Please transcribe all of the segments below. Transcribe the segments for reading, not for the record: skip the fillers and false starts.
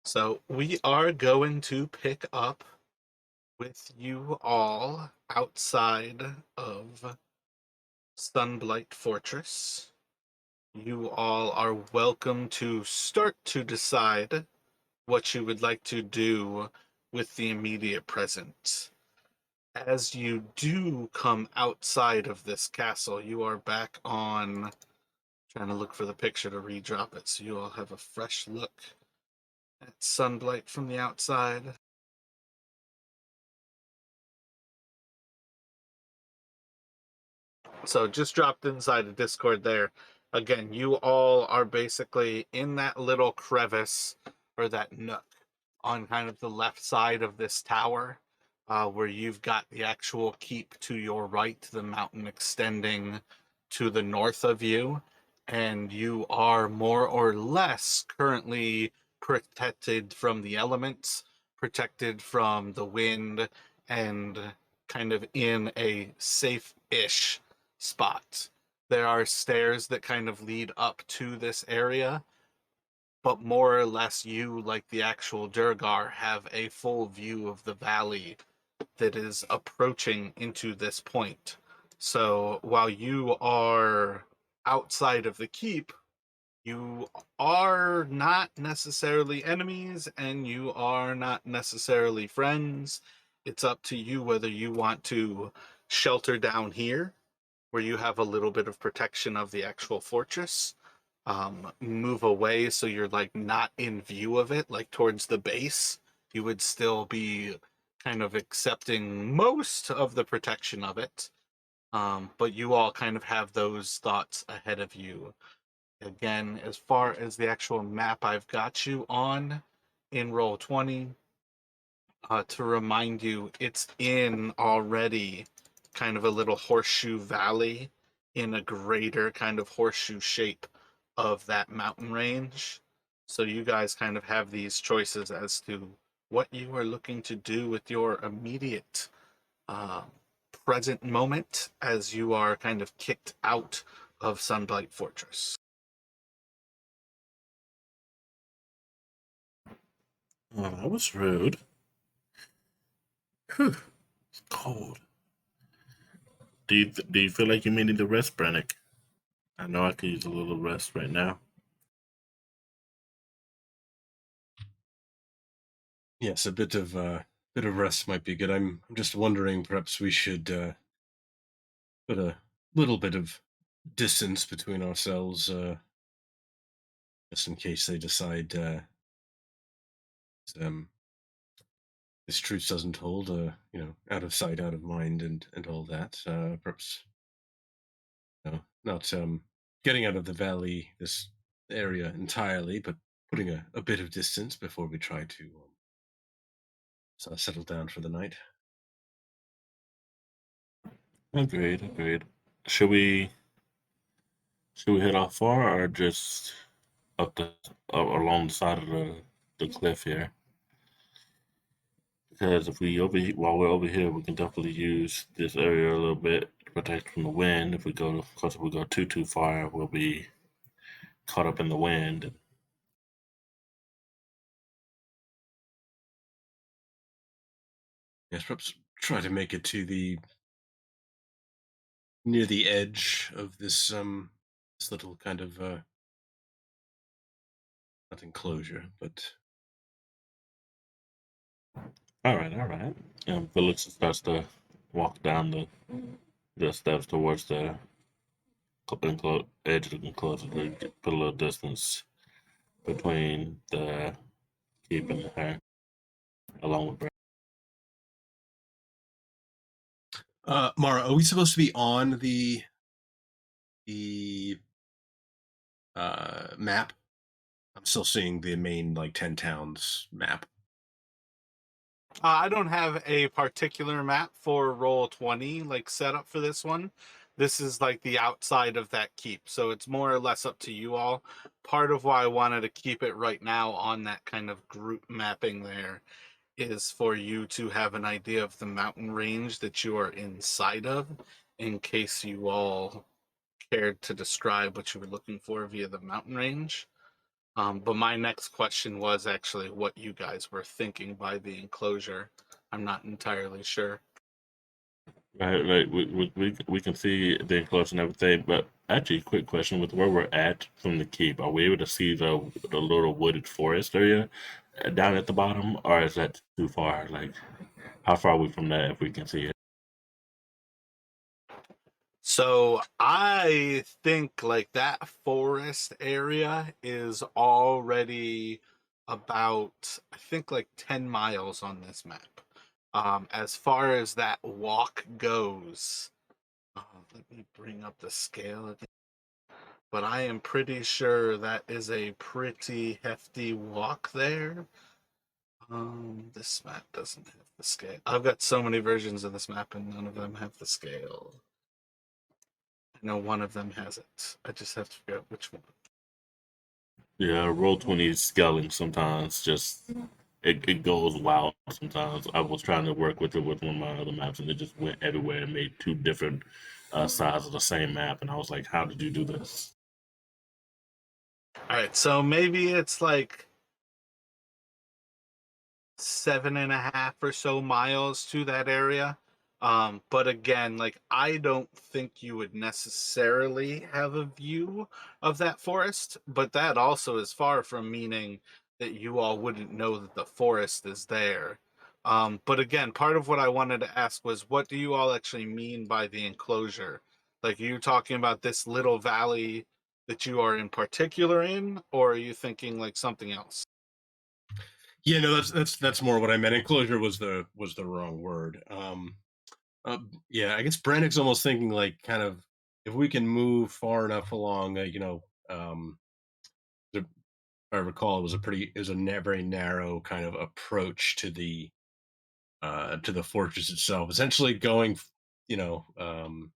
So we are going to pick up with you all outside of Sunblight Fortress. You all are welcome to start to decide what you would like to do with the immediate present. As you do come outside of this castle, you are back on trying to look for the picture to redrop it so you all have a fresh look at Sunblight from the outside. So just dropped inside of Discord there. Again, you all are basically in that little crevice or that nook on kind of the left side of this tower, where you've got the actual keep to your right, the mountain extending to the north of you, and you are more or less currently protected from the elements, protected from the wind, and kind of in a safe-ish spot. There are stairs that kind of lead up to this area, but more or less you, like the actual Durgar, have a full view of the valley that is approaching into this point. So while you are outside of the keep, you are not necessarily enemies and you are not necessarily friends. It's up to you whether you want to shelter down here where you have a little bit of protection of the actual fortress, move away so you're like not in view of it, like towards the base. You would still be kind of accepting most of the protection of it, but you all kind of have those thoughts ahead of you. Again, as far as the actual map I've got you on in Roll20, to remind you, it's in already kind of a little horseshoe valley in a greater kind of horseshoe shape of that mountain range. So you guys kind of have these choices as to what you are looking to do with your immediate uh, present moment as you are kind of kicked out of Sunblight Fortress. Oh, that was rude. Whew, it's cold. Do you feel like you may need a rest, Brennick? I know I could use a little rest right now. Yes, a bit of rest might be good. I'm just wondering, perhaps we should put a little bit of distance between ourselves, just in case they decide um, this truce doesn't hold. Out of sight, out of mind, and all that. Perhaps, not getting out of the valley, this area entirely, but putting a bit of distance before we try to settle down for the night. Agreed, agreed. Should we should we head off far or just up the up along the side of the cliff here? Because if we while we're over here, we can definitely use this area a little bit to protect from the wind. Because if we go too far, we'll be caught up in the wind. Yes, perhaps try to make it to the near the edge of this little kind of not enclosure, but All right, all right. And Felix starts to walk down the steps towards the edge of the enclosure to put a little distance between the keep and her, along with Brad. Mara, are we supposed to be on the map? I'm still seeing the main like 10 towns map. I don't have a particular map for Roll20 like set up for this one. This is like the outside of that keep, so it's more or less up to you all. Part of why I wanted to keep it right now on that kind of group mapping there is for you to have an idea of the mountain range that you are inside of, in case you all cared to describe what you were looking for via the mountain range. But my next question was actually what you guys were thinking by the enclosure. I'm not entirely sure. Right, like we can see the enclosure and everything, but actually, quick question: with where we're at from the keep, are we able to see the little wooded forest area down at the bottom, or is that too far? Like, how far are we from that if we can see it? So I think like that forest area is already about, I think, like 10 miles on this map. As far as that walk goes, let me bring up the scale again. But I am pretty sure that is a pretty hefty walk there. This map doesn't have the scale. I've got so many versions of this map and none of them have the scale. I know one of them has it. I just have to figure out which one. Yeah, roll 20 scaling sometimes just it goes wild sometimes. I was trying to work with it with one of my other maps, and it just went everywhere and made two different sides of the same map, and I was like, how did you do this? All right, so maybe it's like 7.5 or so miles to that area. But again, like I don't think you would necessarily have a view of that forest, but that also is far from meaning that you all wouldn't know that the forest is there. But again, part of what I wanted to ask was what do you all actually mean by the enclosure? Like, are you talking about this little valley that you are in particular in, or are you thinking like something else? Yeah, no, that's more what I meant. Enclosure was the wrong word. Yeah, I guess Brannick's almost thinking like kind of if we can move far enough along, if I recall, it was a very narrow kind of approach to the fortress itself. Essentially, you know, um,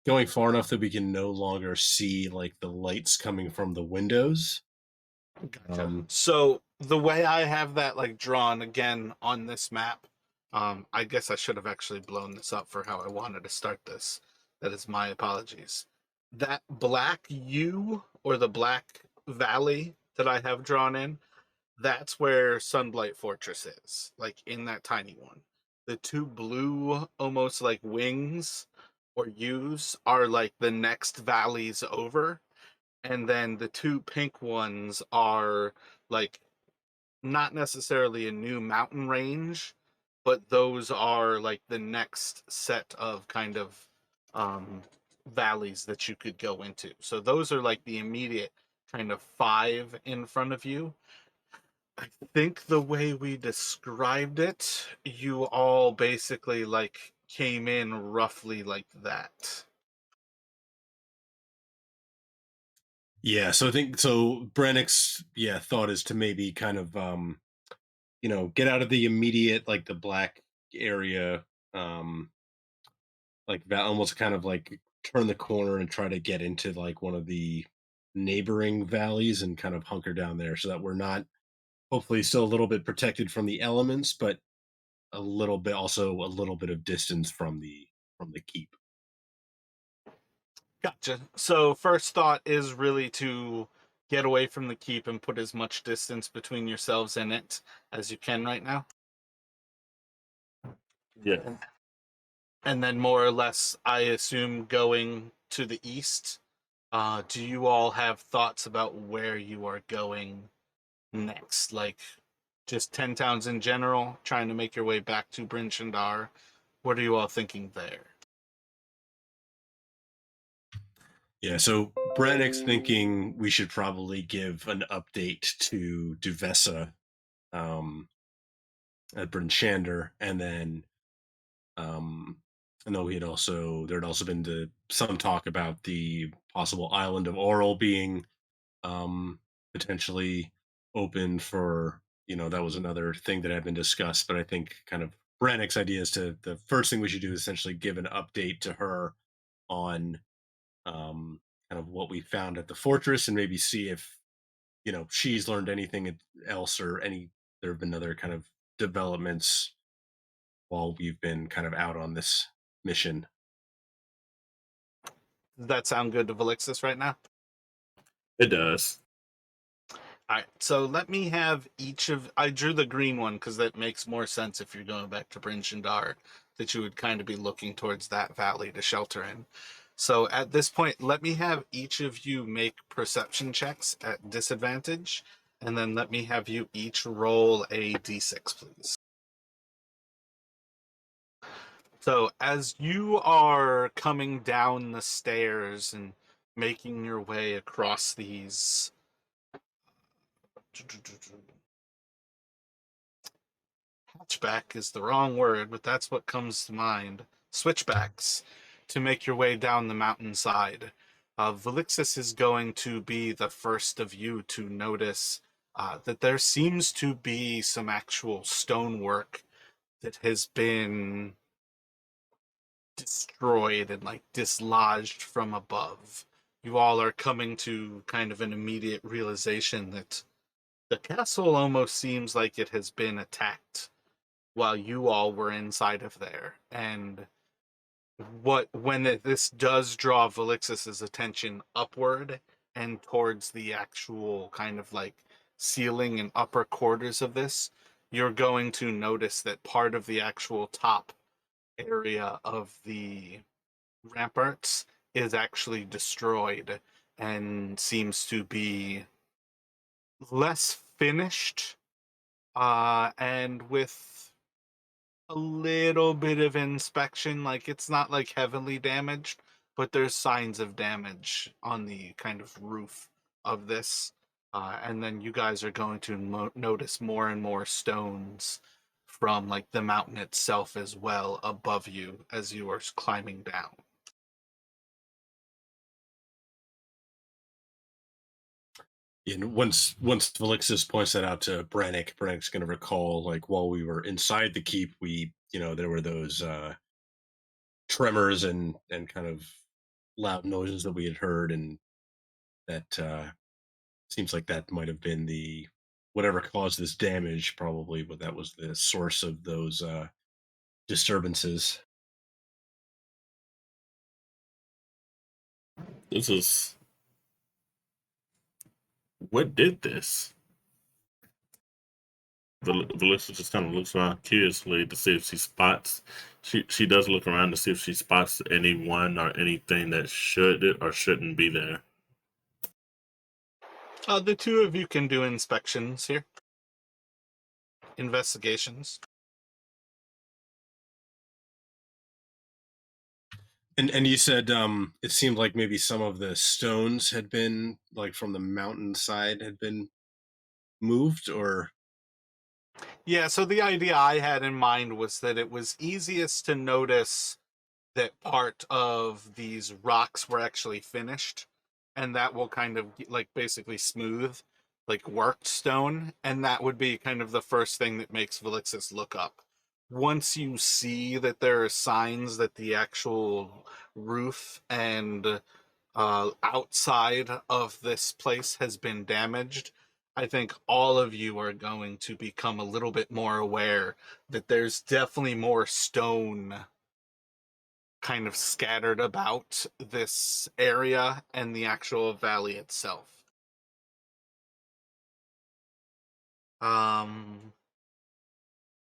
going far enough that we can no longer see like the lights coming from the windows. Gotcha. Um, So the way I have that like drawn again on this map, I guess I should have actually blown this up for how I wanted to start this. That is my apologies. That black U or the black valley that I have drawn in, that's where Sunblight Fortress is, like in that tiny one. The two blue, almost like wings or U's, are like the next valleys over, and then the two pink ones are like not necessarily a new mountain range, but those are like the next set of kind of um valleys that you could go into. So those are like the immediate kind of five in front of you. I think the way we described it, you all basically like came in roughly like that. yeah, so I think so. Brannick's thought is to maybe kind of get out of the immediate like the black area, um, like that almost kind of like turn the corner and try to get into like one of the neighboring valleys and kind of hunker down there so that we're not hopefully still a little bit protected from the elements, but a little bit of distance from the keep. Gotcha. So first thought is really to get away from the keep and put as much distance between yourselves and it as you can right now. Yeah. And then more or less, I assume going to the east. Do you all have thoughts about where you are going next? Like just 10 towns in general, trying to make your way back to Bryn Shandar. What are you all thinking there? Yeah, so Brannick's thinking we should probably give an update to Duvessa um, at Bryn Shander, and then I know there had also been some talk about the possible island of Oral being potentially open for that was another thing that had been discussed. But I think kind of Brannick's idea is to the first thing we should do is essentially give an update to her on kind of what we found at the fortress and maybe see if she's learned anything else or any there have been other kind of developments while we've been kind of out on this mission. Does that sound good to Valixis right now? It does. All right, so let me have I drew the green one because that makes more sense if you're going back to Bryn Shindar, that you would kind of be looking towards that valley to shelter in. So at this point, let me have each of you make perception checks at disadvantage, and then let me have you each roll a d6, please. So as you are coming down the stairs and making your way across these hatchback is the wrong word, but that's what comes to mind. Switchbacks to make your way down the mountainside. Velixis is going to be the first of you to notice that there seems to be some actual stonework that has been destroyed and like dislodged from above. You all are coming to kind of an immediate realization that the castle almost seems like it has been attacked while you all were inside of there. And this does draw Velixis's attention upward and towards the actual kind of like ceiling and upper quarters of this, you're going to notice that part of the actual top area of the ramparts is actually destroyed and seems to be less finished and with a little bit of inspection. Like, it's not like heavily damaged, but there's signs of damage on the kind of roof of this. And then you guys are going to notice more and more stones from like the mountain itself as well above you as you are climbing down. And once Velixis points that out to Brannick's going to recall, like, while we were inside the keep, there were those tremors and kind of loud noises that we had heard, and that seems like that might have been the whatever caused this damage, probably, but that was the source of those disturbances. This is what did this? Melissa just kind of looks around curiously to see if she spots. She does look around to see if she spots anyone or anything that should or shouldn't be there. The two of you can do inspections here. Investigations. And you said it seemed like maybe some of the stones had been, like, from the mountainside had been moved, or Yeah, so the idea I had in mind was that it was easiest to notice that part of these rocks were actually finished, and that will kind of like basically smooth, like worked stone, and that would be kind of the first thing that makes Velixis look up. Once you see that there are signs that the actual roof and outside of this place has been damaged, I think all of you are going to become a little bit more aware that there's definitely more stone kind of scattered about this area and the actual valley itself.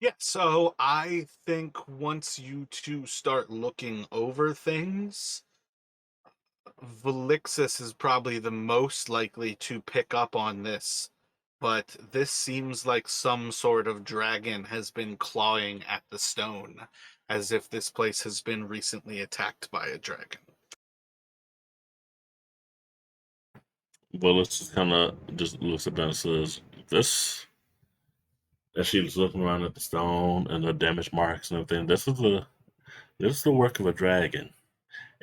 Yeah, so I think once you two start looking over things, Velixis is probably the most likely to pick up on this, but this seems like some sort of dragon has been clawing at the stone, as if this place has been recently attacked by a dragon. Well, let's just kind of just looks at that and says, "This." As she's looking around at the stone and the damage marks and everything, this is the work of a dragon.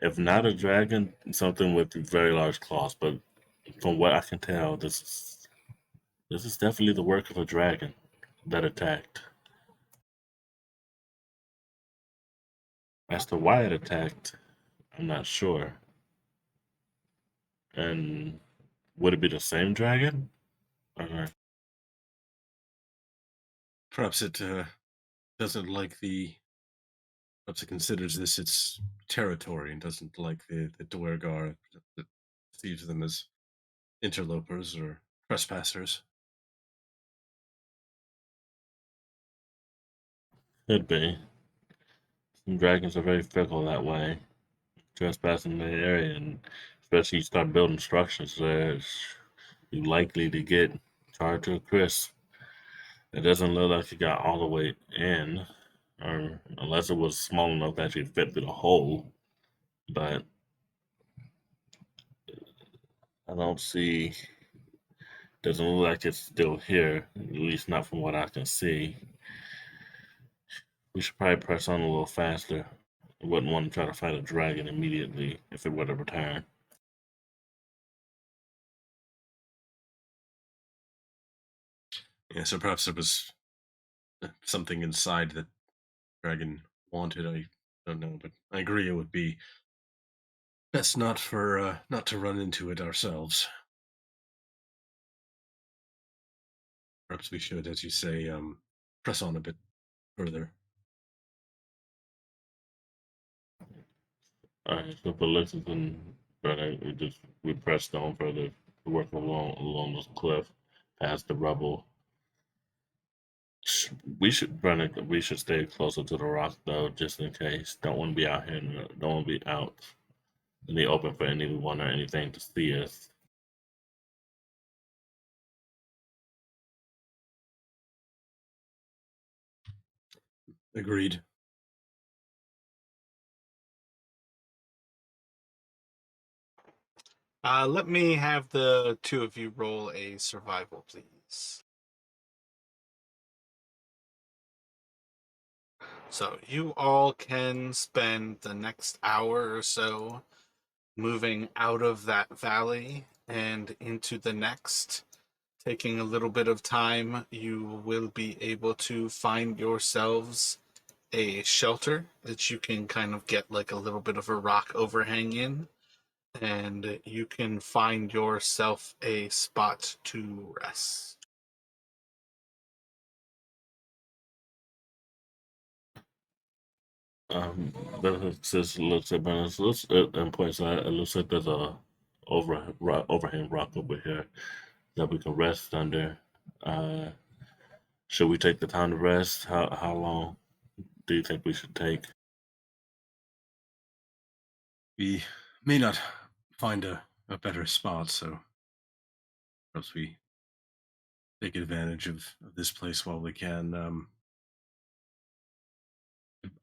If not a dragon, something with very large claws. But from what I can tell, this is definitely the work of a dragon that attacked. As to why it attacked, I'm not sure. And would it be the same dragon? Okay. perhaps it doesn't like perhaps it considers this its territory and doesn't like the Duergar that sees them as interlopers or trespassers. Could be. Some dragons are very fickle that way. Trespassing the area, and especially you start building structures there, you're likely to get charged to a crisp. It doesn't look like it got all the way in, or unless it was small enough to actually fit through the hole. But I don't see. Doesn't look like it's still here, at least not from what I can see. We should probably press on a little faster. I wouldn't want to try to fight a dragon immediately if it were to return. Yeah, so perhaps there was something inside that dragon wanted. I don't know, but I agree it would be best not to run into it ourselves. Perhaps we should, as you say, press on a bit further. Alright, so for lessons and but we pressed on further to work along this cliff, past the rubble. We should stay closer to the rock though, just in case. Don't want to be out here. Don't want to be out in the open for anyone or anything to see us. Agreed. Let me have the two of you roll a survival, please. So you all can spend the next hour or so moving out of that valley and into the next. Taking a little bit of time, you will be able to find yourselves a shelter that you can kind of get like a little bit of a rock overhang in, and you can find yourself a spot to rest. But it just looks at balance. Looks in point side. It looks like there's a overhang rock over here that we can rest under. Uh, should we take the time to rest? How long do you think we should take? We may not find a better spot, so perhaps we take advantage of this place while we can.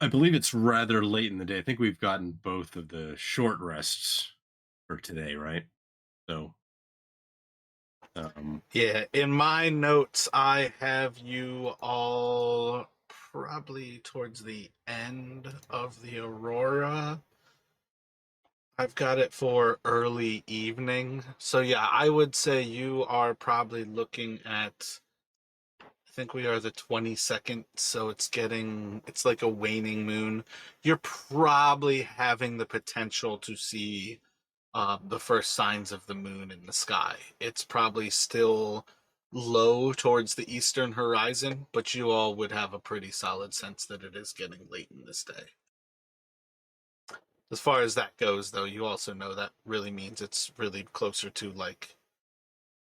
I believe it's rather late in the day. I think we've gotten both of the short rests for today, right? So, um, Yeah, in my notes, I have you all probably towards the end of the Aurora. I've got it for early evening. So, yeah, I would say you are probably looking at, I think we are the 22nd, so it's like a waning moon. You're probably having the potential to see the first signs of the moon in the sky. It's probably still low towards the eastern horizon, but you all would have a pretty solid sense that it is getting late in this day. As far as that goes, though, you also know that really means it's really closer to like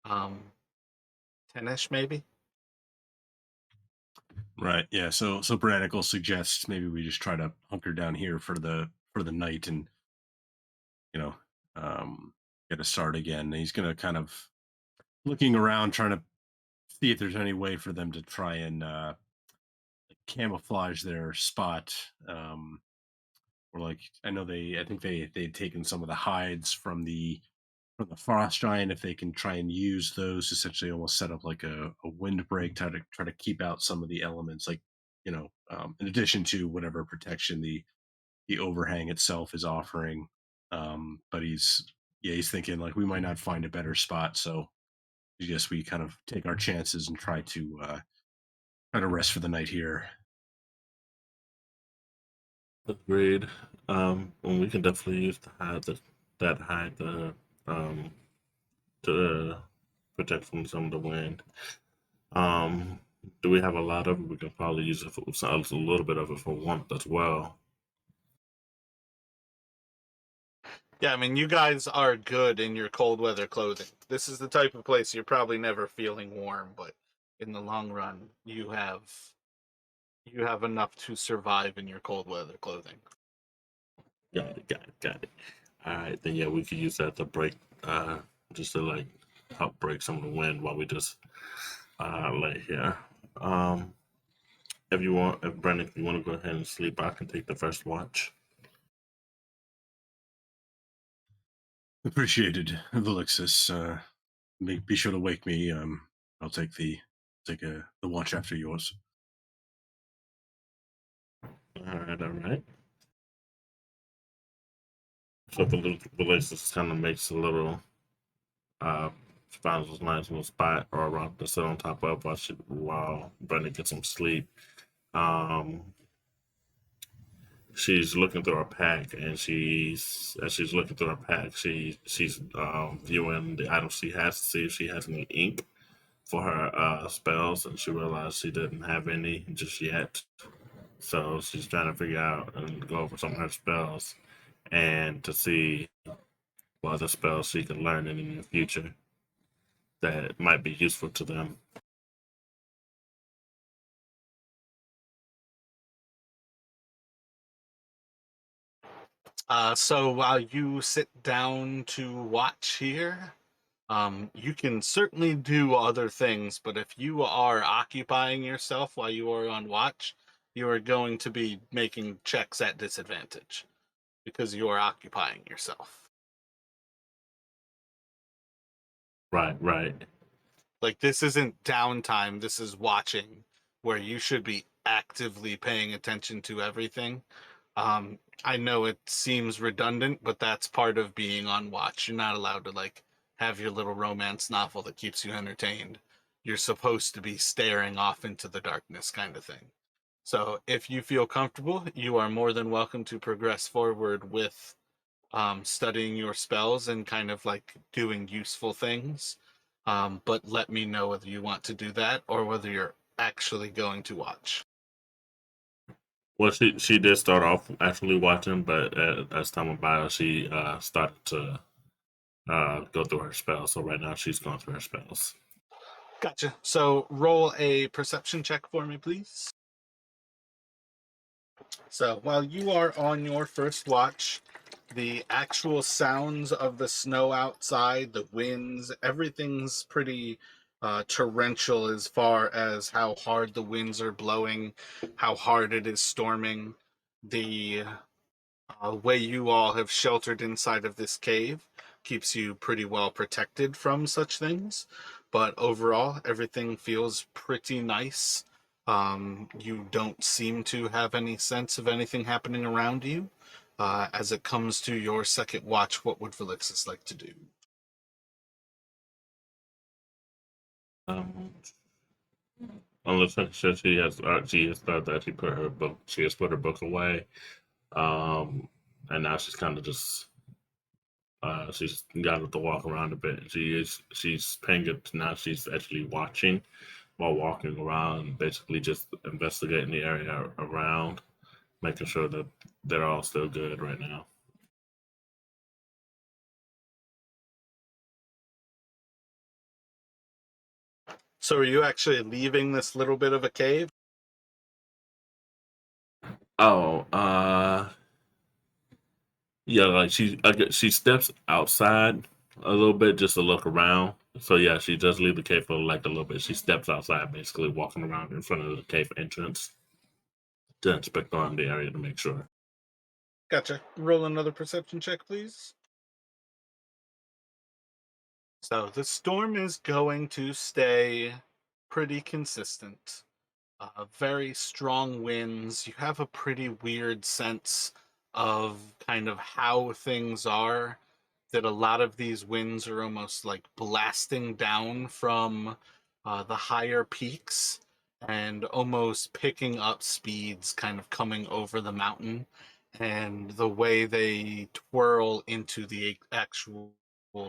10ish maybe. right, yeah. So Brannick suggests maybe we just try to hunker down here for the night and you know get a start again. And he's gonna kind of looking around, trying to see if there's any way for them to try and camouflage their spot. Or like I know I think they'd taken some of the hides from the frost giant. If they can try and use those, essentially almost set up like a windbreak, try to keep out some of the elements, like in addition to whatever protection the overhang itself is offering. But he's thinking like we might not find a better spot, so I guess we kind of take our chances and try to rest for the night here. Agreed. And we can definitely use that hide um to protect from some of the wind. Um, do we have a lot of it? We can probably use it for a little bit of it for warmth as well. Yeah, I mean, you guys are good in your cold weather clothing. This is the type of place you're probably never feeling warm, but in the long run, you have you have enough to survive in your cold weather clothing. Got it. All right, then yeah, we could use that to break, just to like help break some of the wind while we just lay here. Um, if you want, if Brendan, if you want to go ahead and sleep, I can take the first watch. Appreciated, Velixis. Be sure to wake me. I'll take the watch after yours. All right. So the little relationship kind of makes a little, uh, finds a nice little spot or a rock to sit on top of while Brendan gets some sleep. Um, she's looking through her pack, and as she's looking through her pack, she's viewing the items she has to see if she has any ink for her spells, and she realized she didn't have any just yet. So she's trying to figure out and go over some of her spells, and to see what other spells she can learn in the near future that might be useful to them. So while you sit down to watch here, you can certainly do other things, but if you are occupying yourself while you are on watch, you are going to be making checks at disadvantage because you are occupying yourself. Right. Like, this isn't downtime, this is watching, where you should be actively paying attention to everything. I know it seems redundant, but that's part of being on watch. You're not allowed to like have your little romance novel that keeps you entertained. You're supposed to be staring off into the darkness kind of thing. So if you feel comfortable, you are more than welcome to progress forward with studying your spells and kind of like doing useful things. But let me know whether you want to do that or whether you're actually going to watch. Well, she did start off actually watching, but as time went by, she started to go through her spells. So right now she's going through her spells. Gotcha. So roll a perception check for me, please. So while you are on your first watch, the actual sounds of the snow outside, the winds, everything's pretty torrential as far as how hard the winds are blowing, how hard it is storming. The way you all have sheltered inside of this cave keeps you pretty well protected from such things. But overall, everything feels pretty nice. You don't seem to have any sense of anything happening around you. As it comes to your second watch, what would Felixus like to do? Um, unless like she has started to actually put her book. She has put her book away, and now she's kind of just she's got to walk around a bit. She's paying it now. She's actually watching while walking around, basically just investigating the area around, making sure that they're all still good right now. So, are you actually leaving this little bit of a cave? Oh, yeah, like she steps outside a little bit just to look around. So yeah, she does leave the cave for like a little bit. She steps outside, basically walking around in front of the cave entrance to inspect around the area to make sure. Gotcha. Roll another perception check, please. So, the storm is going to stay pretty consistent. Very strong winds. You have a pretty weird sense of kind of how things are, that a lot of these winds are almost like blasting down from the higher peaks and almost picking up speeds kind of coming over the mountain, and the way they twirl into the actual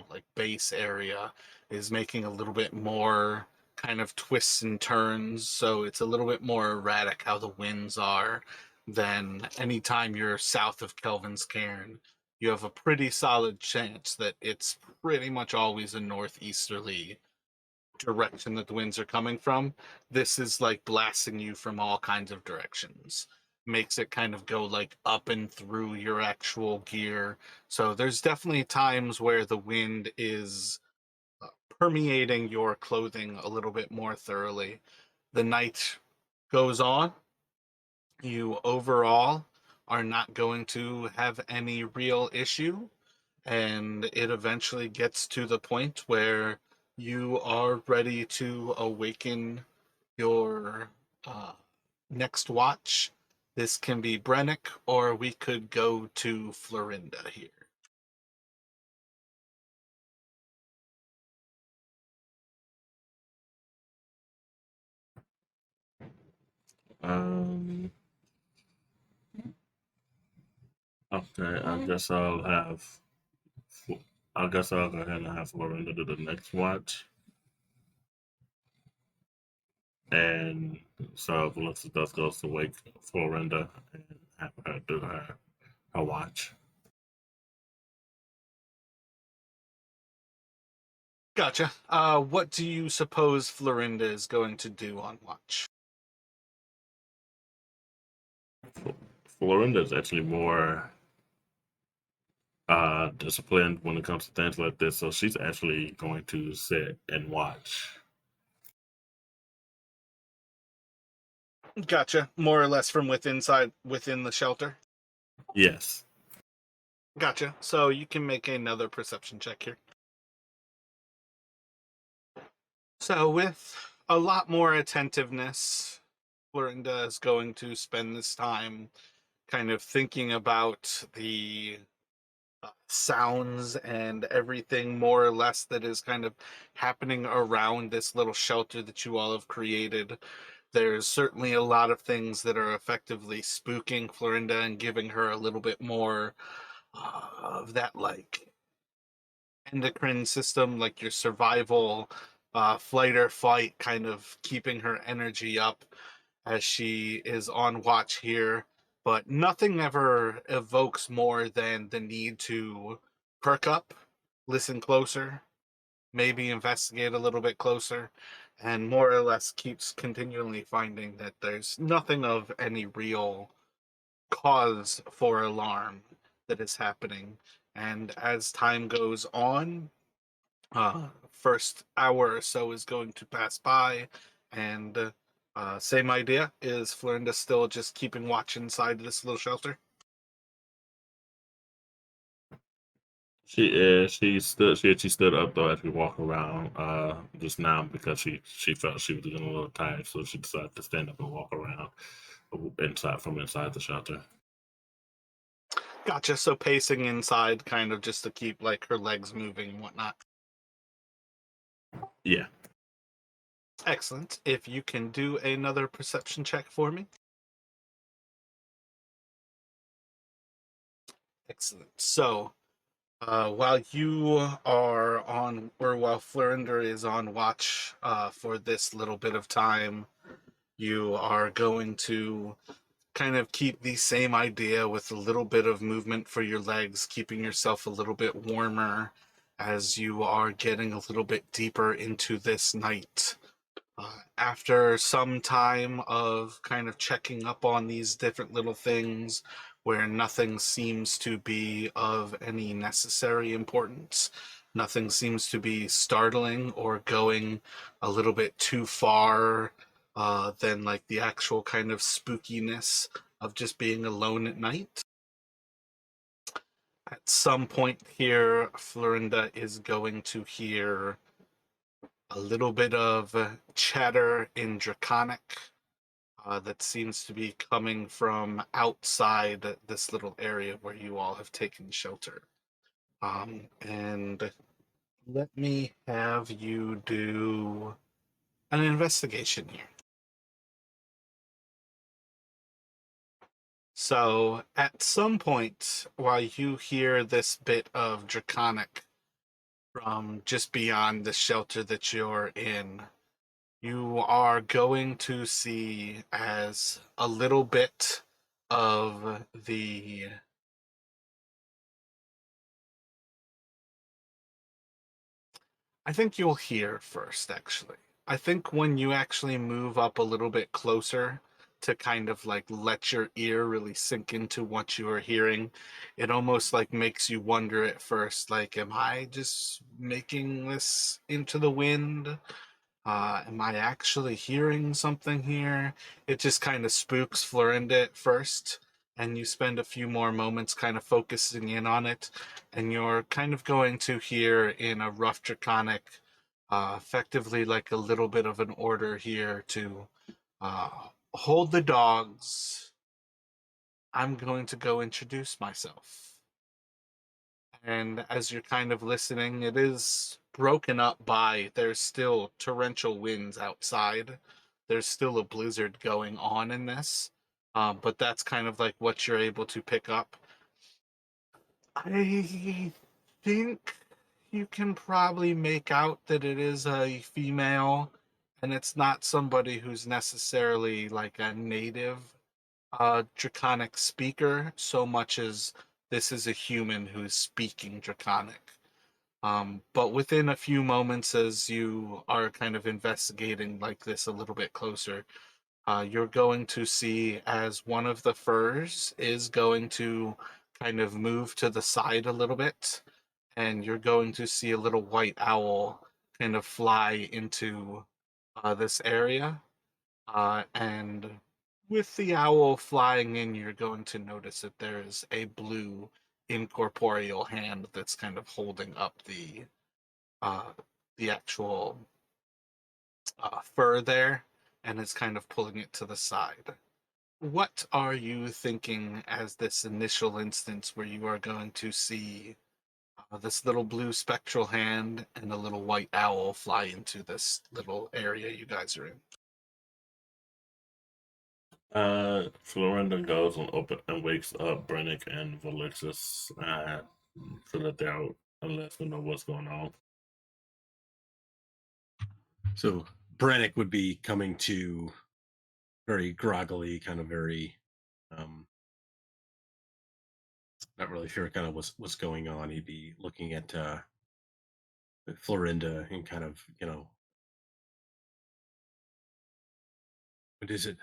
like base area is making a little bit more kind of twists and turns, so it's a little bit more erratic how the winds are than anytime you're south of Kelvin's Cairn. You have a pretty solid chance that it's pretty much always a northeasterly direction that the winds are coming from, this is like blasting you from all kinds of directions. Makes it kind of go like up and through your actual gear. So there's definitely times where the wind is permeating your clothing a little bit more thoroughly. The night goes on. You overall are not going to have any real issue, and it eventually gets to the point where you are ready to awaken your uh, next watch. This can be Brennick, or we could go to Florinda here. Um. Okay, I guess I'll have. I guess I'll go ahead and have Florinda do the next watch, and so Felicitas goes to wake Florinda and have her do her watch. Gotcha. What do you suppose Florinda is going to do on watch? Florinda is actually more disciplined when it comes to things like this, so she's actually going to sit and watch. Gotcha. More or less from within the shelter. Yes. Gotcha. So you can make another perception check here. So with a lot more attentiveness, Florinda is going to spend this time kind of thinking about the sounds and everything more or less that is kind of happening around this little shelter that you all have created. There's certainly a lot of things that are effectively spooking Florinda and giving her a little bit more of that like endocrine system, like your survival, flight or fight, kind of keeping her energy up as she is on watch here. But nothing ever evokes more than the need to perk up, listen closer, maybe investigate a little bit closer, and more or less keeps continually finding that there's nothing of any real cause for alarm that is happening. And as time goes on, first hour or so is going to pass by, and same idea. Is Florinda still just keeping watch inside this little shelter? She is. She stood. She stood up though as we walk around just now because she felt she was getting a little tired, so she decided to stand up and walk around inside the shelter. Gotcha. So pacing inside, kind of just to keep like her legs moving and whatnot. Yeah. Excellent. If you can do another perception check for me. Excellent. So, while you are on, or while Florinda is on watch for this little bit of time, you are going to kind of keep the same idea with a little bit of movement for your legs, keeping yourself a little bit warmer as you are getting a little bit deeper into this night. After some time of kind of checking up on these different little things where nothing seems to be of any necessary importance, nothing seems to be startling or going a little bit too far than like the actual kind of spookiness of just being alone at night. At some point here, Florinda is going to hear a little bit of chatter in Draconic that seems to be coming from outside this little area where you all have taken shelter. And let me have you do an investigation here. So, at some point, while you hear this bit of Draconic from just beyond the shelter that you're in, you are going to see as a little bit of the I think you'll hear first, actually. I think when you actually move up a little bit closer to kind of like let your ear really sink into what you are hearing, it almost like makes you wonder at first, like, am I just making this into the wind? Am I actually hearing something here? It just kind of spooks Florinda at first, and you spend a few more moments kind of focusing in on it, and you're kind of going to hear in a rough draconic, effectively like a little bit of an order here to uh, hold the dogs. I'm going to go introduce myself. And as you're kind of listening, it is broken up by there's still torrential winds outside. There's still a blizzard going on in this, but that's kind of like what you're able to pick up. I think you can probably make out that it is a female, and it's not somebody who's necessarily like a native draconic speaker so much as this is a human who's speaking draconic. But within a few moments, as you are kind of investigating like this a little bit closer, you're going to see as one of the furs is going to kind of move to the side a little bit, and you're going to see a little white owl kind of fly into this area. And with the owl flying in, you're going to notice that there's a blue incorporeal hand that's kind of holding up uh, the actual fur there, and is kind of pulling it to the side. What are you thinking as this initial instance where you are going to see this little blue spectral hand and a little white owl fly into this little area you guys are in? Florinda goes and wakes up Brennick and Valixis, so that they're out and lets them know what's going on. So Brannick would be coming to very groggily, kind of very not really sure kind of what's going on. He'd be looking at Florinda and kind of, what is it?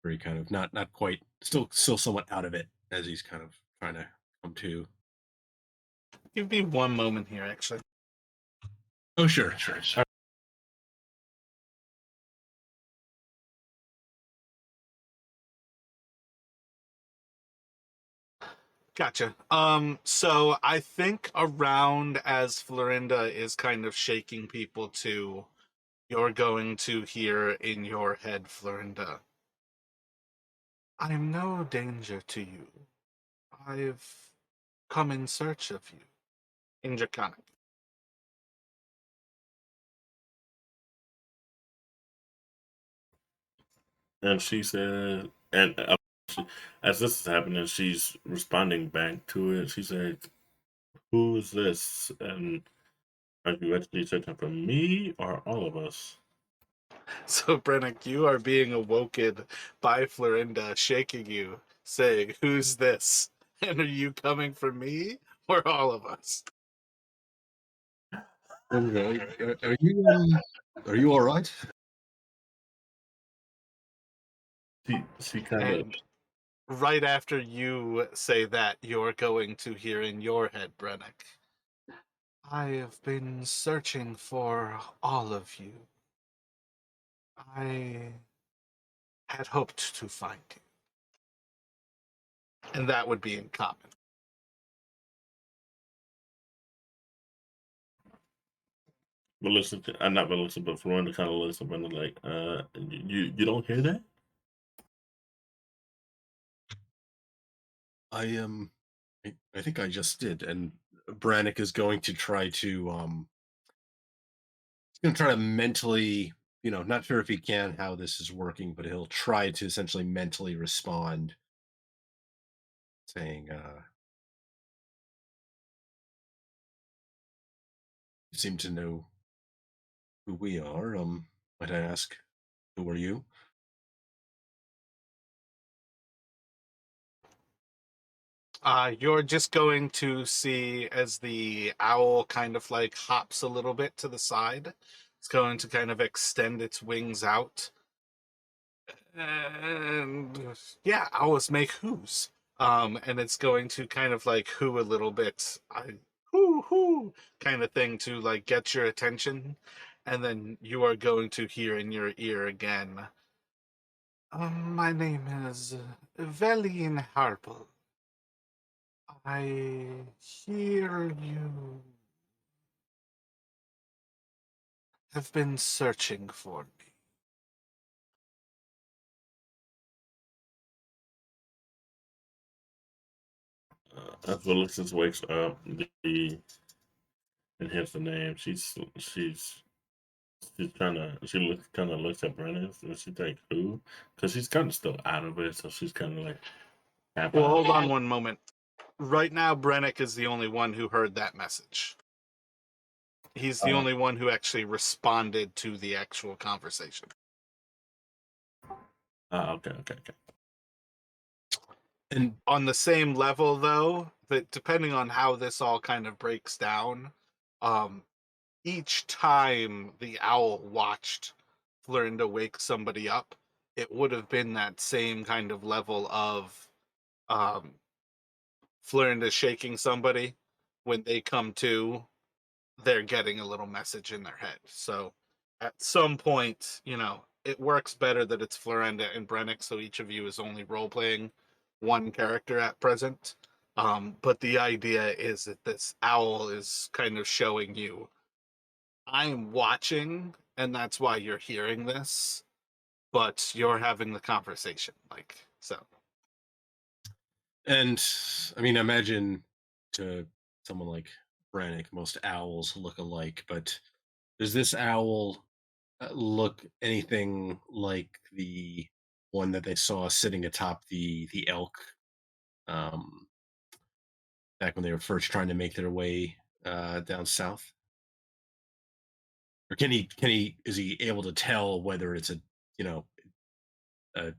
Very kind of not quite, still somewhat out of it as he's kind of trying to come to. Give me one moment here, actually. Oh, sure. Gotcha. So I think around as Florinda is kind of shaking people to, you're going to hear in your head, Florinda, I'm no danger to you. I've come in search of you. In Draconic. And she said, and as this is happening, she's responding back to it. She said, "Who is this? And are you actually searching for me or all of us?" So, Brennick, you are being awoken by Florinda shaking you, saying, who's this? And are you coming for me or all of us? Okay. Are you all right? She kind of And right after you say that, you're going to hear in your head, Brennick, I have been searching for all of you. I had hoped to find you. And that would be in common. Melissa, not Melissa, but Florinda kind of looks up and like, you don't hear that? I think I just did, and Brannick is going to try to he's going to try to mentally, not sure if he can how this is working, but he'll try to essentially mentally respond, saying, "You seem to know who we are. Might I ask, who are you?" You're just going to see as the owl kind of like hops a little bit to the side. It's going to kind of extend its wings out. And yeah, owls make whoos. And it's going to kind of like whoo a little bit. Whoo hoo kind of thing to like get your attention. And then you are going to hear in your ear again. My name is Velene Harple. I hear you have been searching for me. As Felix wakes up, the and hears the name, she's kind of looks at Brennan and she's like, who? Because she's kind of still out of it, so she's kind of like half Well, out. hold on one moment. Right now, Brennick is the only one who heard that message. He's the only one who actually responded to the actual conversation. Okay. And On the same level, though, that depending on how this all kind of breaks down, each time the owl watched Florinda wake somebody up, it would have been that same kind of level of Florinda shaking somebody. When they come to, they're getting a little message in their head. So at some point, it works better that it's Florinda and Brennick, so each of you is only role playing one character at present. But the idea is that this owl is kind of showing you, I'm watching, and that's why you're hearing this, but you're having the conversation. So. And I mean, imagine to someone like Brannick, most owls look alike, but does this owl look anything like the one that they saw sitting atop the elk um, back when they were first trying to make their way down south? Or is he able to tell whether it's you know a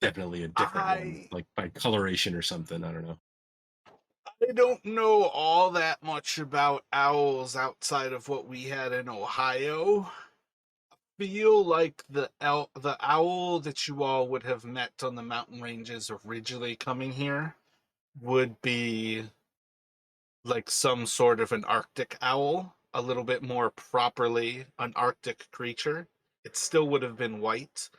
definitely a different one, I like by coloration or something? I don't know. I don't know all that much about owls outside of what we had in Ohio. Feel like the owl that you all would have met on the mountain ranges originally coming here would be like some sort of an Arctic owl, a little bit more properly an Arctic creature. It still would have been white.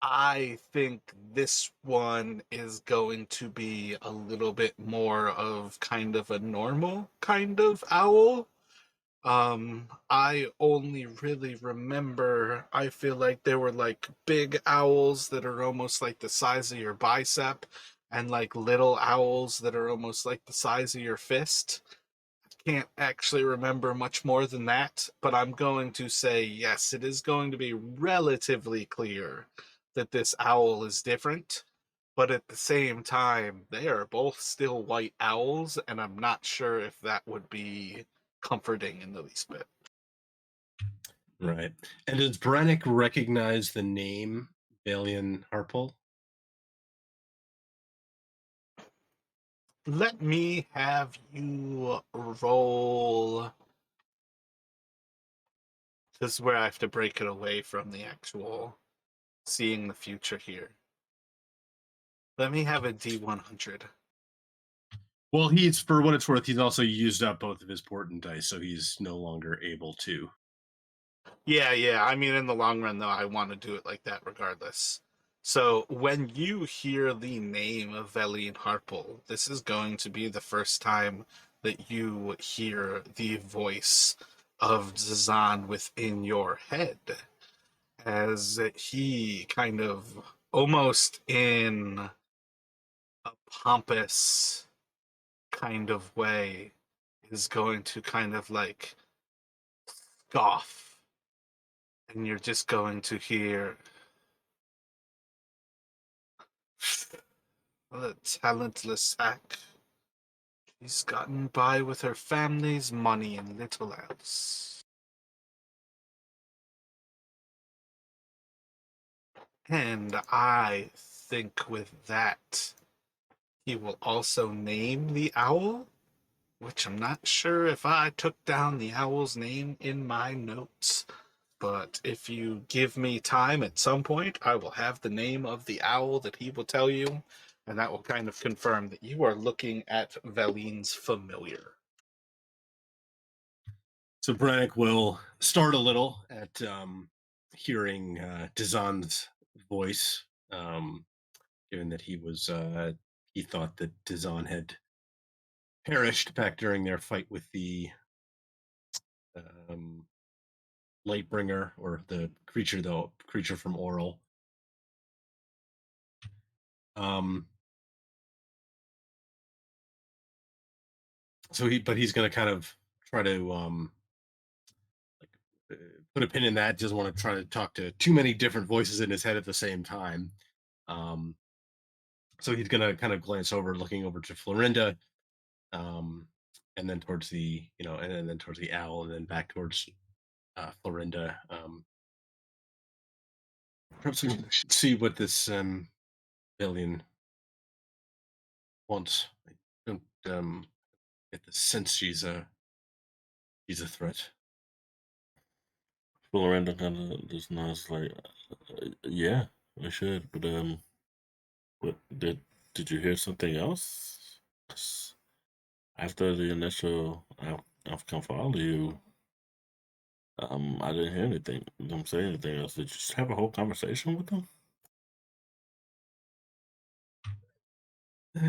I think this one is going to be a little bit more of kind of a normal kind of owl. I only really remember, I feel like there were like big owls that are almost like the size of your bicep, and like little owls that are almost like the size of your fist. Can't actually remember much more than that, but I'm going to say yes, it is going to be relatively clear that this owl is different, but at the same time, they are both still white owls, and I'm not sure if that would be comforting in the least bit. Right. And does Brannick recognize the name Valian Harpole? Let me have you roll. This is where I have to break it away from the actual seeing the future here. Let me have a D100. Well, he's for what it's worth, he's also used up both of his portent dice, so he's no longer able to. Yeah. I mean, in the long run, though, I want to do it like that regardless. So when you hear the name of Velene Harple, this is going to be the first time that you hear the voice of Zazan within your head, as he kind of almost in a pompous kind of way is going to kind of like scoff, and you're just going to hear the talentless hack. She's gotten by with her family's money and little else. And I think with that, He will also name the owl, which I'm not sure if I took down the owl's name in my notes. But if you give me time at some point, I will have the name of the owl that he will tell you, and that will kind of confirm that you are looking at Velene's familiar. So Brannick will start a little at hearing Dazan's voice, given that he thought that Dazan had perished back during their fight with the um, Lightbringer, or the creature from Oral. Um, but he's going to kind of try to like put a pin in that. Doesn't want to try to talk to too many different voices in his head at the same time. Um, so he's going to kind of glance over, looking over to Florinda, and then towards the and then towards the owl, and then back towards Florinda. Perhaps we should see what this alien wants. I don't get the sense she's a threat. Florenda kind of just nods like, yeah, we should. But what did you hear something else? 'Cause after the initial outcome for all of you, I didn't hear anything. Them say anything else. Did you just have a whole conversation with them?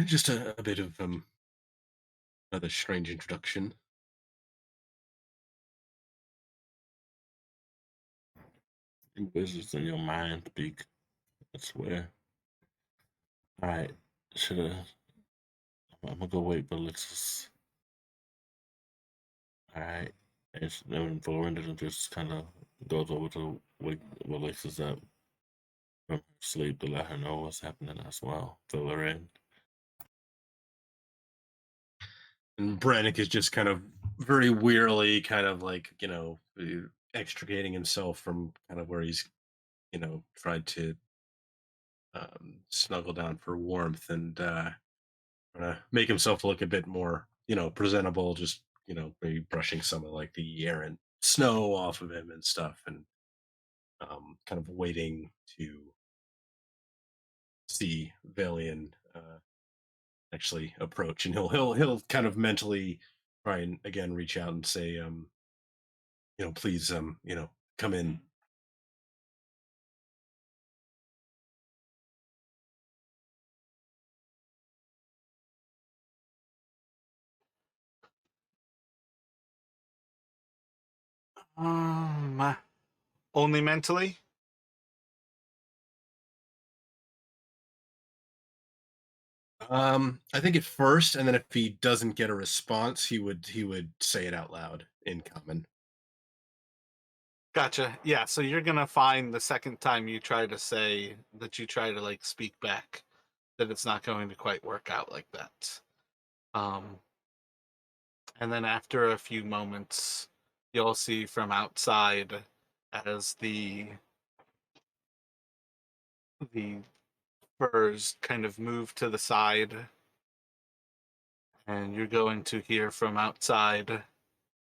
Just a bit of another strange introduction. Wizards in your mind speak. I swear. All right, should I? I'm gonna go wait for Alexis. All right, and Florinda just kind of goes over to wake Alexis up from her sleep to let her know what's happening as well. Fill her in. And Brannick is just kind of very wearily, kind of like, extricating himself from kind of where he's, tried to snuggle down for warmth, and make himself look a bit more, presentable. Just, maybe brushing some of like the errant snow off of him and stuff, and kind of waiting to see Valian actually approach, and he'll kind of mentally try and again reach out and say, please, come in. Only mentally? I think at first, and then if he doesn't get a response, he would say it out loud in common. Gotcha. Yeah, so you're gonna find the second time you try to say that you try to like speak back that it's not going to quite work out like that. Um, and then after a few moments, you'll see from outside as the furs kind of move to the side, and you're going to hear from outside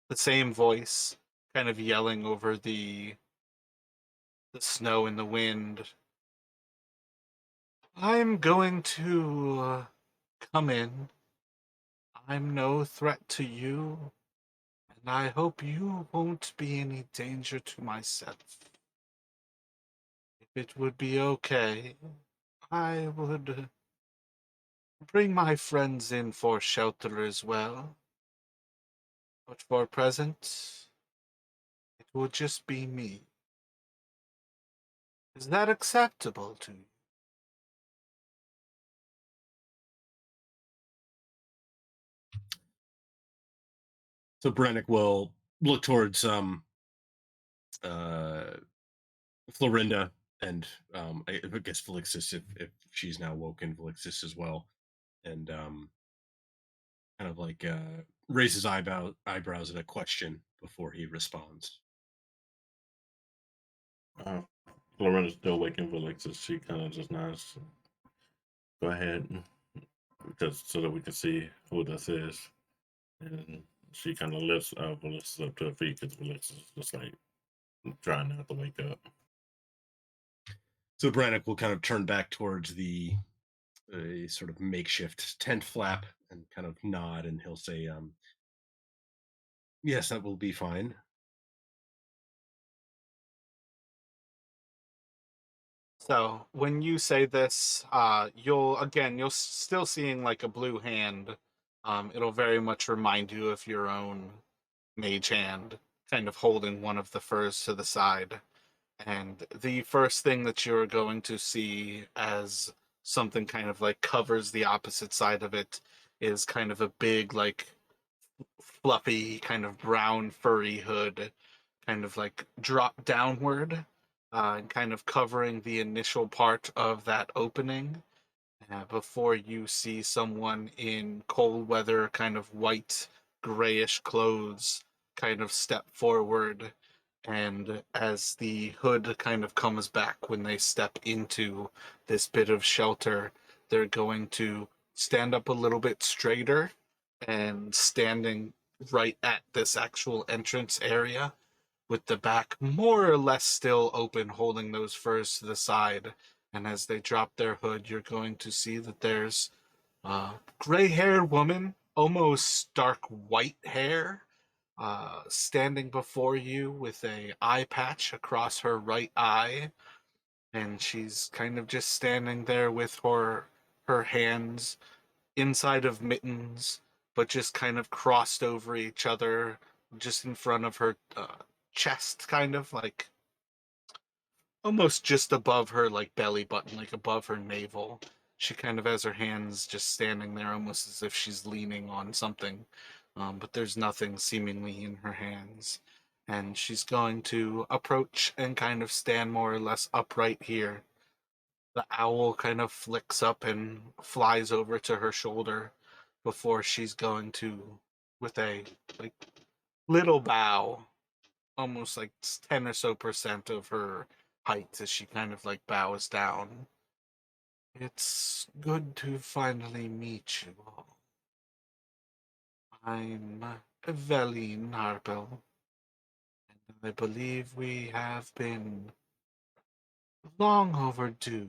the same voice kind of yelling over the snow and the wind. I'm going to come in. I'm no threat to you, and I hope you won't be any danger to myself. If it would be okay, I would bring my friends in for shelter as well. But for present, it will just be me. Is that acceptable to you? So Brannick will look towards uh Florinda, and I guess Felixis, if she's now woken, Felixis as well, and kind of like raises eyebrows at a question before he responds. Uh, Florinda's still waiting for Alexis. She kind of just nods. Go ahead. because so that we can see who this is. And she kind of lifts Alexis up to her feet because Alexis is just like trying not to wake up. So Brannick will kind of turn back towards the sort of makeshift tent flap and kind of nod, and he'll say, "Yes, that will be fine." So when you say this, you'll still seeing like a blue hand. It'll very much remind you of your own mage hand, kind of holding one of the furs to the side. And the first thing that you're going to see as something kind of like covers the opposite side of it is kind of a big, like fluffy, kind of brown, furry hood, kind of like drop downward, and kind of covering the initial part of that opening. Before you see someone in cold weather, kind of white, grayish clothes, kind of step forward. And as the hood kind of comes back when they step into this bit of shelter, they're going to stand up a little bit straighter and standing right at this actual entrance area with the back more or less still open, holding those furs to the side. And as they drop their hood, you're going to see that there's a gray-haired woman, almost dark white hair, standing before you with a eye patch across her right eye, and she's kind of just standing there with her hands inside of mittens, but just kind of crossed over each other, just in front of her chest, kind of like almost just above her like belly button, like above her navel. She kind of has her hands just standing there, almost as if she's leaning on something, but there's nothing seemingly in her hands. And she's going to approach and kind of stand more or less upright here. The owl kind of flicks up and flies over to her shoulder before she's going to, with a like little bow, almost like 10 or so percent of her height as she kind of like bows down. It's good to finally meet you all. I'm Velene Harpel, and I believe we have been long overdue.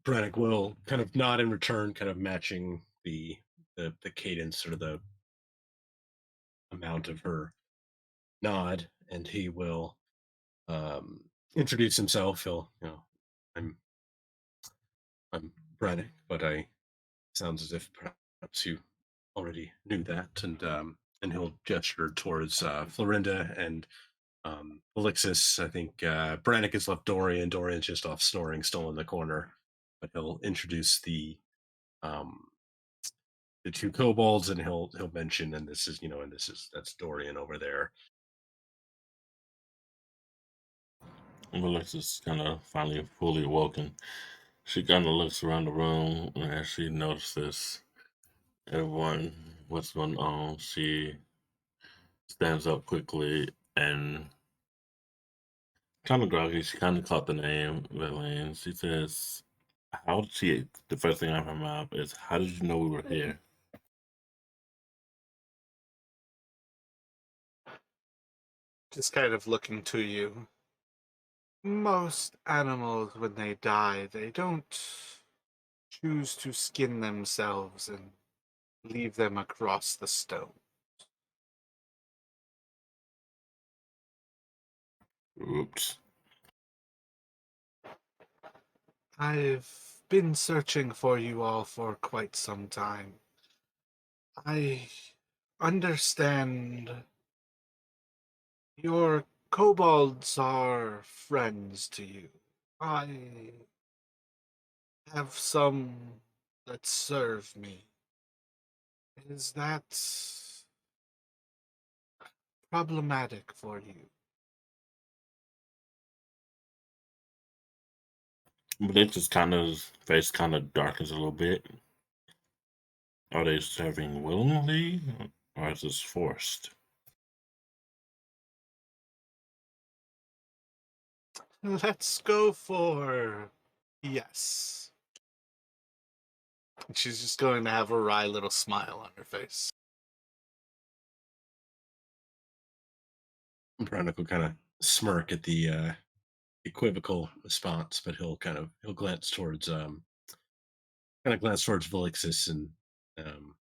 Brannick will kind of nod in return, kind of matching the cadence or the amount of her nod, and he will introduce himself. He'll, I'm I'm Brannick, but I sounds as if perhaps you already knew that, and he'll gesture towards Florinda and Alexis. I think Brannick has left Dorian. Dorian's just off snoring, still in the corner, but he'll introduce um, the two kobolds, and he'll mention, and this is that's Dorian over there. Alexis kind of finally fully awoken. She kind of looks around the room and as she notices everyone, what's going on, she stands up quickly and kind of groggy. She kind of caught the name Velene. She says, "How did she?" The first thing out of her mouth is, "How did you know we were here?" Just kind of looking to you. Most animals, when they die, they don't choose to skin themselves and leave them across the stone. Oops. I've been searching for you all for quite some time. I understand your kobolds are friends to you. I have some that serve me. Is that problematic for you? But it just kind of face kind of darkens a little bit. Are they serving willingly, or is this forced? Let's go for yes. And she's just going to have a wry little smile on her face. Brannick will kind of smirk at the equivocal response, but he'll glance towards Velixis and um,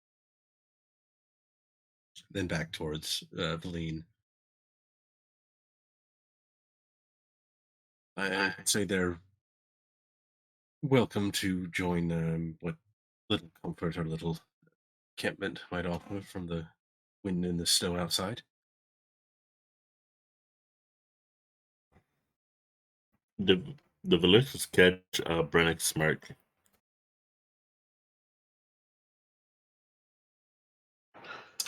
then back towards Velene. I'd say they're welcome to join what little comfort or little encampment might offer from the wind and the snow outside. The the villagers catch Brennick's smirk.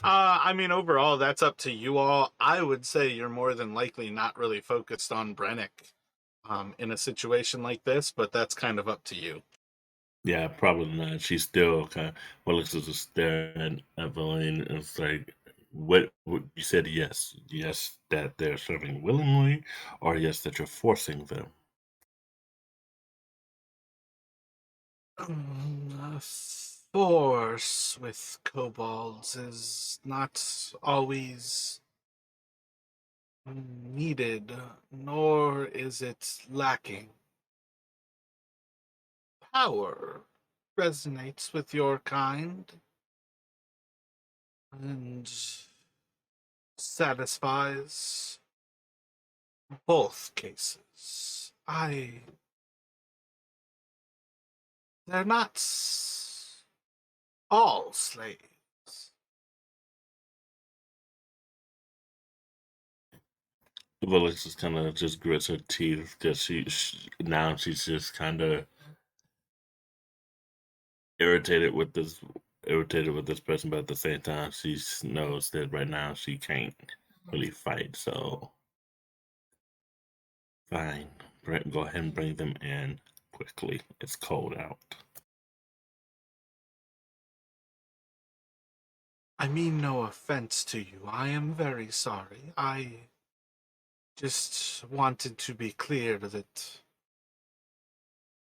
I mean, overall, that's up to you all. I would say you're more than likely not really focused on Brennick in a situation like this, but that's kind of up to you. Yeah, probably not. She's still kind of, Alexis is staring at Velene and it's like, what you said yes. Yes, that they're serving willingly, or yes, that you're forcing them. Force with kobolds is not always needed, nor is it lacking. Power resonates with your kind and satisfies both cases. They're not all slaves. Alexis kind of just grits her teeth because now she's just kind of irritated with this person, but at the same time, she knows that right now she can't really fight. So, fine, go ahead and bring them in quickly. It's cold out. I mean no offense to you. I am very sorry. I just wanted to be clear that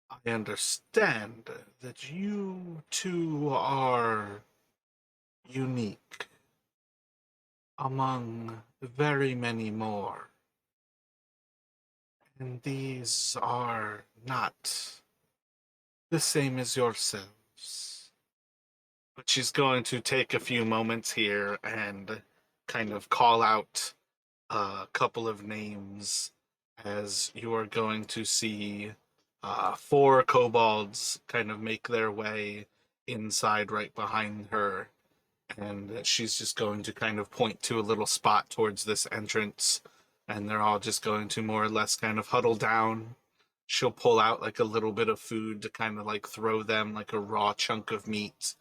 I understand that you two are unique among very many more. And these are not the same as yourselves. But she's going to take a few moments here and kind of call out a couple of names as you are going to see four kobolds kind of make their way inside right behind her. And she's just going to kind of point to a little spot towards this entrance. And they're all just going to more or less kind of huddle down. She'll pull out like a little bit of food to kind of like throw them like a raw chunk of meat.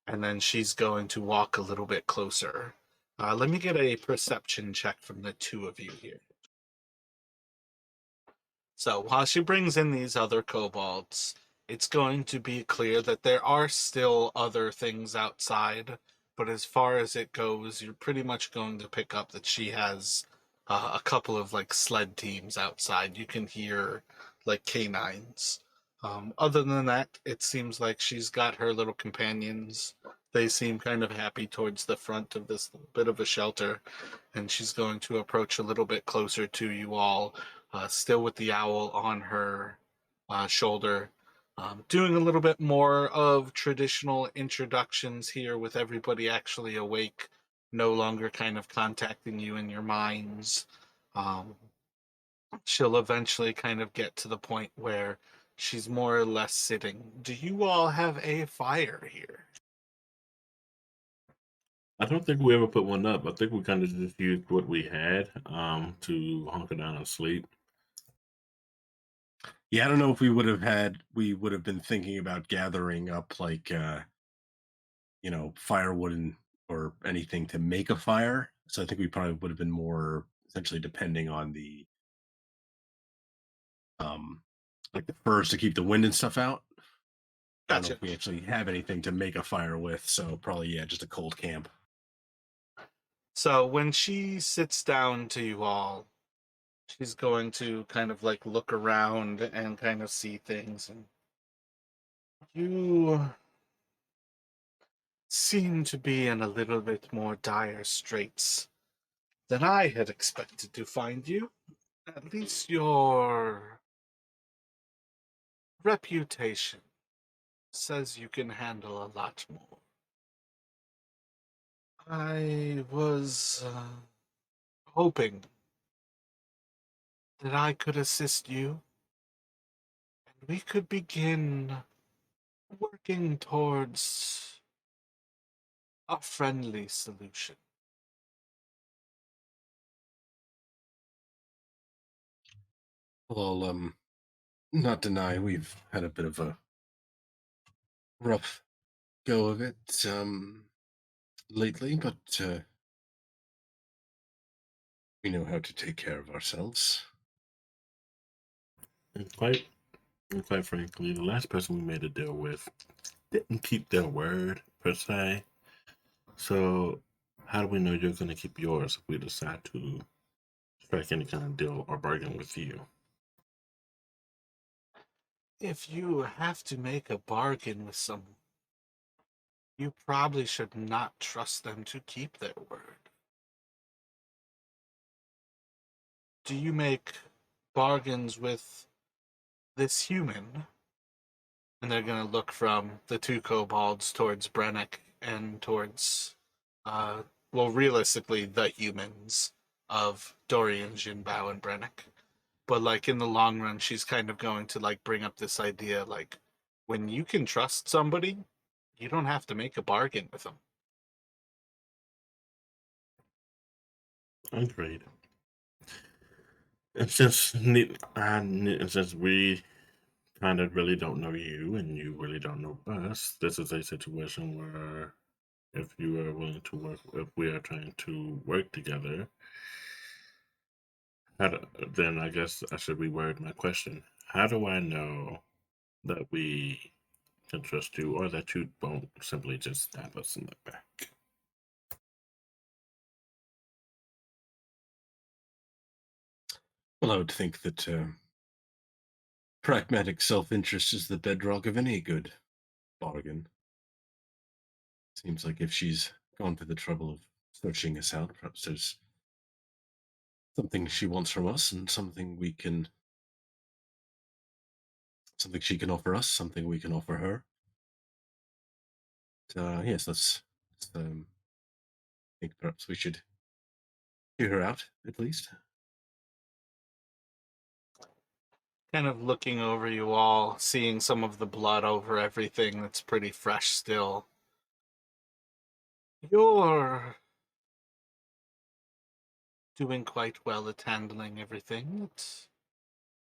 And then she's going to walk a little bit closer. Let me get a perception check from the two of you here. So while she brings in these other kobolds, it's going to be clear that there are still other things outside. But as far as it goes, you're pretty much going to pick up that she has a couple of like sled teams outside. You can hear like canines. Other than that, it seems like she's got her little companions. They seem kind of happy towards the front of this bit of a shelter, and she's going to approach a little bit closer to you all, still with the owl on her shoulder. Doing a little bit more of traditional introductions here with everybody actually awake, no longer kind of contacting you in your minds. Um, she'll eventually kind of get to the point where she's more or less sitting. Do you all have a fire here? I don't think we ever put one up. I think we kind of just used what we had to hunker down and sleep. Yeah, I don't know if we would have been thinking about gathering up like firewood or anything to make a fire. So I think we probably would have been more essentially depending on the um like the furs to keep the wind and stuff out. I don't know Gotcha. if we actually have anything to make a fire with, so probably just a cold camp. So when she sits down to you all, She's going to kind of like look around and kind of see things. And you seem to be in a little bit more dire straits than I had expected to find you. At least your reputation says you can handle a lot more. I was hoping that I could assist you and we could begin working towards a friendly solution. Well, I'll not deny we've had a bit of a rough go of it lately, but we know how to take care of ourselves. And quite frankly, the last person we made a deal with didn't keep their word per se. So how do we know you're going to keep yours if we decide to strike any kind of deal or bargain with you? If you have to make a bargain with someone, you probably should not trust them to keep their word. Do you make bargains with this human? And they're going to look from the two kobolds towards Brennick and towards, well, realistically, the humans of Dorian, Jinbao, and Brennick. But, like, in the long run, she's kind of going to, like, bring up this idea, like, when you can trust somebody, you don't have to make a bargain with them. Agreed. And since we kind of really don't know you and you really don't know us, this is a situation where if you are willing to work, if we are trying to work together, then I guess I should reword my question. How do I know that we can trust you or that you won't simply just stab us in the back? Well, I would think that pragmatic self-interest is the bedrock of any good bargain. Seems like if she's gone to the trouble of searching us out, perhaps there's something she wants from us and something she can offer us, something we can offer her. Yes, I think perhaps we should hear her out at least. Kind of looking over you all, seeing some of the blood over everything that's pretty fresh still. You're doing quite well at handling everything that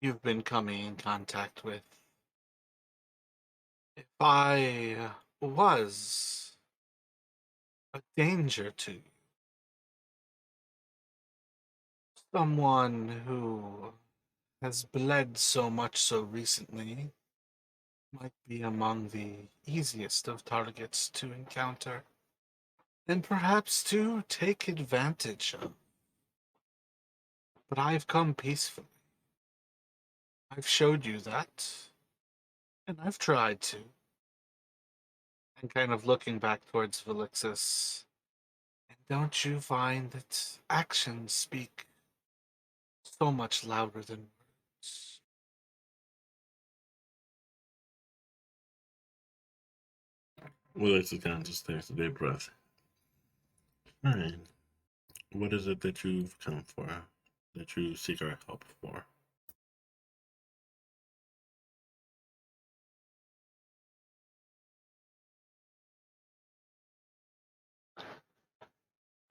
you've been coming in contact with. If I was a danger to you, someone who has bled so much so recently might be among the easiest of targets to encounter and perhaps to take advantage of. But I've come peacefully. I've showed you that, and I've tried to. And kind of looking back towards Velixis, and don't you find that actions speak so much louder than words? Well, it's a kind of just takes a deep breath. Fine. What is it that you've come for? That you seek our help for?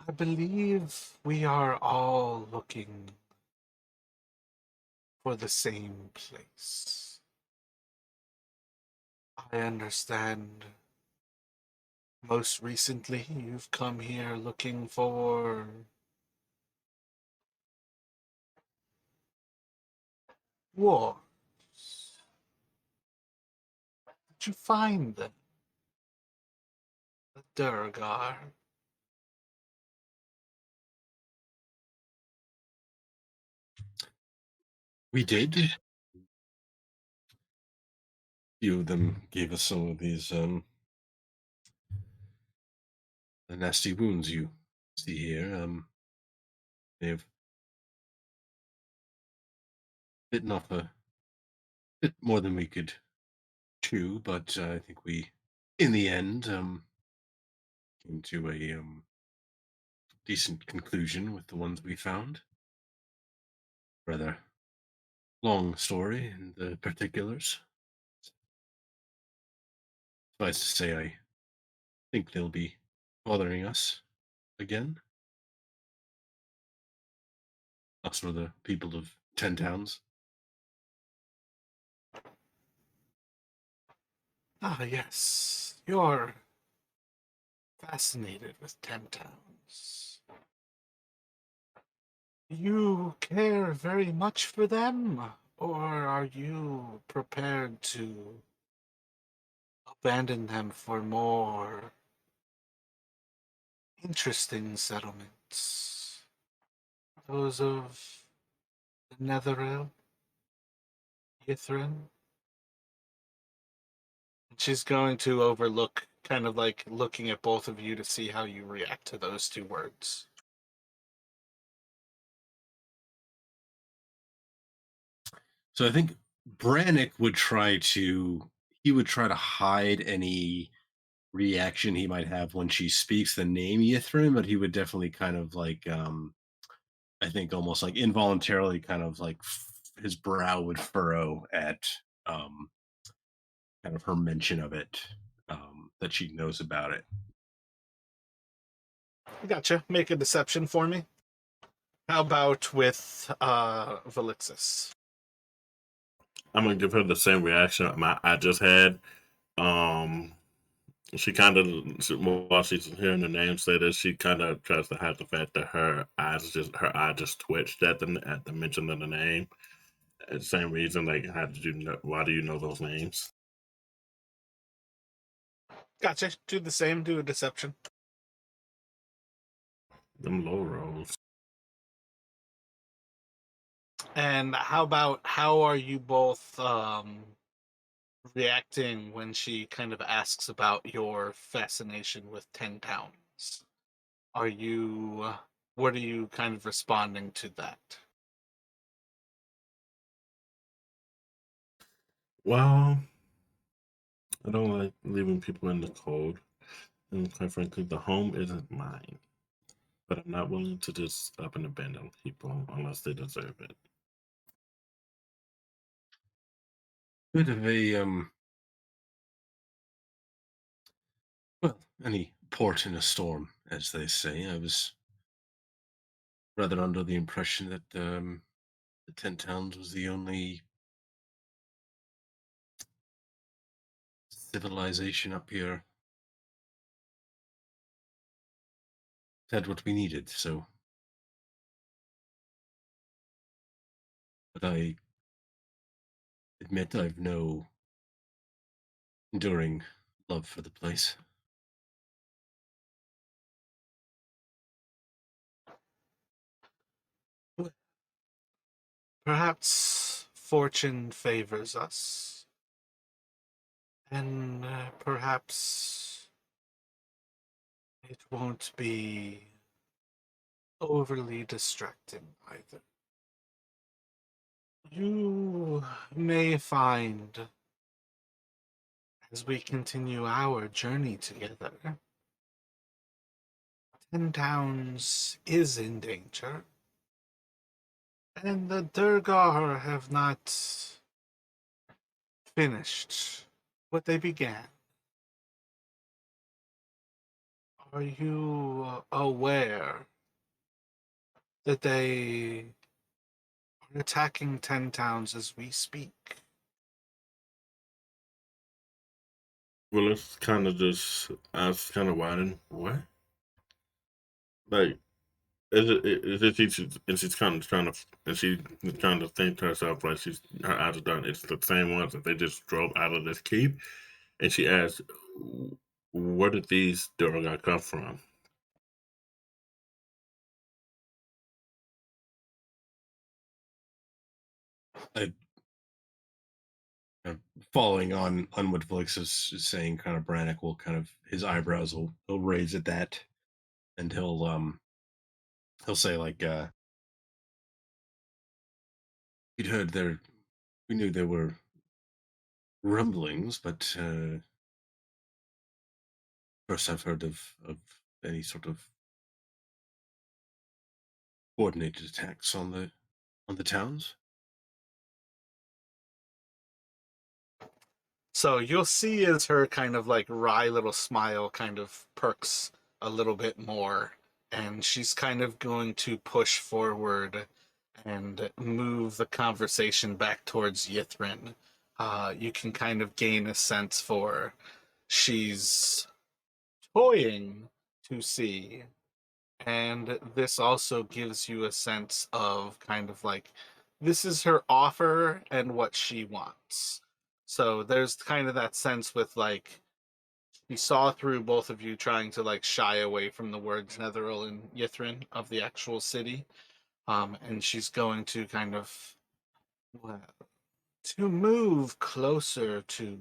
I believe we are all looking for the same place. I understand most recently you've come here looking for wars. Did you find them? The Durgar? We did. A few of them gave us some of these the nasty wounds you see here. They've bitten off a bit more than we could chew, but I think we, in the end, came to a decent conclusion with the ones we found. Rather long story in the particulars. Suffice to say, I think they'll be bothering us again. Us or the people of 10 towns. Ah, yes. You're fascinated with 10 towns. You care very much for them, or are you prepared to abandon them for more interesting settlements? Those of the Netheril, Yithrin? She's going to overlook, kind of like looking at both of you to see how you react to those two words. So I think Brannick would try to hide any reaction he might have when she speaks the name Yithrin, but he would definitely kind of like I think almost like involuntarily kind of like his brow would furrow at um kind of her mention of it, that she knows about it. Gotcha. Make a deception for me. How about with Velixis? I'm gonna give her the same reaction I just had. Um, she kind of, while she's hearing the name say this, she kind of tries to hide the fact that her eye just twitched at the mention of the name. The same reason, like, how did you know? Why do you know those names? Gotcha. Do the same. Do a deception. Them low rolls. And how are you both reacting when she kind of asks about your fascination with 10 towns? Are you what are you kind of responding to that? Well, I don't like leaving people in the cold, and quite frankly, the home isn't mine. But I'm not willing to just up and abandon people unless they deserve it. Bit of a well, any port in a storm, as they say. I was rather under the impression that the 10 towns was the only civilization up here that had what we needed. So, but I admit I've no enduring love for the place. Perhaps fortune favors us, and perhaps it won't be overly distracting either. You may find, as we continue our journey together, 10 Towns is in danger, and the Durgar have not finished what they began. Are you aware that they are attacking 10 Towns as we speak? Well, it's kind of just, I was kind of widen. What? Like, and she's kind of trying to, and she's trying to think to herself, like, her eyes are done. It's the same ones that they just drove out of this keep. And she asked, where did these Durga come from? I following on what Felix is saying, kind of Brannick will kind of his eyebrows will raise at that, and he'll say like, we'd heard there, we knew there were rumblings, but first I've heard of any sort of coordinated attacks on the towns. So you'll see as her kind of like wry little smile kind of perks a little bit more, and she's kind of going to push forward and move the conversation back towards Yithrin. You can kind of gain a sense for she's toying to see, and this also gives you a sense of kind of like this is her offer and what she wants. So there's kind of that sense with like you saw through both of you trying to like shy away from the words Netheril and Yithrin of the actual city. And she's going to kind of, well, to move closer to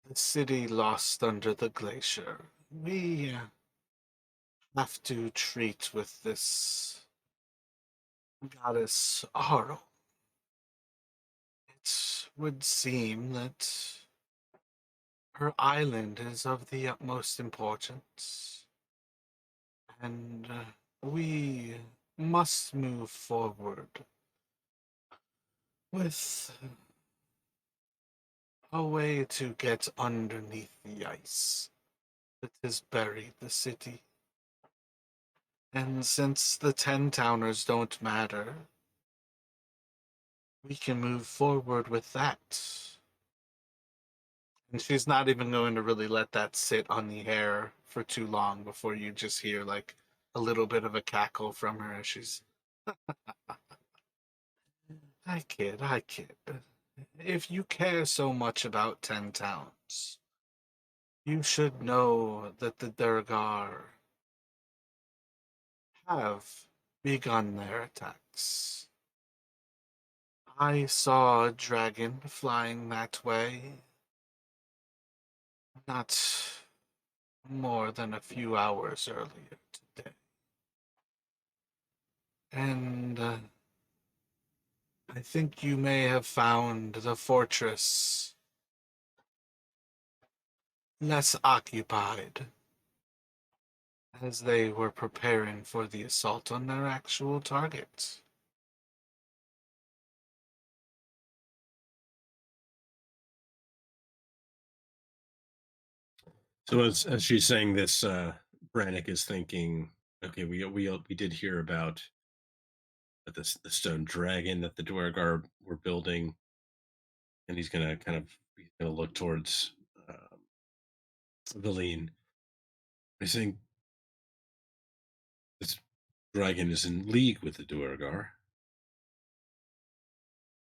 the city lost under the glacier, we have to treat with this goddess Aro. It would seem that her island is of the utmost importance, and we must move forward with a way to get underneath the ice that has buried the city. And since the 10 towners don't matter, we can move forward with that. And she's not even going to really let that sit on the air for too long before you just hear like a little bit of a cackle from her as she's, I kid. If you care so much about 10 towns, you should know that the Durgar have begun their attacks. I saw a dragon flying that way not more than a few hours earlier today. And I think you may have found the fortress less occupied as they were preparing for the assault on their actual target. So as she's saying this, Brannick is thinking, okay, we did hear about the stone dragon that the Dwargar were building, and he's gonna look towards Velene. He's saying this dragon is in league with the Duergar.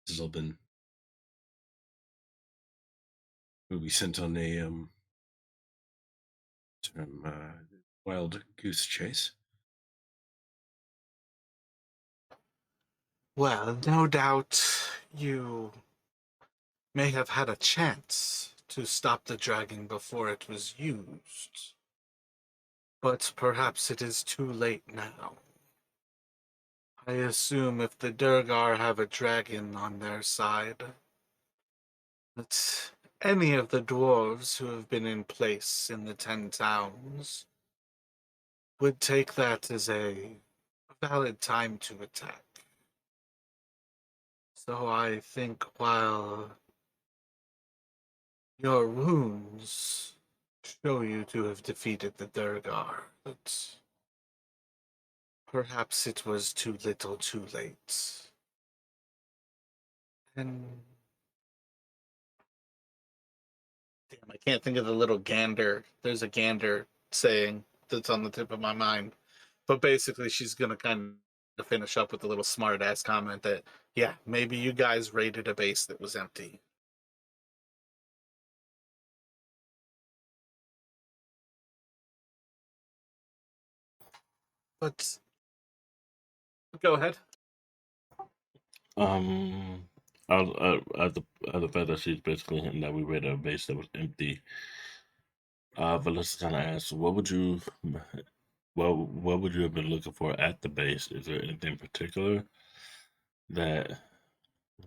This has all been will be sent on a wild goose chase. Well, no doubt you may have had a chance to stop the dragon before it was used. But perhaps it is too late now. I assume if the Durgar have a dragon on their side, that any of the dwarves who have been in place in the 10 towns would take that as a valid time to attack. So I think while your wounds show you to have defeated the Durgar, that perhaps it was too little too late. And damn, I can't think of the little gander. There's a gander saying that's on the tip of my mind. But basically, she's going to kind of finish up with a little smart ass comment that, yeah, maybe you guys raided a base that was empty. But go ahead. Um, as the fact that she's basically hinting that we raided a base that was empty. Vanessa kind of asked, what would you have been looking for at the base? Is there anything particular that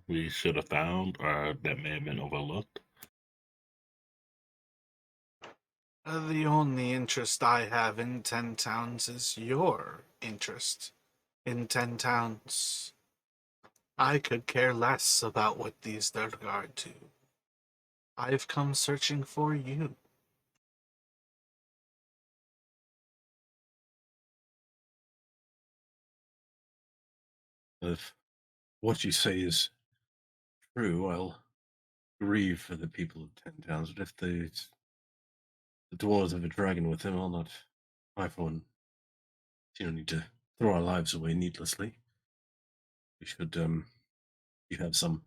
we should have found or that may have been overlooked? The only interest I have in 10 towns is your interest in 10 towns. I could care less about what these Durgard do. I've come searching for you. If what you say is true, I'll grieve for the people of Ten Towns. But if the dwellers of a dragon with them, I'll not. I, for one, need to throw our lives away needlessly. We should, you have some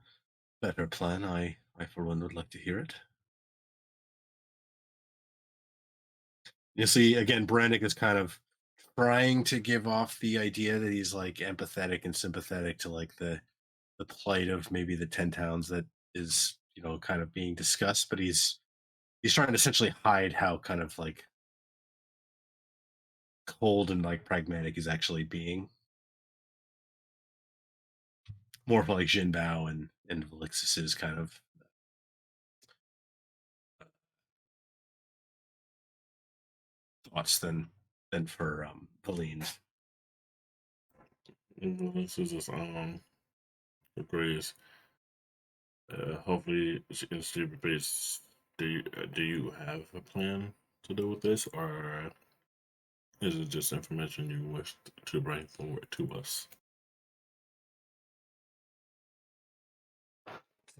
better plan. I for one, would like to hear it. You see, again, Brannick is kind of trying to give off the idea that he's like empathetic and sympathetic to like the plight of maybe the 10 towns that is, kind of being discussed, but he's trying to essentially hide how kind of like cold and like pragmatic he's actually being. More for like Jin Bao and Alexis's kind of thoughts than for Velene's. This is just agrees. Hopefully, in Stupid Base, do you have a plan to deal with this, or is it just information you wish to bring forward to us?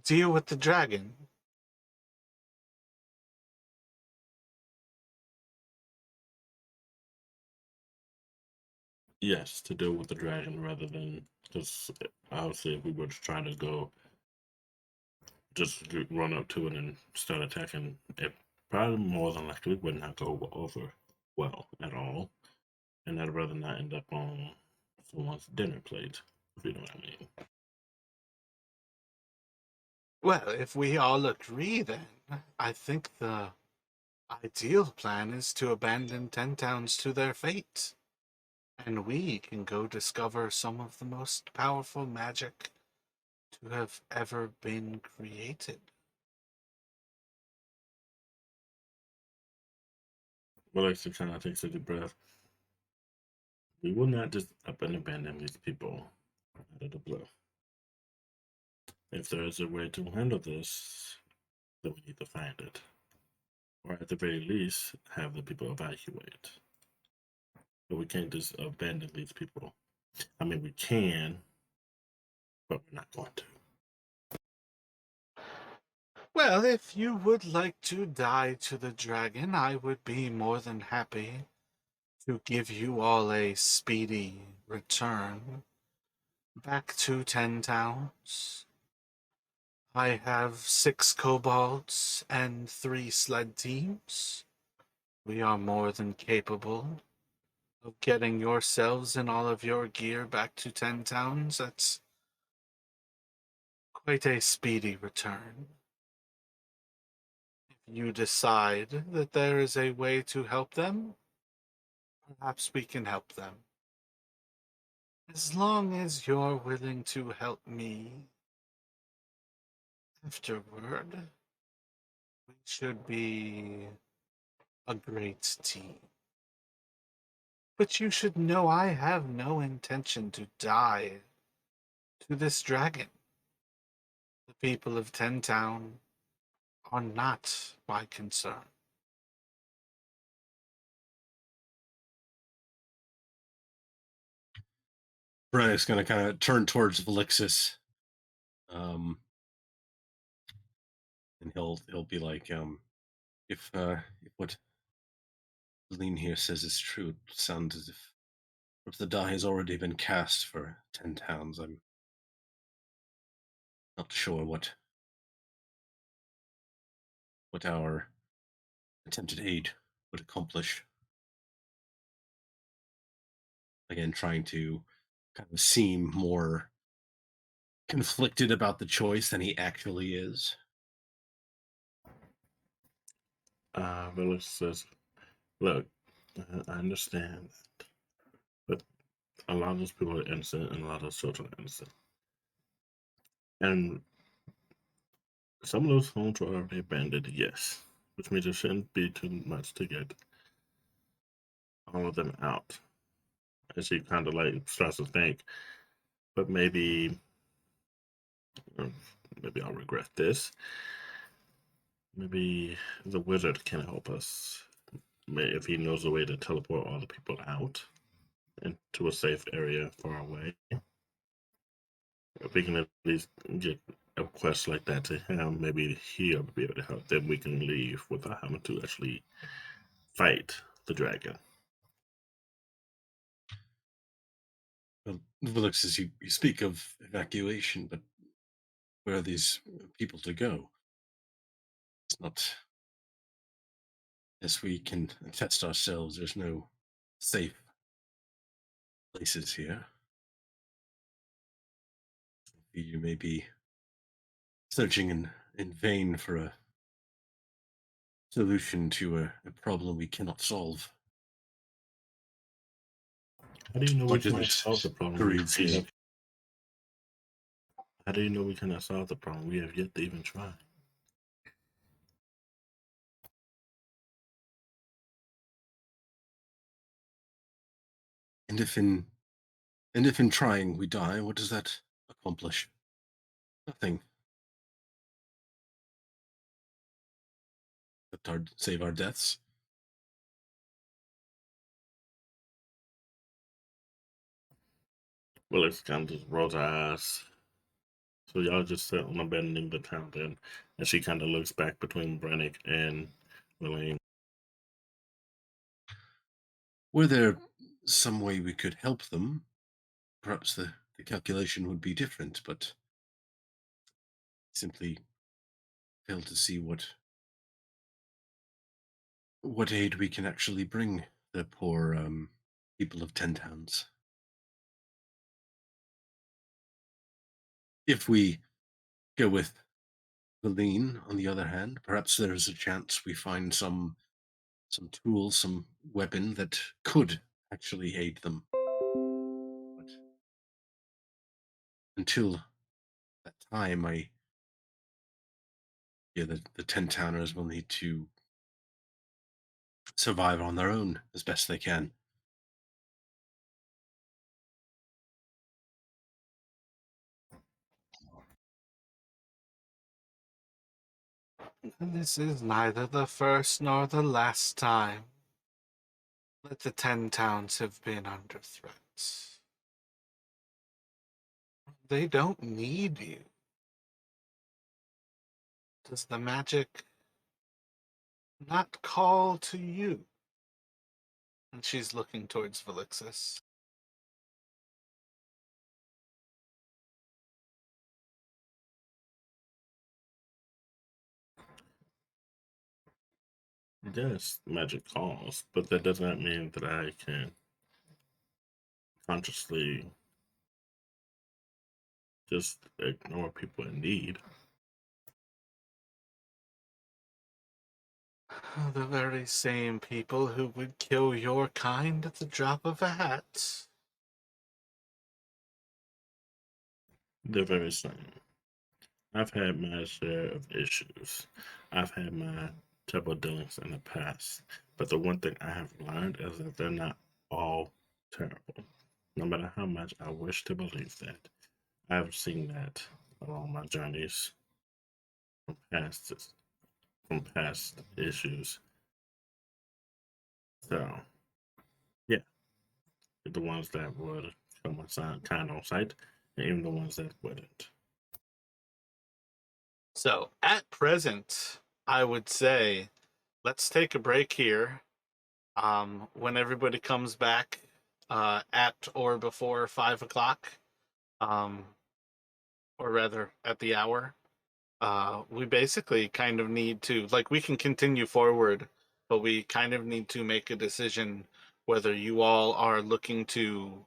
Deal with the dragon. Yes, to deal with the dragon rather than just, obviously, if we were to try to go, just run up to it and start attacking, it probably more than likely would not go over well at all. And I'd rather not end up on someone's dinner plate, if you know what I mean. Well, if we all agree, then I think the ideal plan is to abandon 10 towns to their fate. And we can go discover some of the most powerful magic to have ever been created. Alexa kind of takes a deep breath. We will not just up and abandon these people out of the blue. If there is a way to handle this, then we need to find it. Or at the very least, have the people evacuate. But we can't just abandon these people. I mean, we can, but we're not going to. Well, if you would like to die to the dragon, I would be more than happy to give you all a speedy return back to 10 towns. I have 6 kobolds and 3 sled teams. We are more than capable of getting yourselves and all of your gear back to 10 towns. That's quite a speedy return. If you decide that there is a way to help them, perhaps we can help them. As long as you're willing to help me afterward, we should be a great team. But you should know I have no intention to die to this dragon. The people of Ten Town are not my concern. Brannick's going to kind of turn towards Velixis, and he'll be like, if what Velene here says is true, it sounds as if the die has already been cast for 10 towns. I'm not sure what our attempted aid would accomplish. Again, trying to kind of seem more conflicted about the choice than he actually is. Village says, look, I understand that, but a lot of those people are innocent and a lot of those children are innocent. And some of those homes were already abandoned, yes, which means it shouldn't be too much to get all of them out. And she kind of like starts to think, but maybe I'll regret this. Maybe the wizard can help us. If he knows a way to teleport all the people out into a safe area far away. If we can at least get a quest like that to him, maybe he'll be able to help. Then we can leave without having to actually fight the dragon. Well, Vilix says you speak of evacuation, but where are these people to go? It's not, as we can attest ourselves, there's no safe places here. You may be searching in vain for a solution to a problem we cannot solve. How do you know we Wizard cannot solve the problem? agrees he How do you know we cannot solve the problem? We have yet to even try. And if in trying we die, what does that accomplish? Nothing. Except save our deaths. Well, it's kind of just rolls her eyes. So y'all just sit on abandoning the town then. And she kind of looks back between Brannick and Velene. Were there some way we could help them, perhaps the calculation would be different, but simply fail to see what aid we can actually bring the poor people of 10 towns. If we go with Velene, on the other hand, perhaps there is a chance we find some tool, some weapon that could actually aid them. But until that time, the 10 towners will need to survive on their own as best they can. This is neither the first nor the last time that the 10 towns have been under threat. They don't need you. Does the magic not call to you? And she's looking towards Velixis. Yes, magic calls, but that does not mean that I can consciously just ignore people in need. The very same people who would kill your kind at the drop of a hat. They're very same. I've had my share of issues. I've had my trouble dealings in the past. But the one thing I have learned is that they're not all terrible. No matter how much I wish to believe that, I've seen that along my journeys from past issues. So yeah, the ones that would show my kind on sight, and even the ones that wouldn't. So, at present, I would say let's take a break here. When everybody comes back at or before 5 o'clock, or rather at the hour, we basically kind of need to, like, we can continue forward, but we kind of need to make a decision whether you all are looking to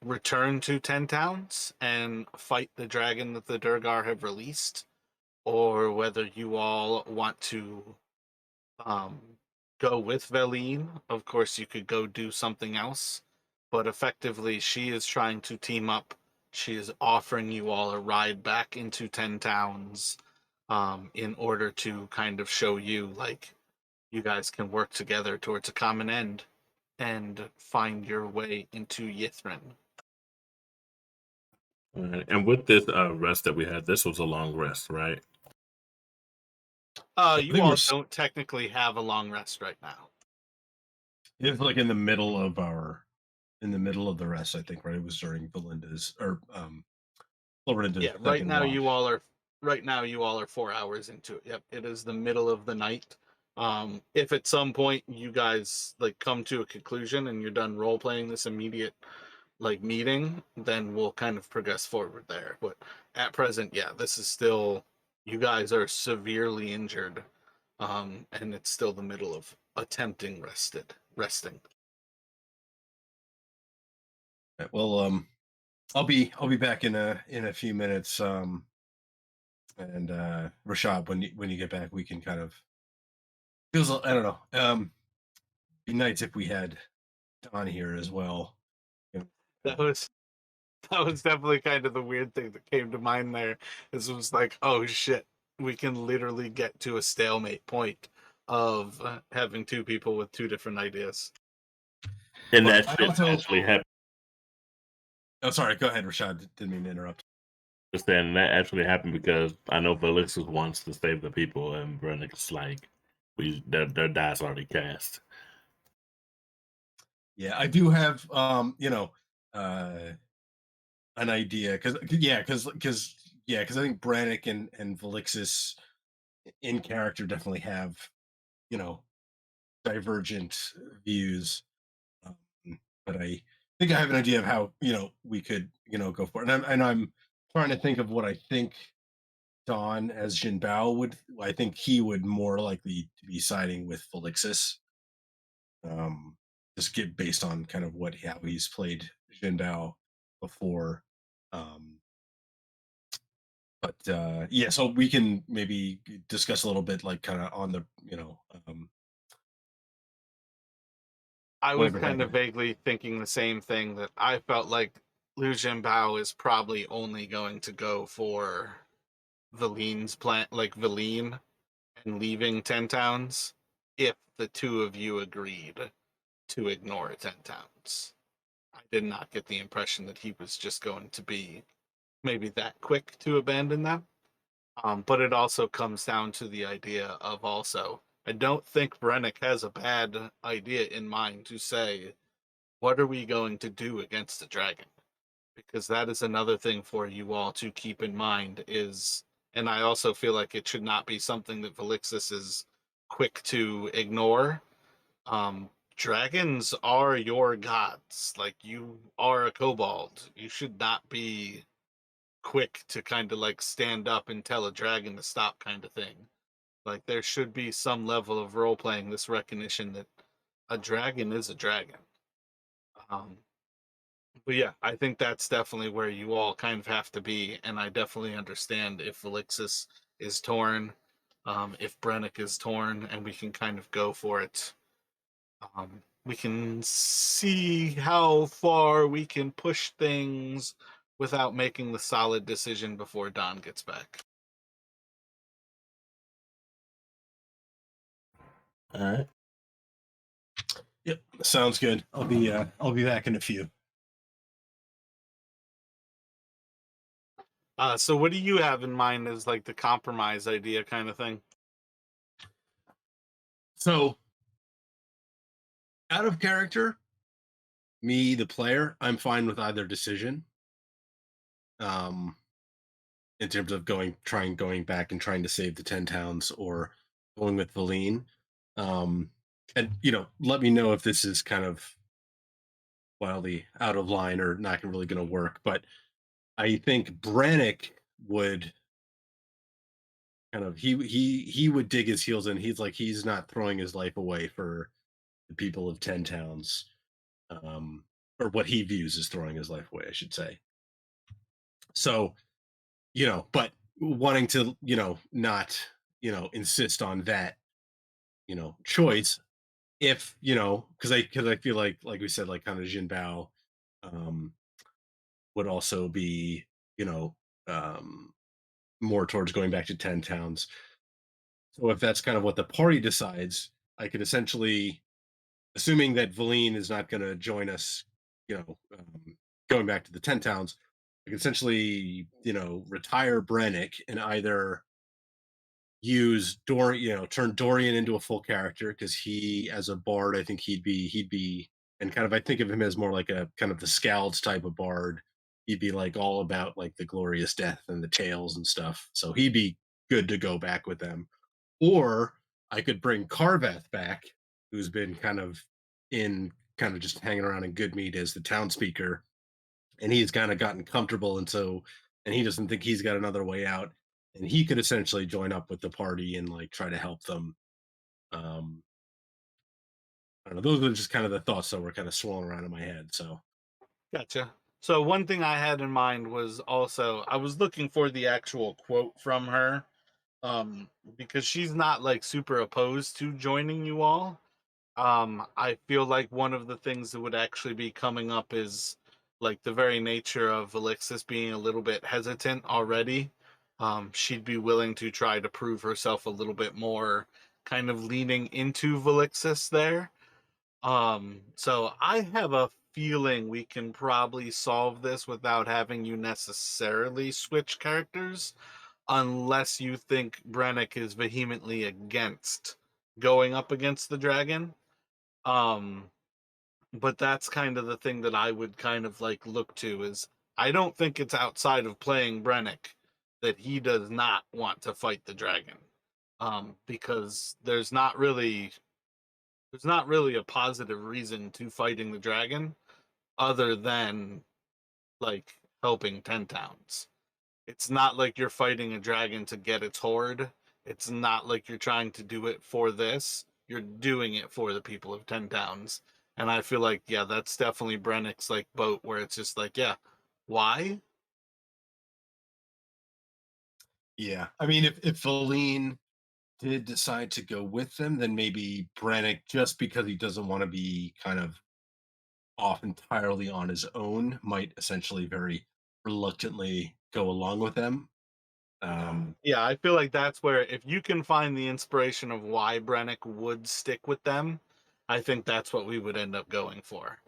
return to 10 Towns and fight the dragon that the Durgar have released, or whether you all want to um, go with Velene. Of course, you could go do something else, but effectively, she is trying to team up. She is offering you all a ride back into 10 Towns in order to kind of show you, like, you guys can work together towards a common end and find your way into Yithrin. And with this rest that we had, this was a long rest, right? I You think all don't technically have a long rest right now. it's like in the middle of the rest. I think right. It was during Belinda's or Florinda's Yeah, second watch. right now you all are 4 hours into it. Yep, it is the middle of the night. If at some point you guys like come to a conclusion and you're done role playing this immediate like meeting, then we'll kind of progress forward there. But at present, yeah, this is still, you guys are severely injured, and it's still the middle of attempting resting. Right, well, I'll be back in a few minutes. And Rashad, when you get back, we can kind of feels I don't know. Be nice if we had Don here as well. That was that was definitely kind of the weird thing that came to mind there. Is it was like, oh shit, we can literally get to a stalemate point of having two people with two different ideas. And But that I shit also, actually happened. oh sorry, go ahead, Rashad. Didn't mean to interrupt. Just saying that actually happened because I know Felixus wants to save the people, and Brennick's like, their die's already cast. Yeah, I do have an idea because I think Brannick and Velixis in character definitely have you know divergent views. Um, but I think I have an idea of how we could go for it. And I'm trying to think of what I think Don as Jin Bao would. I think he would more likely to be siding with Felixis. Um, just get based on kind of how he's played Jin Bao before. Um, but yeah, so we can maybe discuss a little bit, like kind of on the I was whatever kind of happens. vaguely thinking the same thing, that I felt like Liu Jianbao is probably only going to go for Valene's plan, like Velene and leaving 10 Towns, if the two of you agreed to ignore 10 Towns. I did not get the impression that he was just going to be maybe that quick to abandon them. But it also comes down to the idea of also, I don't think Brennick has a bad idea in mind to say, what are we going to do against the dragon? Because that is another thing for you all to keep in mind is, and I also feel like it should not be something that Velixis is quick to ignore. Dragons are your gods. Like, you are a kobold. You should not be quick to kind of like stand up and tell a dragon to stop, kind of thing. Like, there should be some level of role playing this recognition that a dragon is a dragon. Um, but yeah, I think that's definitely where you all kind of have to be, and I definitely understand if Felixis is torn, if Brennick is torn, and we can kind of go for it. We can see how far we can push things without making the solid decision before Don gets back. All right. Yep, sounds good. I'll be back in a few. So what do you have in mind as like the compromise idea kind of thing? So out of character, me the player, I'm fine with either decision. Um, in terms of going back and trying to save the 10 towns or going with Velene. And let me know if this is kind of wildly out of line or not really going to work. But I think Brannick would kind of he would dig his heels in. He's not throwing his life away for the people of 10 towns. or what he views as throwing his life away, I should say. So, but wanting to, not, insist on that, choice if, because I feel like we said, like kind of Jinbao um would also be, you know, um more towards going back to 10 towns. So if that's kind of what the party decides, I could essentially, assuming that Velene is not going to join us, going back to the 10 towns, I can essentially, retire Brennick and either use Dorian, turn Dorian into a full character because he, as a bard, I think he'd be, and kind of I think of him as more like a kind of the Scalds type of bard. He'd be like all about like the glorious death and the tales and stuff. So he'd be good to go back with them. Or I could bring Carveth back, who's been kind of just hanging around in Goodmead as the town speaker, and he's kind of gotten comfortable, and he doesn't think he's got another way out, and he could essentially join up with the party and like try to help them. um I don't know, those are just kind of the thoughts that were kind of swirling around in my head. So Gotcha. So one thing I had in mind was also I was looking for the actual quote from her, um, because she's not like super opposed to joining you all. I feel like one of the things that would actually be coming up is like the very nature of Alexis being a little bit hesitant already. She'd be willing to try to prove herself a little bit more, kind of leaning into Valixis there. So I have a feeling we can probably solve this without having you necessarily switch characters, unless you think Brennick is vehemently against going up against the dragon. Um, but that's kind of the thing that I would kind of like look to is I don't think it's outside of playing Brennick that he does not want to fight the dragon. Because there's not really a positive reason to fighting the dragon other than like helping 10 towns. It's not like you're fighting a dragon to get its horde. It's not like you're trying to do it for this. You're doing it for the people of 10 towns. And I feel like, yeah, that's definitely Brennick's like boat where it's just like, yeah, why? yeah, I mean, if Feline did decide to go with them, then maybe Brannick, just because he doesn't want to be kind of off entirely on his own, might essentially very reluctantly go along with them. Um, Yeah, I feel like that's where if you can find the inspiration of why Brennick would stick with them, I think that's what we would end up going for.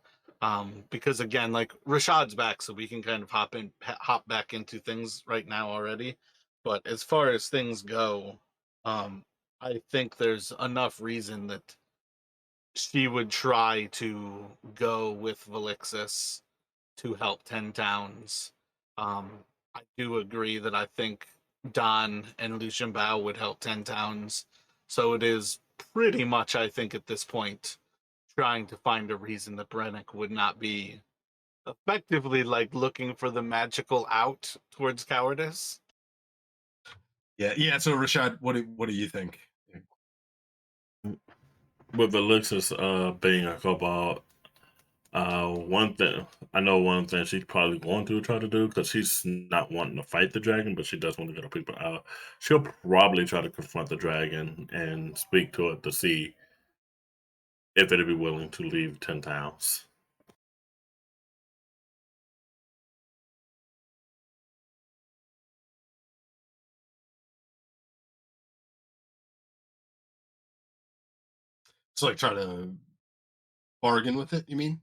Because again, like Rashad's back, so we can kind of hop back into things right now already. But as far as things go, um, I think there's enough reason that she would try to go with Valixis to help 10 towns. I do agree that I think Don and Lucian Bao would help 10 towns. So it is pretty much, I think, at this point, trying to find a reason that Brennick would not be effectively like looking for the magical out towards cowardice. yeah, yeah. So Rashad, what do you think? With Alexis being a cobalt, one thing I know, one thing she's probably going to try to do, because she's not wanting to fight the dragon, but she does want to get her people out. She'll probably try to confront the dragon and speak to it to see if it'd be willing to leave 10 towns. So like try to bargain with it, you mean?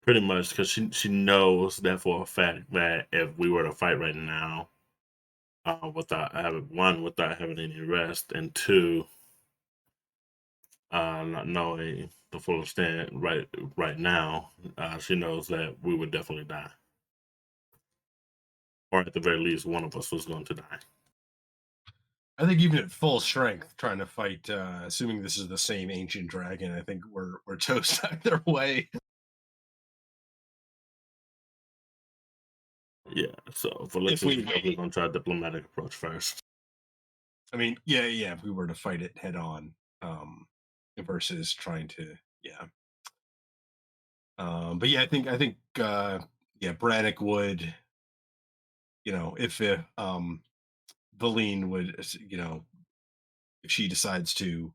Pretty much, because she knows that for a fact that if we were to fight right now, without having any rest, and two, not knowing the full extent right now, she knows that we would definitely die, or at the very least, one of us was going to die. I think even at full strength, trying to fight, assuming this is the same ancient dragon, I think we're toast either way. Yeah, so for If Alexis, we're we, definitely going to try a diplomatic approach first. I mean, yeah, yeah. If we were to fight it head on, versus trying to, yeah. But yeah, I think yeah, Brannick would, if Velene would, if she decides to,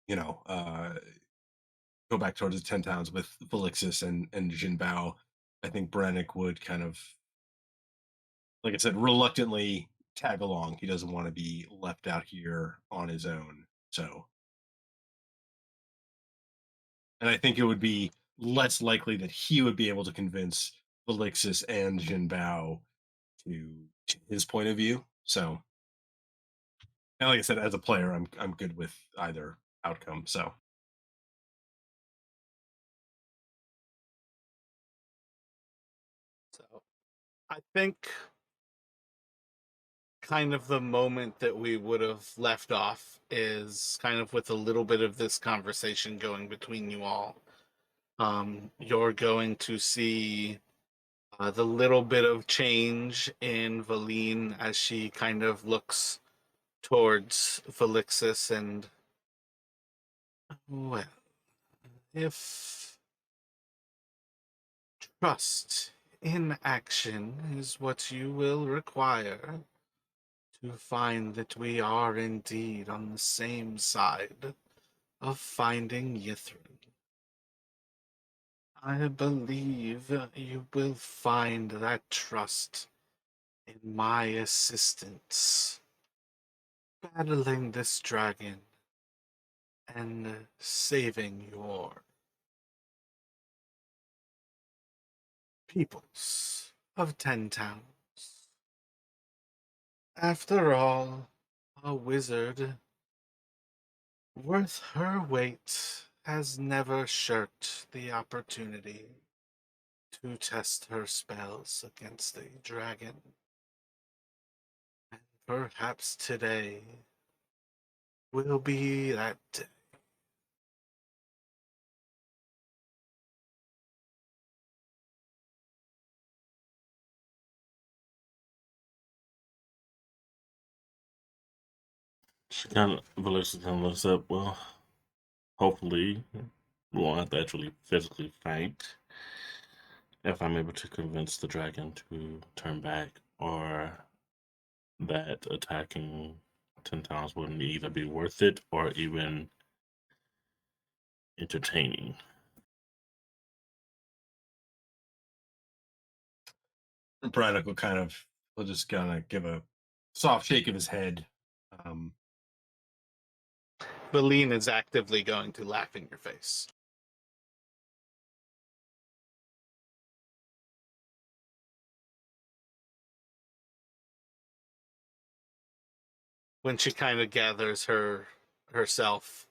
you know, uh, go back towards the 10 towns with Felixis and Jinbao, I think Brannick would kind of, like I said, reluctantly tag along. He doesn't want to be left out here on his own. So, and I think it would be less likely that he would be able to convince Felixis and Jinbao to his point of view. So, and like I said, as a player, I'm good with either outcome. So, So I think kind of the moment that we would have left off is kind of with a little bit of this conversation going between you all. You're going to see the little bit of change in Velene as she kind of looks towards Felixis and, well, if trust in action is what you will require to find that we are indeed on the same side of finding Yithrin, I believe you will find that trust in my assistance, battling this dragon and saving your peoples of 10 towns. After all, a wizard worth her weight has never shirked the opportunity to test her spells against a dragon. And perhaps today will be that day. She kind of, Valencia kind of looks up. Well, hopefully, we won't have to actually physically fight. If I'm able to convince the dragon to turn back, or that attacking 10 times wouldn't either be worth it or even entertaining. Braddock will just kind of give a soft shake of his head. Um, Velene is actively going to laugh in your face. When she kind of gathers herself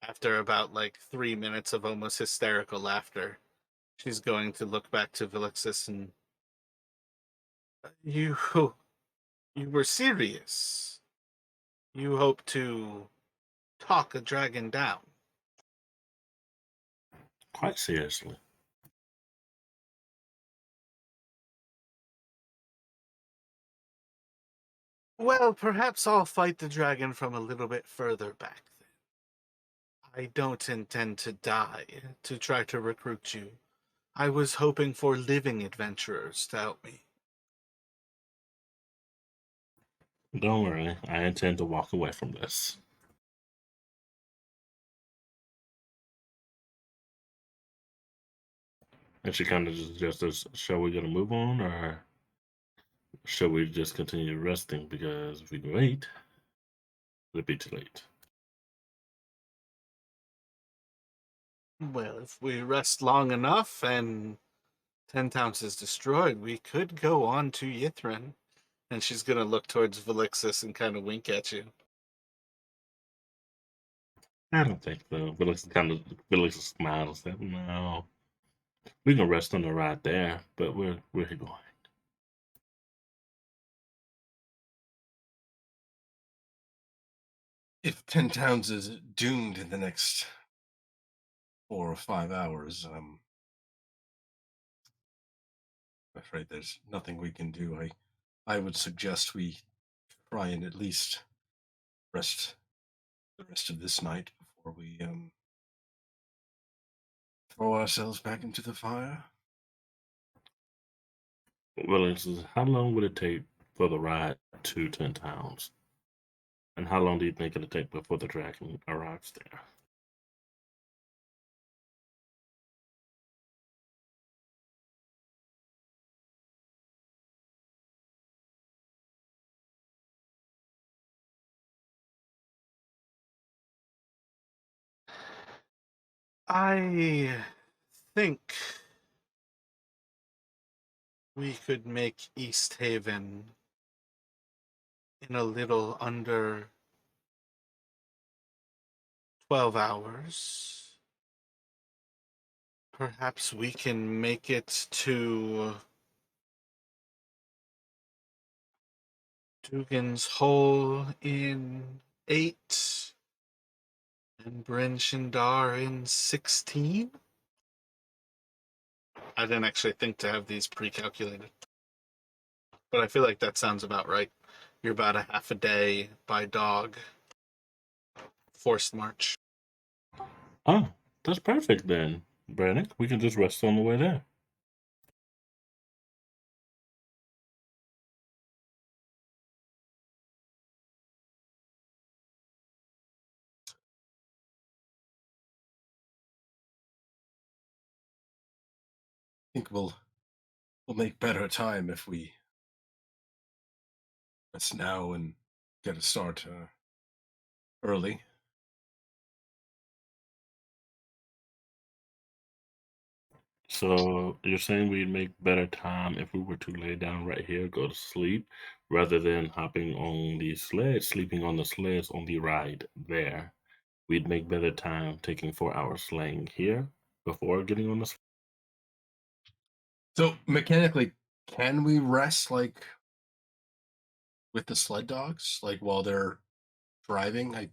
after about like 3 minutes of almost hysterical laughter, she's going to look back to Vilixis and, you you were serious. You hope to talk a dragon down. Quite seriously. Well, perhaps I'll fight the dragon from a little bit further back then. I don't intend to die to try to recruit you. I was hoping for living adventurers to help me. Don't worry, I intend to walk away from this. And she kind of just says, shall we gonna move on, or shall we just continue resting? Because if we wait, it'll be too late. Well, if we rest long enough and 10 towns is destroyed, we could go on to Yithrin. And she's gonna look towards Velixis and kind of wink at you. I don't think so. Felix smiles. Said, no, we can rest on the ride there, but we're going. if 10 towns is doomed in the next 4 or 5 hours, I'm afraid there's nothing we can do. I would suggest we try and at least rest the rest of this night throw ourselves back into the fire? Well, instance, how long would it take for the ride to 10 towns? And how long do you think it'll take before the dragon arrives there? I think we could make East Haven in a little under 12 hours. Perhaps we can make it to Dugan's Hole in 8 and Bryn Shindar in 16. I didn't actually think to have these pre-calculated, but I feel like that sounds about right. You're about a half a day by dog, forced march. Oh, that's perfect then, Brannick. We can just rest on the way there. I think we'll make better time if we rest now and get a start early. So you're saying we'd make better time if we were to lay down right here, go to sleep, rather than hopping on the sled, sleeping on the sleds on the ride there. We'd make better time taking 4 hours laying here before getting on the sled. So mechanically, can we rest like with the sled dogs, like while they're driving? I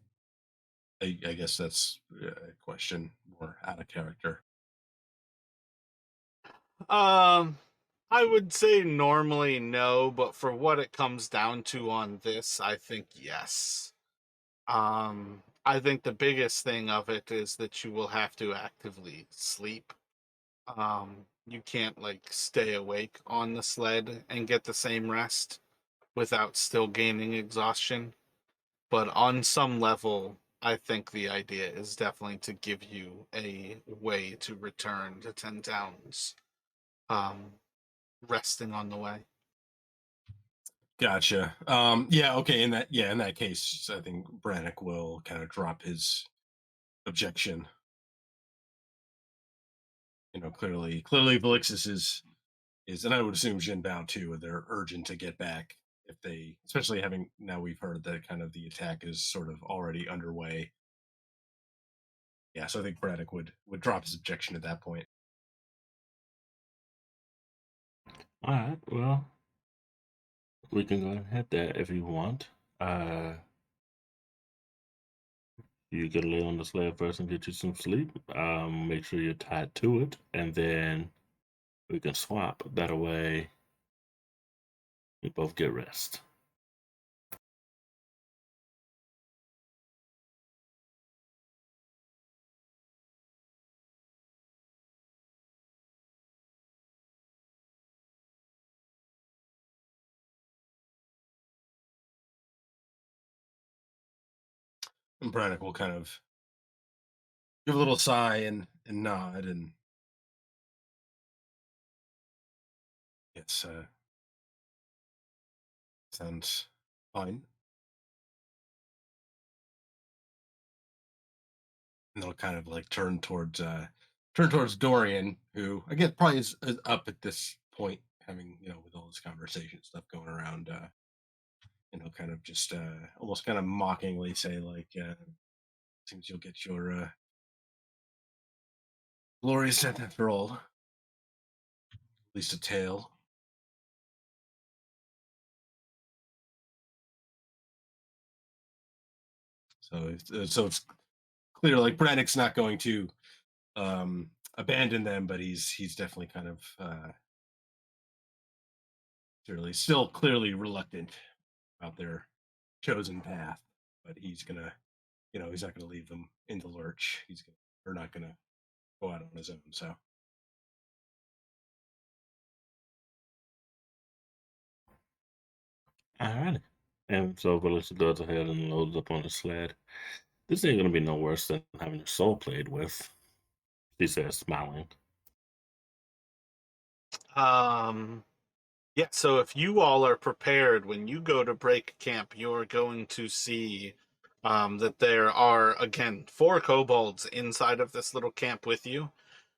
guess that's a question more out of character. Um, I would say normally no, but for what it comes down to on this, I think yes. I think the biggest thing of it is that you will have to actively sleep. You can't like stay awake on the sled and get the same rest without still gaining exhaustion. But on some level, I think the idea is definitely to give you a way to return to 10 towns, um, resting on the way. Gotcha. Yeah. Okay. In that case, I think Brannick will kind of drop his objection. Clearly, Valixis is, and I would assume Jinbao too. They're urgent to get back if they, especially having now we've heard that kind of the attack is sort of already underway. Yeah. So I think Brannick would drop his objection at that point. All right, well, we can go ahead there if you want. You can lay on the sled first and get you some sleep. Make sure you're tied to it, and then we can swap. That way, we both get rest. And Brannick will kind of give a little sigh and nod, and it's sounds fine. And they'll kind of like turn towards Dorian, who again probably is up at this point, having with all this conversation stuff going around. Kind of just almost kind of mockingly say like, "Seems you'll get your glorious death after all, at least a tale." So it's clear like Brannick's not going to abandon them, but he's definitely kind of still clearly reluctant about their chosen path. But he's gonna, he's not gonna leave them in the lurch. He's gonna, or not gonna go out on his own. So Alrighty. And so Velena goes ahead and loads up on the sled. This ain't gonna be no worse than having your soul played with, she says, smiling. Um, yeah, so if you all are prepared, when you go to break camp, you're going to see that there are, again, 4 kobolds inside of this little camp with you.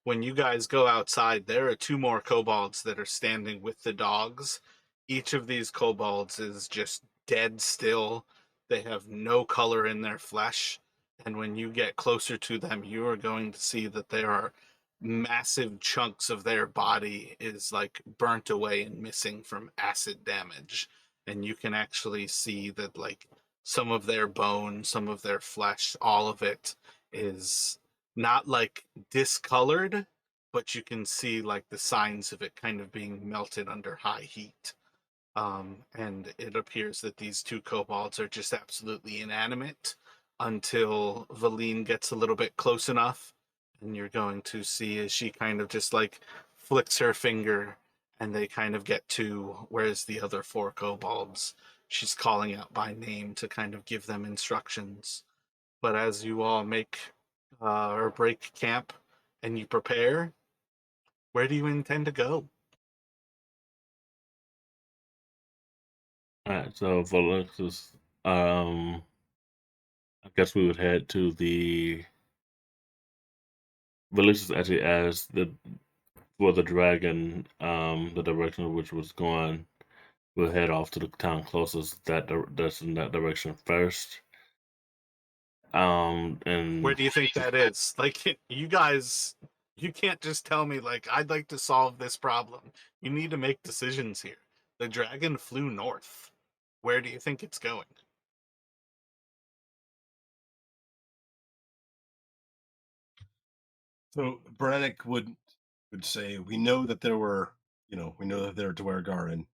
When you guys go outside, there are 2 more kobolds that are standing with the dogs. Each of these kobolds is just dead still. They have no color in their flesh. And when you get closer to them, you are going to see that there are massive chunks of their body is like burnt away and missing from acid damage. And you can actually see that like some of their bone, some of their flesh, all of it is not like discolored, but you can see like the signs of it kind of being melted under high heat. And it appears that these 2 kobolds are just absolutely inanimate until Velene gets a little bit close enough. And you're going to see as she kind of just like flicks her finger and they kind of get to where's the other 4 kobolds. She's calling out by name to kind of give them instructions. But as you all make or break camp and you prepare, where do you intend to go? Alright, so Veluxus, I guess we would head to the Veluxus actually asked for the dragon, the direction of which was going. We'll head off to the town closest that's in that direction first. Where And do you think that is? Like, you guys, you can't just tell me, like, I'd like to solve this problem. You need to make decisions here. The dragon flew north. Where do you think it's going? so Brannick would say, we know that there were, we know that there are Dwergar in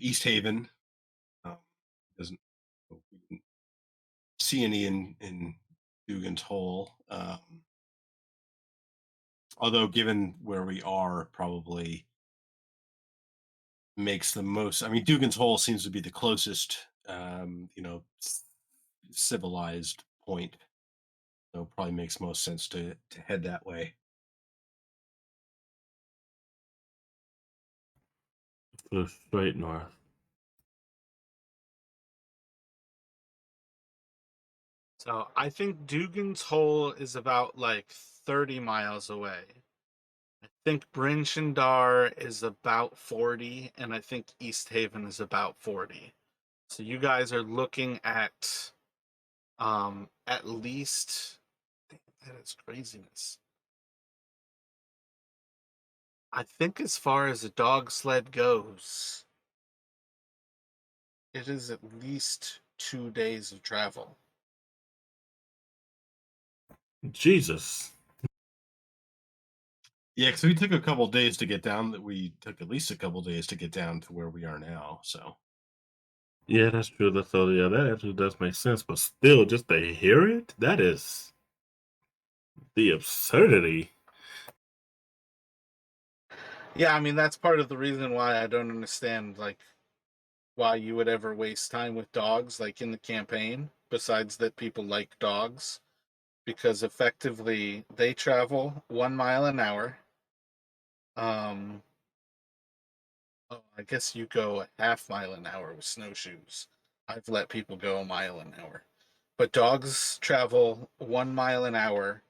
East Haven. Doesn't we didn't see any in Dugan's Hole. Although given where we are, probably makes the most. I mean, Dugan's Hole seems to be the closest, civilized point. So it probably makes most sense to head that way. go straight north. So I think Dugan's Hole is about like 30 miles away. I think Brinchendar is about 40, and I think East Haven is about 40. So you guys are looking at least that is craziness. I think as far as a dog sled goes, it is at least 2 days of travel. Jesus. Yeah, because we took a couple days to get down. That we took at least a couple days to get down to where we are now. So Yeah, that's true. Yeah, that actually does make sense. But still, just to hear it, that is the absurdity. Yeah, I mean that's part of the reason why I don't understand like why you would ever waste time with dogs like in the campaign besides that people like dogs because effectively they travel 1 mile an hour. Um oh, I guess you go a half mile an hour with snowshoes. I've let people go a mile an hour. But dogs travel 1 mile an hour.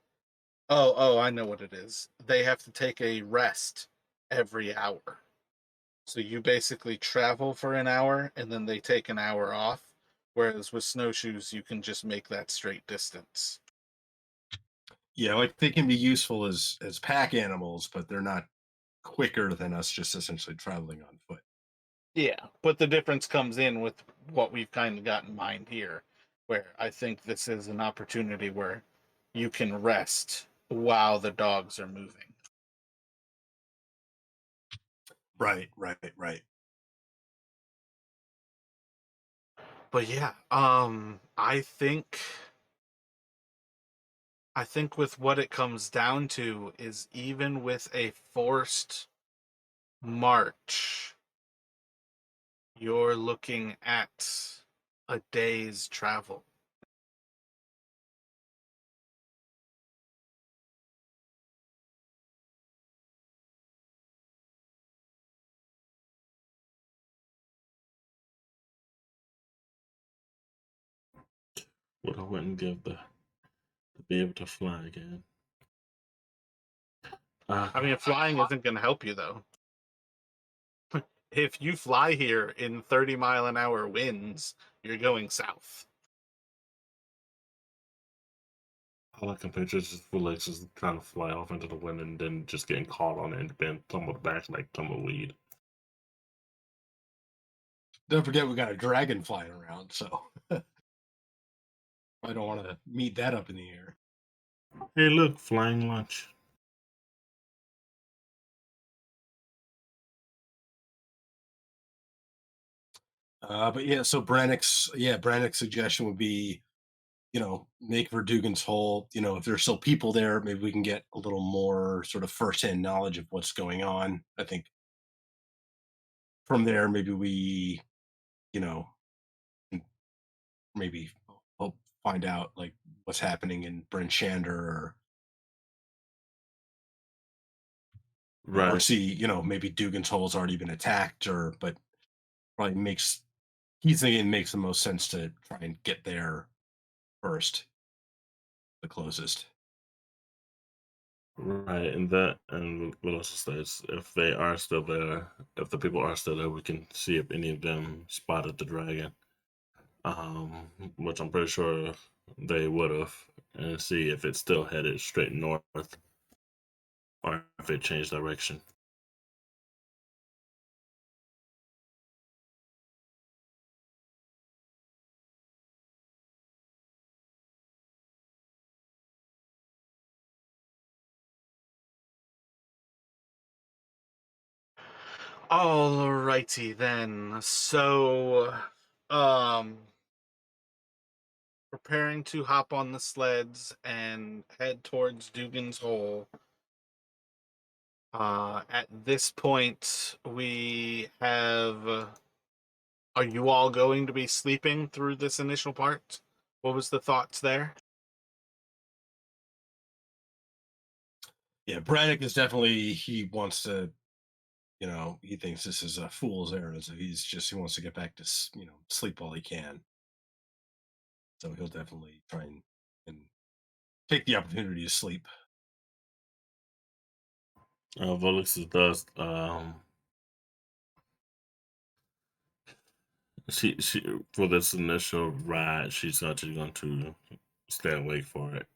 Oh, I know what it is. They have to take a rest every hour. So you basically travel for an hour and then they take an hour off. Whereas with snowshoes, you can just make that straight distance. yeah, like they can be useful as pack animals, but they're not quicker than us just essentially traveling on foot. Yeah, but the difference comes in with what we've kind of got in mind here, where I think this is an opportunity where you can rest while the dogs are moving. Right. But yeah, I think I think with what it comes down to is even with a forced march, you're looking at a day's travel. What I wouldn't give to be able to fly again. I mean, flying isn't going to help you, though. If you fly here in 30-mile-an-hour winds, you're going south. All I can picture is just Felix just trying to fly off into the wind and then just getting caught on it and being tumbled back like tumbleweed. Don't forget we got a dragon flying around, so I don't want to meet that up in the air. Hey, look, flying lunch. But yeah, so Brannick's suggestion would be, make Verdugan's hole. If there's still people there, maybe we can get a little more sort of firsthand knowledge of what's going on. I think from there, maybe we, you know, can maybe hope find out like what's happening in Bryn Shander, or Right. see, maybe Dugan's hole's already been attacked, but probably he's thinking it makes the most sense to try and get there first, the closest. Right, and what else states if the people are still there, we can see if any of them spotted the dragon. Which I'm pretty sure they would have, and see if it's still headed straight north or if it changed direction. Alrighty then. So, preparing to hop on the sleds and head towards Dugan's Hole. At this point, we have. Are you all going to be sleeping through this initial part? What was the thoughts there? Yeah, Braddock is definitely, he wants to, he thinks this is a fool's errand, so he wants to get back to sleep while he can. So he'll definitely try and take the opportunity to sleep. Volux does. She for this initial ride, she's actually going to stay awake for it.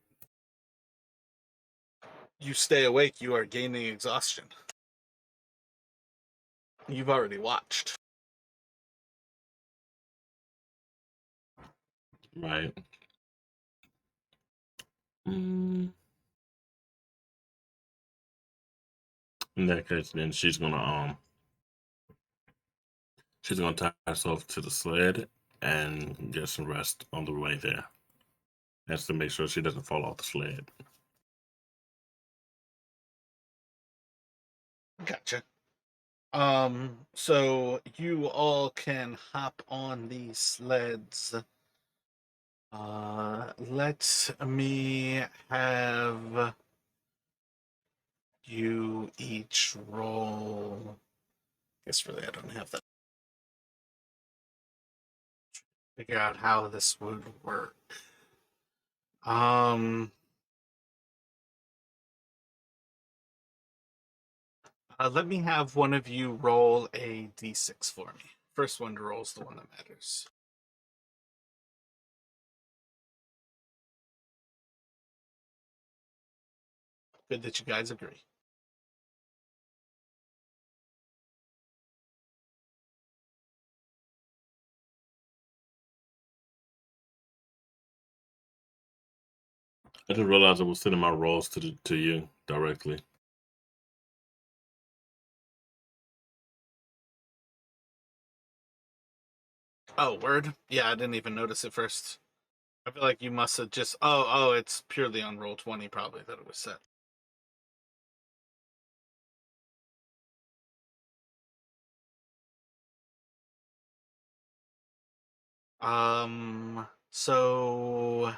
You stay awake, you are gaining exhaustion. You've already watched. Right. In that case, then she's gonna tie herself to the sled and get some rest on the way there. That's to make sure she doesn't fall off the sled. Gotcha. So you all can hop on these sleds. Let me have you each roll. Guess really I don't have that. Figure out how this would work. Let me have one of you roll a d6 for me. First one to roll is the one that matters. Good that you guys agree. I just realized I was sending my rolls to you directly. Oh, word? Yeah, I didn't even notice it first. I feel like you must have just. Oh, it's purely on roll 20, probably that it was set. So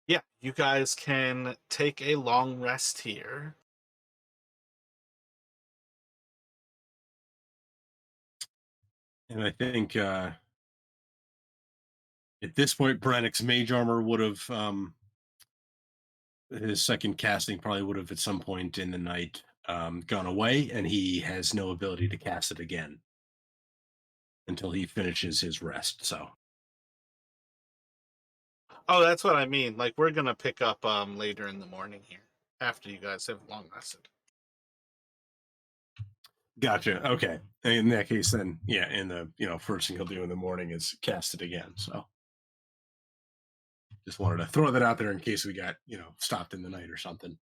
yeah, you guys can take a long rest here. And I think at this point, Brannick's mage armor would have his second casting probably would have at some point in the night gone away, and he has no ability to cast it again until he finishes his rest. So Oh, that's what I mean. Like we're gonna pick up later in the morning here after you guys have long rested. gotcha. Okay, in that case, then yeah, and the first thing he'll do in the morning is cast it again. So just wanted to throw that out there in case we got stopped in the night or something.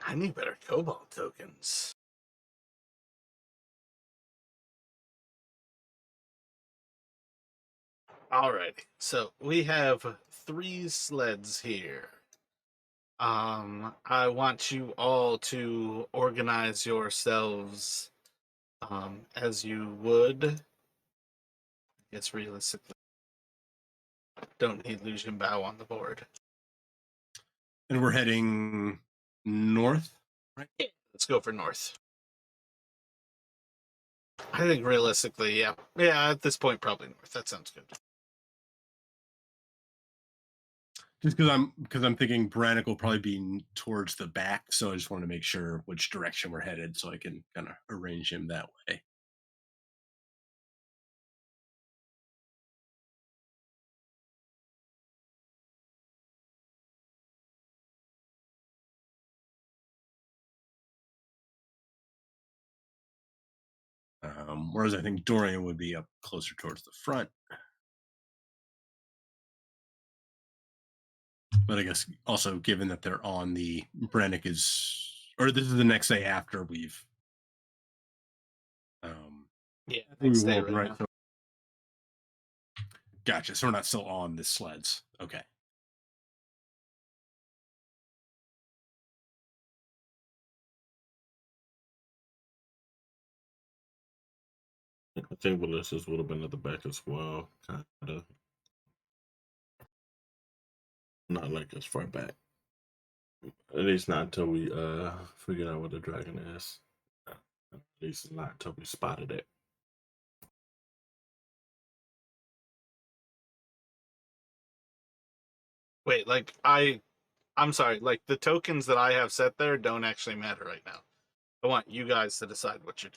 I need better cobalt tokens. Alrighty, so we have 3 sleds here. I want you all to organize yourselves as you would. I guess realistically, don't need Illusion Bow on the board. And we're heading north, right? Yeah, let's go for north. I think realistically, yeah. Yeah, at this point, probably north. That sounds good. Just because I'm thinking Brannick will probably be towards the back, so I just want to make sure which direction we're headed, so I can kind of arrange him that way. Whereas I think Dorian would be up closer towards the front. But I guess also given that they're on the Brannick or this is the next day after we've Yeah, we next day won't, right right? now. So, gotcha. So we're not still on the sleds. Okay. I think Melissa's would have been at the back as well, kind of. Not like as far back. At least not until we figured out what the dragon is. At least not until we spotted it. Wait, like I'm sorry, like the tokens that I have set there don't actually matter right now. I want you guys to decide what you're doing.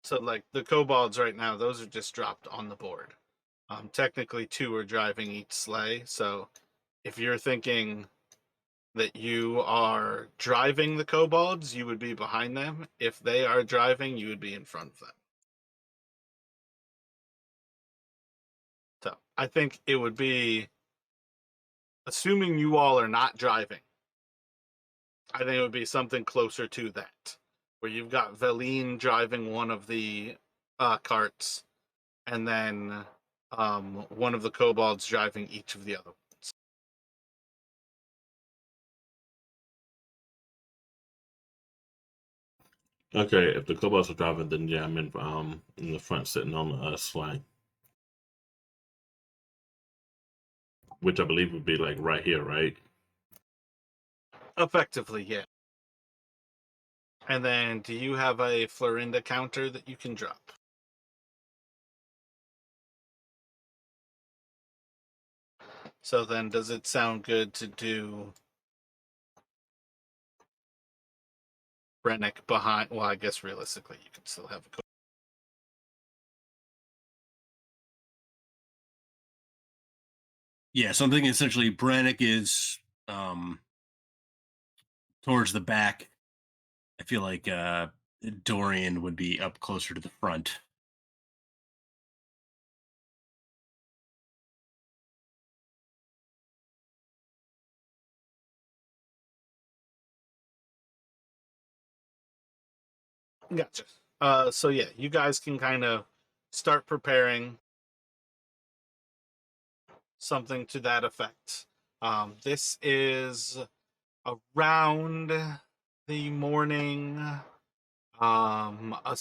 So like the kobolds right now, those are just dropped on the board. Technically 2 are driving each sleigh, so if you're thinking that you are driving the kobolds, you would be behind them. If they are driving, you would be in front of them. So I think it would be, assuming you all are not driving, I think it would be something closer to that, where you've got Velene driving one of the carts, and then one of the kobolds driving each of the other ones. Okay, if the kobolds are driving, then yeah, I'm in the front sitting on the slide, which I believe would be like right here, right? Effectively, yeah. And then, do you have a Florinda counter that you can drop? So then, does it sound good to do Brennick behind? Well, I guess realistically, you could still have a. Yeah, so I'm thinking essentially Brannick is towards the back. I feel like Dorian would be up closer to the front. Gotcha. So yeah, you guys can kind of start preparing something to that effect. This is around the morning. Assuming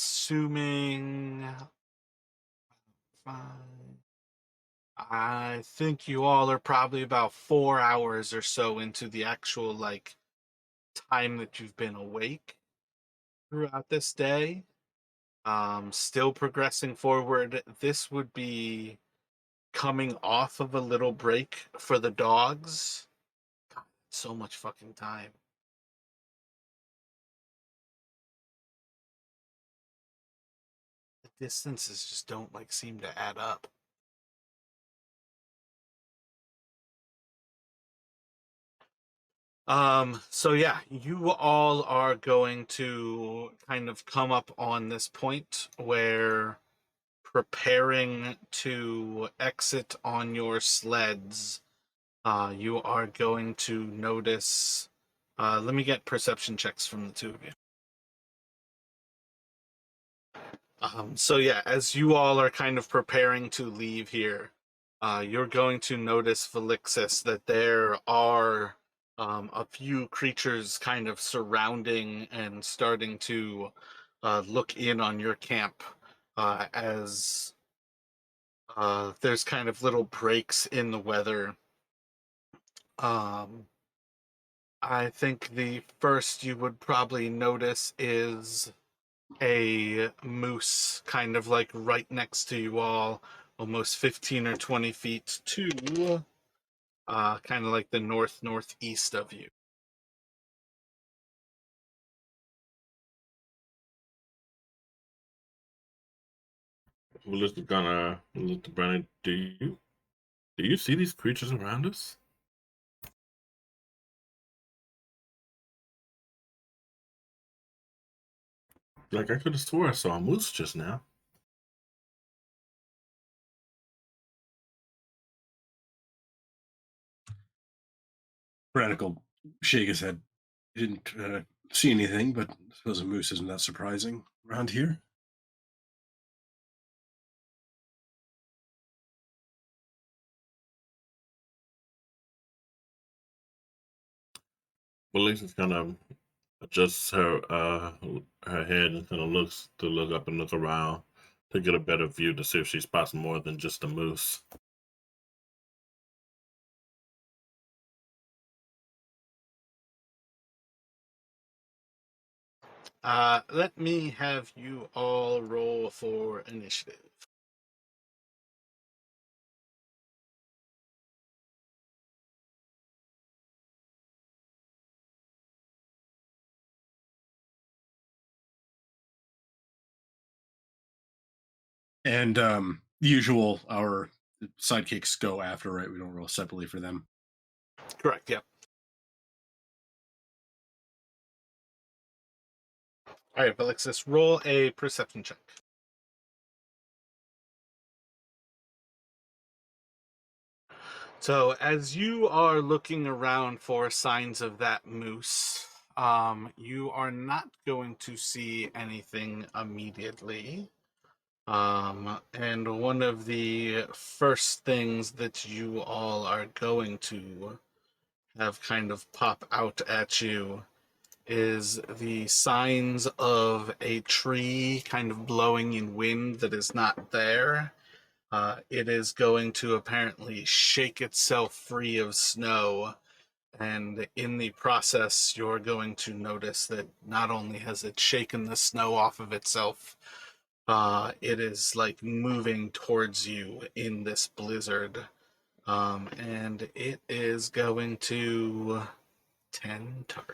I think you all are probably about 4 hours or so into the actual like time that you've been awake throughout this day. Still progressing forward. This would be coming off of a little break for the dogs. God, so much fucking time. The distances just don't like seem to add up. So yeah, you all are going to kind of come up on this point where preparing to exit on your sleds, you are going to notice. Let me get perception checks from the two of you. So yeah, as you all are kind of preparing to leave here, you're going to notice, Felixis, that there are a few creatures kind of surrounding and starting to look in on your camp as there's kind of little breaks in the weather. Um, I think the first you would probably notice is a moose kind of like right next to you all, almost 15 or 20 feet to kind of like the northeast of you. Melissa gonna look to Brandon. Do you see these creatures around us? Like I could have swore I saw a moose just now. Brannick will shake his head. He didn't see anything, but I suppose a moose isn't that surprising around here. Melissa's kind of adjusts her head and kind of looks to look up and look around to get a better view to see if she spots more than just a moose. Let me have you all roll for initiative. And usual, our sidekicks go after, right? We don't roll separately for them. Correct, yeah. All right, Felixis, roll a perception check. So, as you are looking around for signs of that moose, you are not going to see anything immediately. And one of the first things that you all are going to have kind of pop out at you is the signs of a tree kind of blowing in wind that is not there. It is going to apparently shake itself free of snow, and in the process, you're going to notice that not only has it shaken the snow off of itself, it is like moving towards you in this blizzard. And it is going to 10 targets.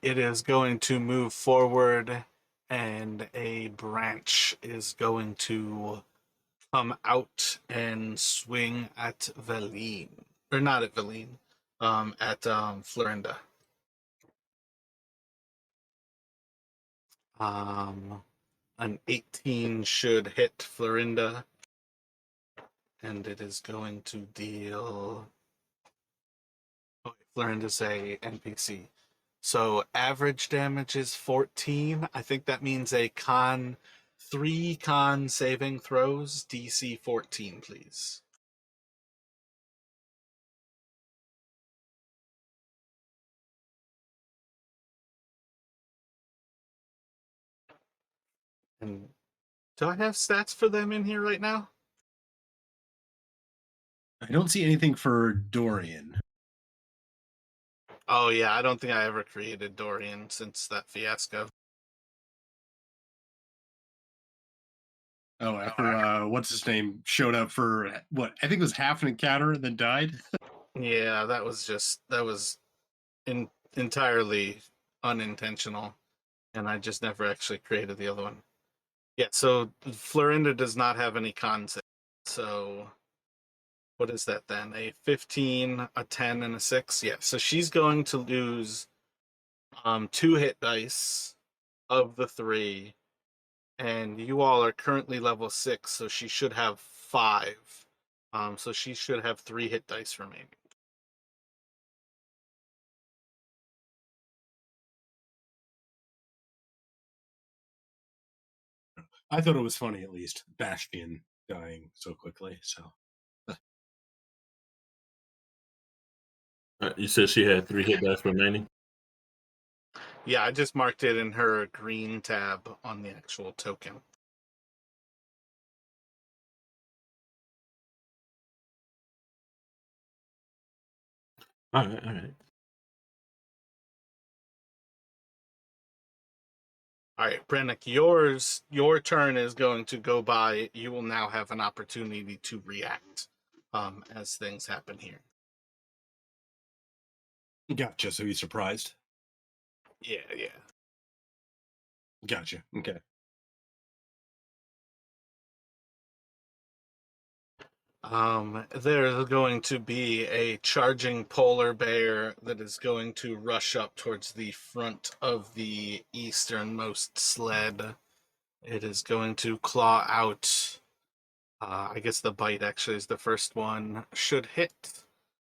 It is going to move forward, and a branch is going to come out and swing at Velene. Or not at Velene, at Florinda. An 18 should hit Florinda. and it is going to deal. Oh, Florinda's a NPC. So average damage is 14. I think that means a con 3 con saving throws, DC 14, please. And do I have stats for them in here right now? I don't see anything for Dorian. Oh yeah, I don't think I ever created Dorian since that fiasco. Oh, after what's his name showed up for what I think was half an encounter and then died. Yeah, that was entirely unintentional, and I just never actually created the other one. Yeah, so Florinda does not have any con save. So what is that then? A 15, a 10, and a 6? Yeah, so she's going to lose 2 hit dice of the 3, and you all are currently level 6, so she should have 5. So she should have 3 hit dice remaining. I thought it was funny, at least Bastion dying so quickly. So You said she had 3 hit dice remaining. Yeah, I just marked it in her green tab on the actual token. All right, all right. All right, Brennick, your turn is going to go by. You will now have an opportunity to react as things happen here. gotcha. So he's surprised. Yeah, yeah. Gotcha. Okay. There's going to be a charging polar bear that is going to rush up towards the front of the easternmost sled. It is going to claw out. I guess the bite actually is the first one. Should hit.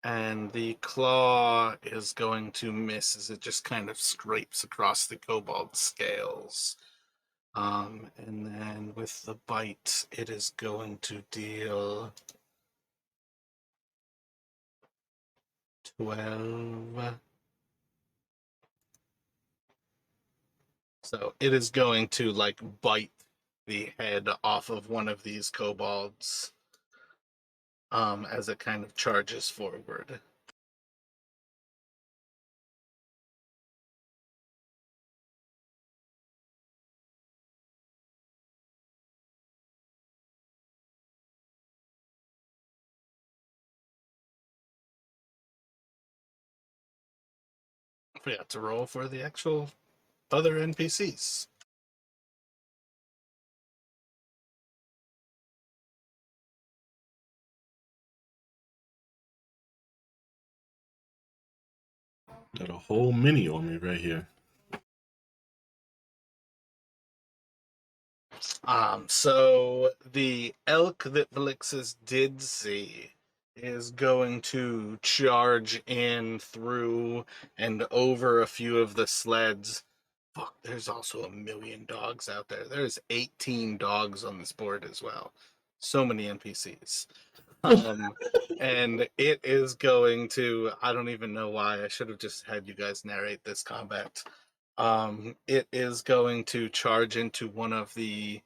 And the claw is going to miss as it just kind of scrapes across the kobold scales. And then with the bite, it is going to deal 12. So it is going to like bite the head off of one of these kobolds as it kind of charges forward. Forgot to roll for the actual other NPCs. Got a whole mini on me right here. So the elk that Velixis did see is going to charge in through and over a few of the sleds. Fuck, there's also 1,000,000 dogs out there. There's 18 dogs on this board as well. So many NPCs. And it is going to, I don't even know why. I should have just had you guys narrate this combat. It is going to charge into one of the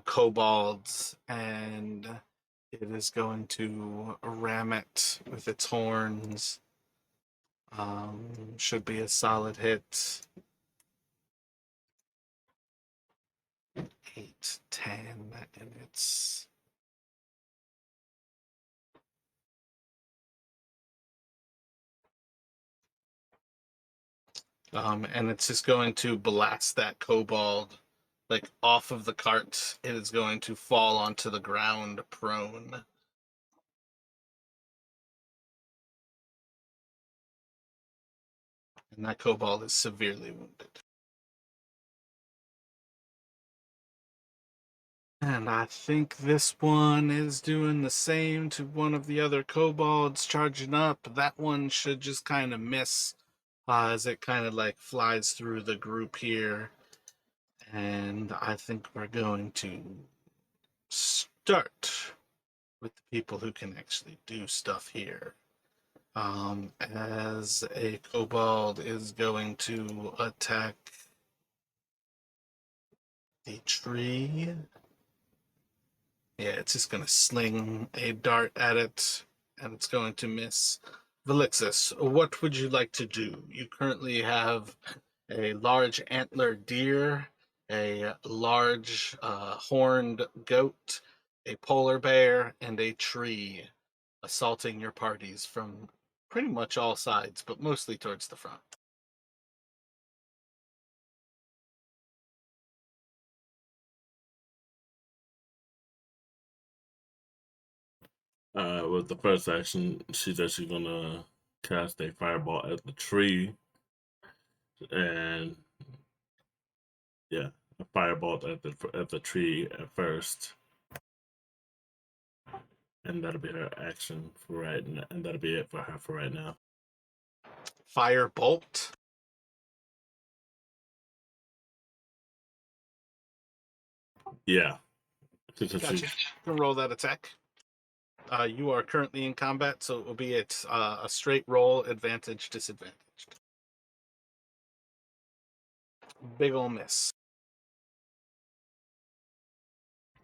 kobolds, and it is going to ram it with its horns. Should be a solid hit. 8, 10, and it's and it's just going to blast that kobold like off of the cart. It is going to fall onto the ground prone. And that kobold is severely wounded. And I think this one is doing the same to one of the other kobolds charging up. That one should just kind of miss as it kind of like flies through the group here. And I think we're going to start with the people who can actually do stuff here. As a kobold is going to attack the tree. Yeah, it's just going to sling a dart at it, and it's going to miss. Velixis, what would you like to do? You currently have a large antler deer, a large horned goat, a polar bear, and a tree assaulting your parties from pretty much all sides, but mostly towards the front. With the first action, she's actually gonna cast a fireball at the tree, and yeah, a fireball at the tree at first, and that'll be her action for right now, and that'll be it for her for right now. Fire bolt. Yeah, Gotcha. You can roll that attack. You are currently in combat, so it will be a straight roll, advantage, disadvantaged. Big ol' miss.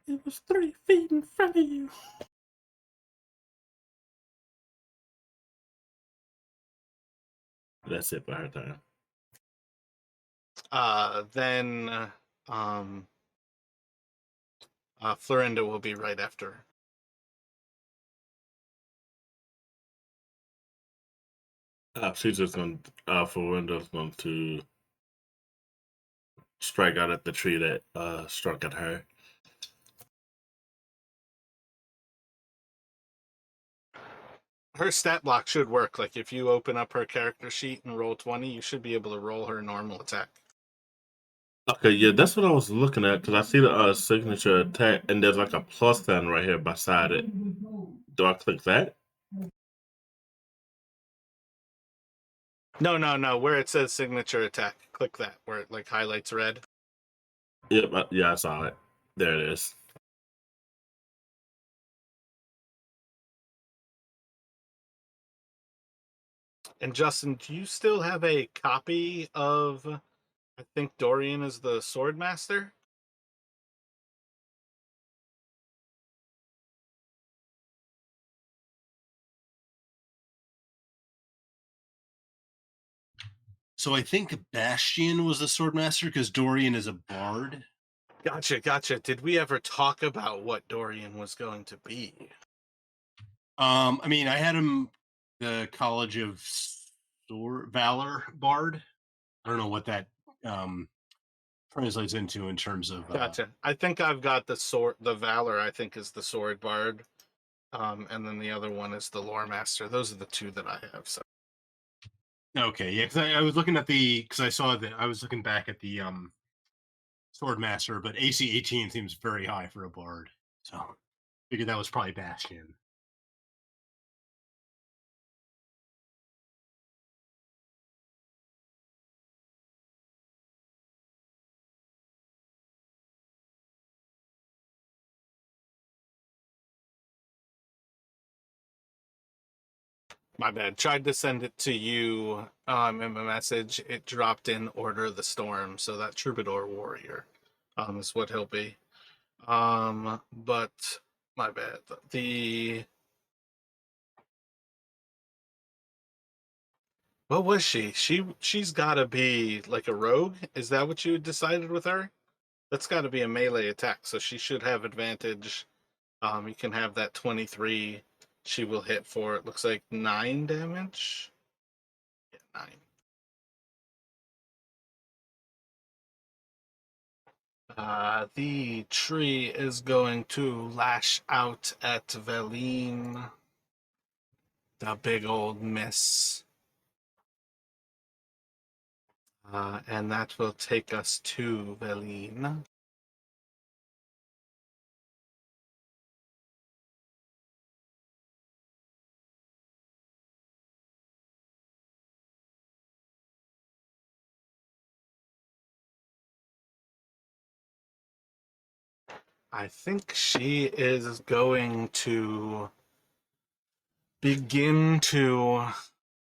It was 3 feet in front of you. That's it for her time. Then Florinda will be right after. She's just going. Florinda's going to strike out at the tree that struck at her. Her stat block should work. Like if you open up her character sheet and roll 20, you should be able to roll her normal attack. Okay, yeah, that's what I was looking at because I see the signature attack, and there's like a plus sign right here beside it. Do I click that? No. Where it says signature attack, click that. Where it like highlights red. Yep, yeah, I saw it. There it is. And Justin, do you still have a copy of? I think Dorian is the sword master. So I think Bastion was the swordmaster because Dorian is a bard. Gotcha. Did we ever talk about what Dorian was going to be? I mean, I had him the College of Valor bard. I don't know what that translates into in terms of. Gotcha. I think I've got the sword. The Valor, I think, is the sword bard, and then the other one is the lore master. Those are the two that I have. So. Okay, yeah, because I was looking at because I saw that I was looking back at the swordmaster, but AC 18 seems very high for a bard, so figured that was probably Bastion. My bad. Tried to send it to you in a message. It dropped in Order of the Storm, so that Troubadour Warrior is what he'll be. But my bad. What was she? She's got to be like a rogue. Is that what you decided with her? That's got to be a melee attack, so she should have advantage. You can have that 23. She will hit for, it looks like 9 damage. Yeah, 9. The tree is going to lash out at Velene. The big old miss. And that will take us to Velene. I think she is going to begin to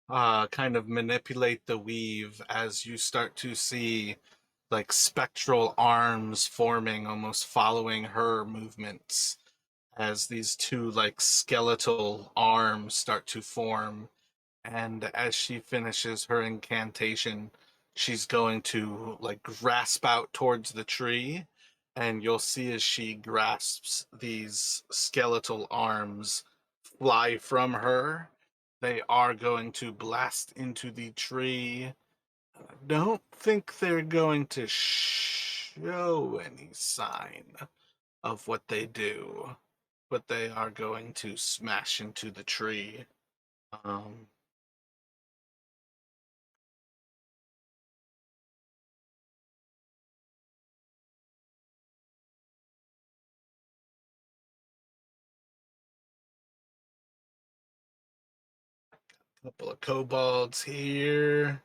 kind of manipulate the weave as you start to see like spectral arms forming, almost following her movements as these two like skeletal arms start to form. And as she finishes her incantation, she's going to like grasp out towards the tree, and you'll see as she grasps these skeletal arms fly from her. They are going to blast into the tree. I don't think they're going to show any sign of what they do, but they are going to smash into the tree. Um, Couple of kobolds here.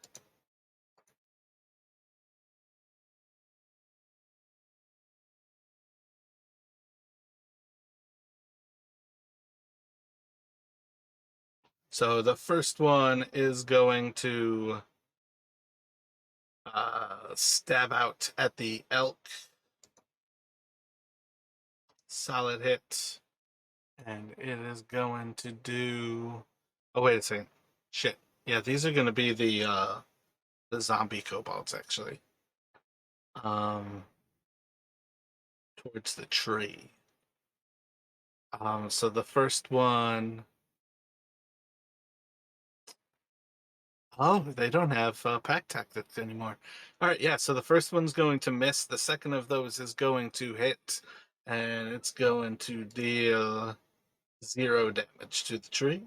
So the first one is going to stab out at the elk. Solid hit. And it is going to do... Oh, wait a second. Shit. Yeah, these are going to be the zombie kobolds, actually. Towards the tree. So the first one... Oh, they don't have pack tactics anymore. All right, yeah, so the first one's going to miss. The second of those is going to hit, and it's going to deal 0 damage to the tree.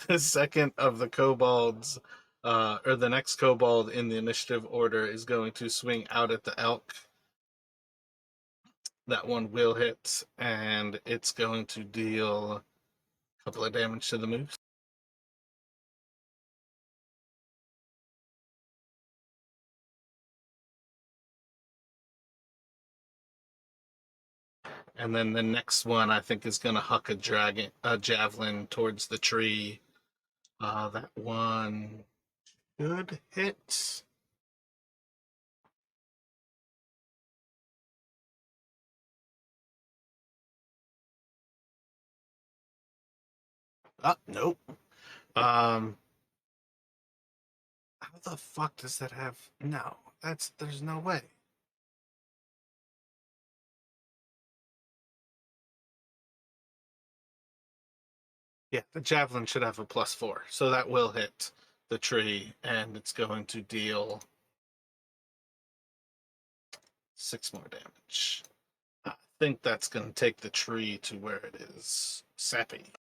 The second of the kobolds, or the next kobold in the initiative order, is going to swing out at the elk. That one will hit, and it's going to deal a couple of damage to the moose. And then the next one, I think, is going to huck a javelin towards the tree. That one should hit. Nope. How the fuck does that have? No, there's no way. Yeah, the javelin should have a +4, so that will hit the tree, and it's going to deal 6 more damage. I think that's going to take the tree to where it is sappy.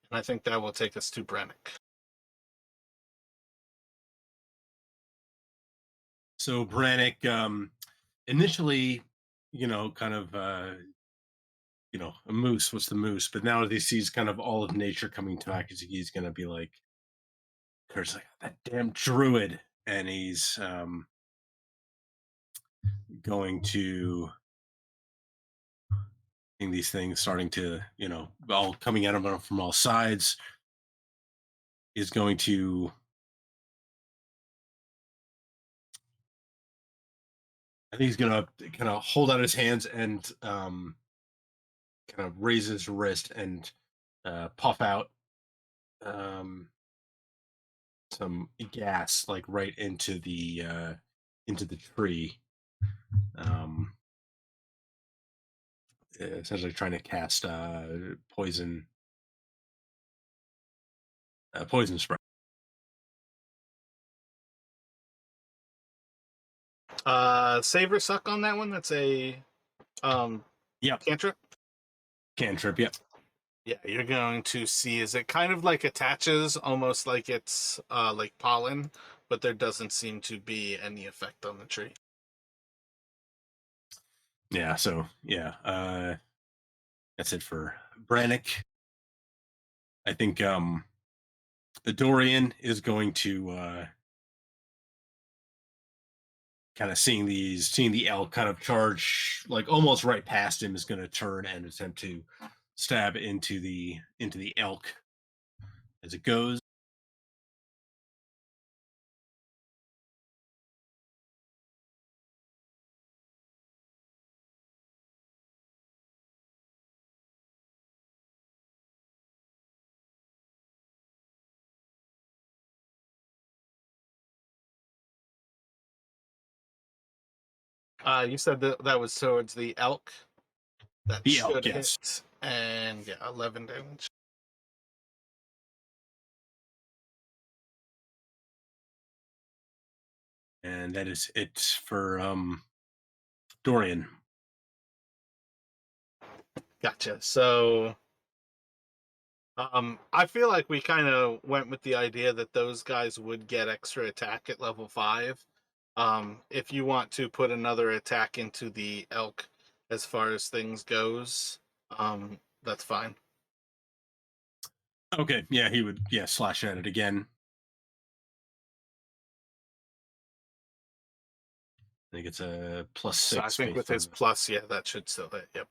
And I think that will take us to Brannick. So Brannick, initially, kind of, a moose was the moose, but now that he sees kind of all of nature coming back, he's going to be like, "There's like that damn druid," and he's going to these things starting to, all coming at him from all sides. Is going to I think he's gonna kind of hold out his hands and kind of raise his wrist and puff out some gas like right into the tree, essentially trying to cast poison spray. Save or suck on that one. That's a Yep, cantrip. cantrip. Yep. Yeah, you're going to see is it kind of like attaches, almost like it's like pollen, but there doesn't seem to be any effect on the tree. Yeah. So yeah, that's it for Brannick. I think the Dorian is going to kind of seeing the elk kind of charge like almost right past him, is going to turn and attempt to stab into the elk as it goes. You said that was towards the elk. That The elk, should yes. hit, and yeah, 11 damage. And that is it for Dorian. Gotcha. So, I feel like we kind of went with the idea that those guys would get extra attack at level 5. If you want to put another attack into the elk, as far as things goes, that's fine. Okay, yeah, he would slash at it again. I think it's a +6. So I think with his plus, yeah, that should still hit. Yep.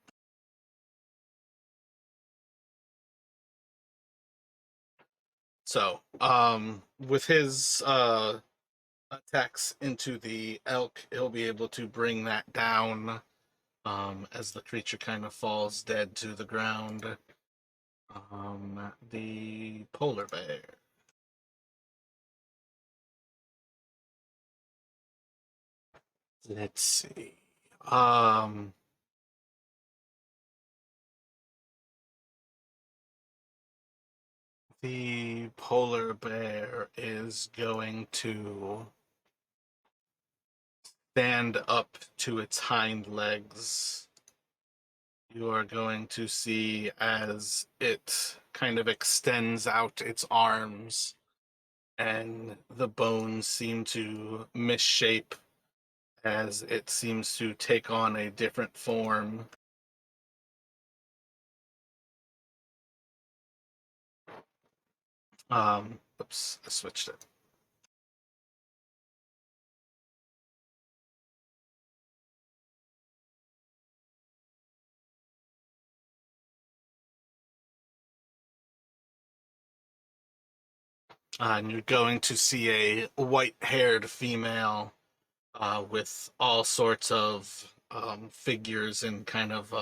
So, with his attacks into the elk, he'll be able to bring that down as the creature kind of falls dead to the ground. The polar bear. Let's see. The polar bear is going to stand up to its hind legs. You are going to see as it kind of extends out its arms, and the bones seem to misshape as it seems to take on a different form. Oops, I switched it. And you're going to see a white-haired female with all sorts of figures and kind of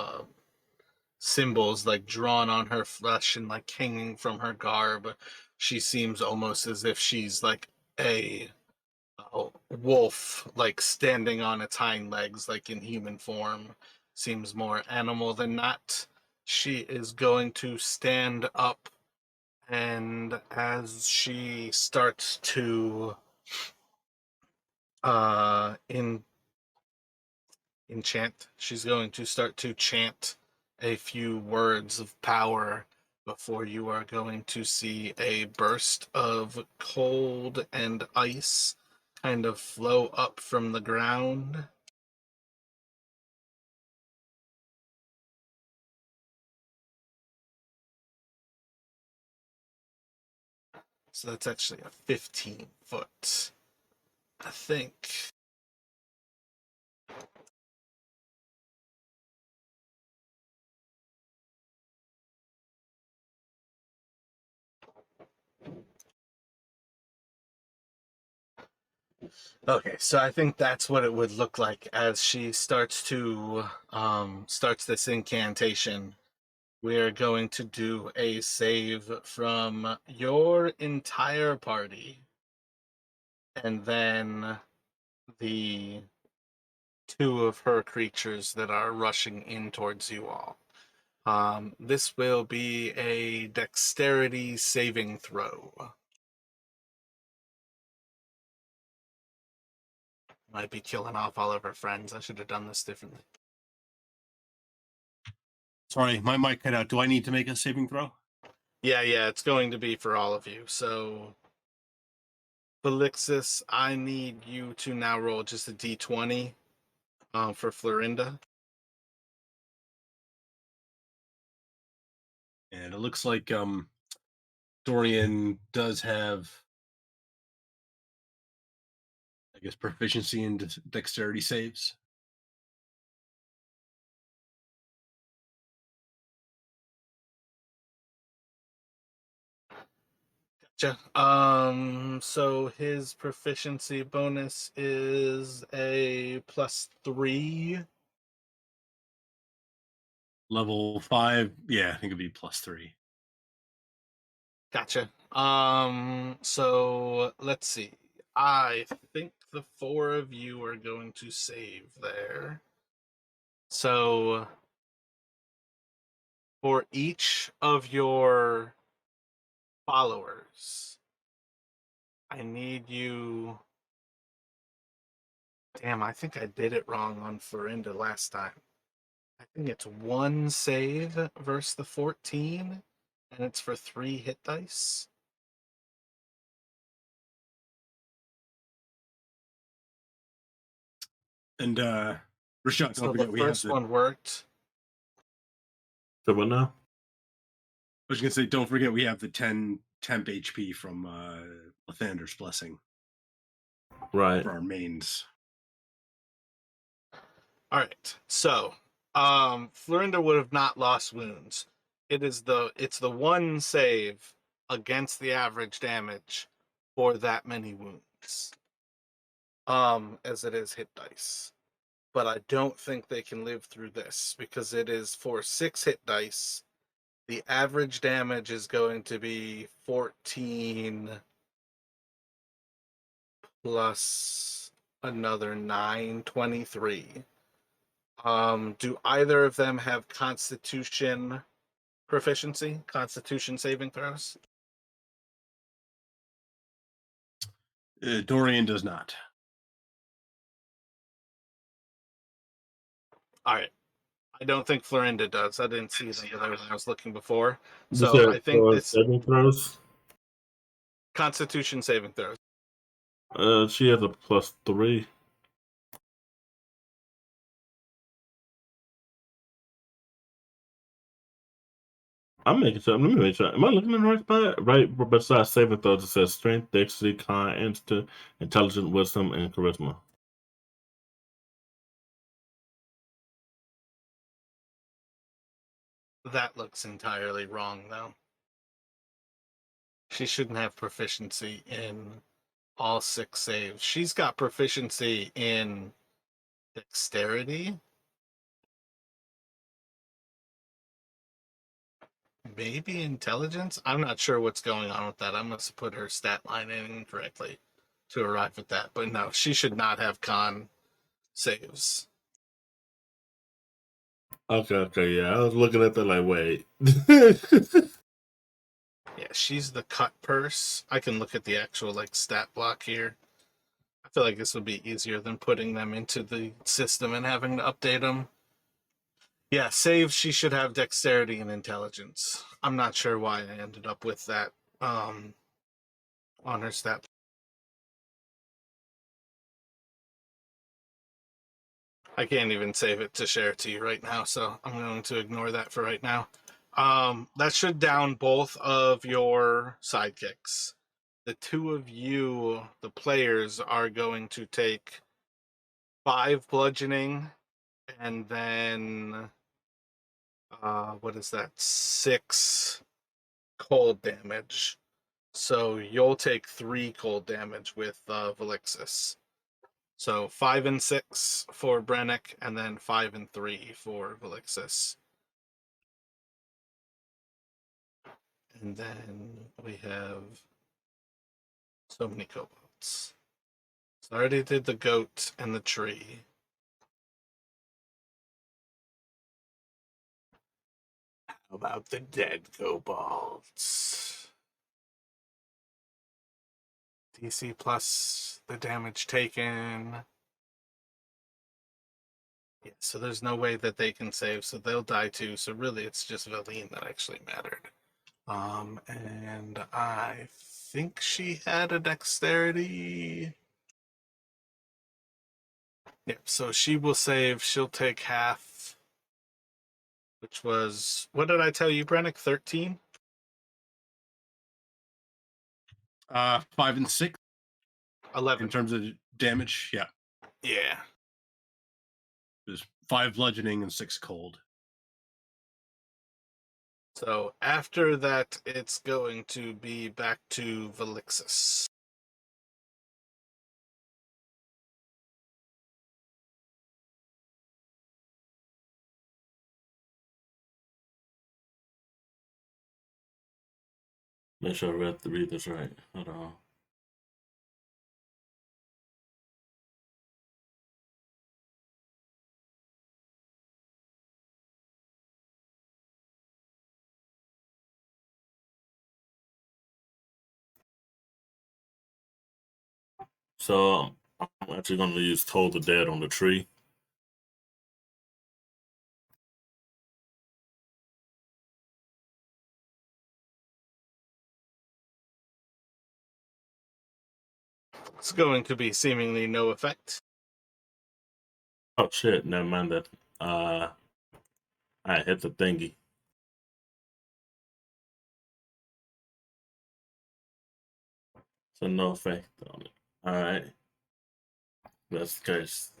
symbols like drawn on her flesh and like hanging from her garb. She seems almost as if she's like a wolf, like standing on its hind legs, like in human form. Seems more animal than not. She is going to stand up, and as she starts to in enchant. She's going to start to chant a few words of power before you are going to see a burst of cold and ice kind of flow up from the ground. So that's actually a 15-foot, I think. Okay, so I think that's what it would look like as she starts to starts this incantation. We are going to do a save from your entire party, and then the two of her creatures that are rushing in towards you all. This will be a dexterity saving throw. Might be killing off all of her friends. I should have done this differently. Sorry, my mic cut out. Do I need to make a saving throw? Yeah, it's going to be for all of you. So, Felixis, I need you to now roll just a d20 for Florinda. And it looks like Dorian does have, I guess, proficiency in dexterity saves. Gotcha. So his proficiency bonus is a +3. Level 5, yeah, I think it'd be +3. Gotcha. So let's see. I think the 4 of you are going to save there. So for each of your followers, I need you. Damn, I think I did it wrong on Florinda last time. I think it's 1 save versus the 14, and it's for 3 hit dice. And Rashad, So don't the forget we have first the. one worked. So what now? I was gonna say, don't forget we have the 10 temp HP from Lathander's Blessing Right. for our mains. All right. So, Florinda would have not lost wounds. It's the 1 save against the average damage for that many wounds. As it is hit dice. But I don't think they can live through this because it is for 6 hit dice. The average damage is going to be 14 plus another 9, 23. Do either of them have Constitution proficiency? Constitution saving throws? Dorian does not. All right. I don't think Florinda does. I didn't see them when I was looking before. You So said I think this saving throws. Constitution saving throws. She has a +3. I'm making sure. Let me make sure. Am I looking in the right spot? Right beside saving throws, it says strength, dexterity, con, instinct, intelligence, wisdom, and charisma. That looks entirely wrong, though. She shouldn't have proficiency in all 6 saves. She's got proficiency in dexterity, maybe intelligence. I'm not sure what's going on with that. I must have put her stat line in incorrectly to arrive at that. But no, she should not have con saves. Okay, yeah. I was looking at that like, wait. Yeah, she's the cut purse. I can look at the actual stat block here. I feel like this would be easier than putting them into the system and having to update them. Yeah, save, she should have dexterity and intelligence. I'm not sure why I ended up with that on her stat. I can't even save it to share it to you right now, so I'm going to ignore that for right now. That should down both of your sidekicks. The 2 of you, the players, are going to take 5 bludgeoning and then what is that? 6 cold damage. So you'll take 3 cold damage with Velixis. So 5 and 6 for Brennick, and then 5 and 3 for Velixis. And then we have so many kobolds. So I already did the goat and the tree. How about the dead kobolds? DC plus the damage taken. Yeah, so there's no way that they can save, so they'll die too. So really, it's just Velene that actually mattered. And I think she had a dexterity. Yep, so she will save. She'll take half, which was, what did I tell you, Brennick? 13? 5 and 6 11. in terms of damage. Yeah, Yeah. there's 5 bludgeoning and 6 cold. So after that, it's going to be back to Velixis. Make sure I read this right. Hold on. So I'm actually going to use Toll the Dead on the tree. It's going to be seemingly no effect. Oh shit! Never mind that. I hit the thingy. So no effect on it. All right. That's the case.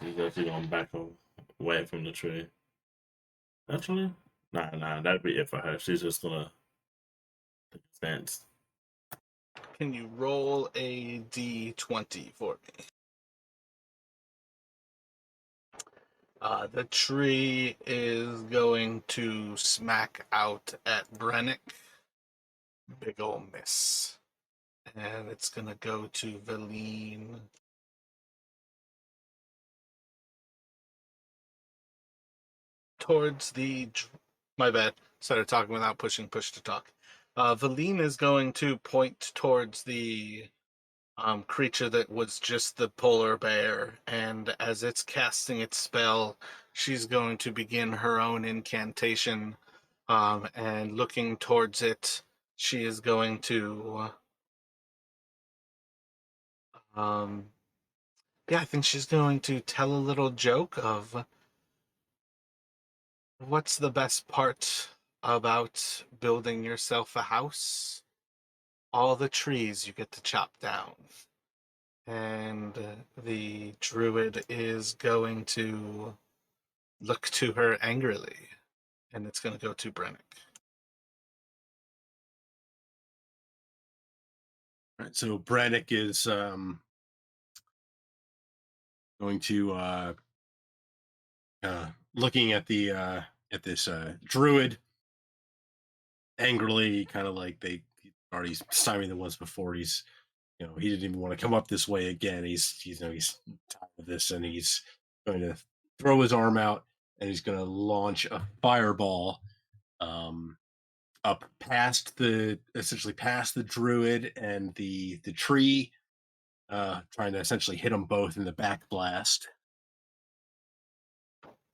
He's actually going back away from the tree. Actually, nah, that'd be it for her. She's just gonna take a stance. Can you roll a d20 for me? The tree is going to smack out at Brennick. Big ol' miss. And it's going to go to Velene. Towards the... My bad. Started talking without pushing push to talk. Velene is going to point towards the creature that was just the polar bear, and as it's casting its spell, she's going to begin her own incantation, and looking towards it, she is going to I think she's going to tell a little joke of what's the best part about building yourself a house? All the trees you get to chop down. And the druid is going to look to her angrily, and it's going to go to Brennick. All right, so Brannick is going to looking at the at this druid angrily, kind of like they already stymied the ones before. He's he didn't even want to come up this way again. He's he's tired of this, and he's going to throw his arm out, and he's going to launch a fireball up past essentially past the druid and the tree, trying to essentially hit them both in the back blast.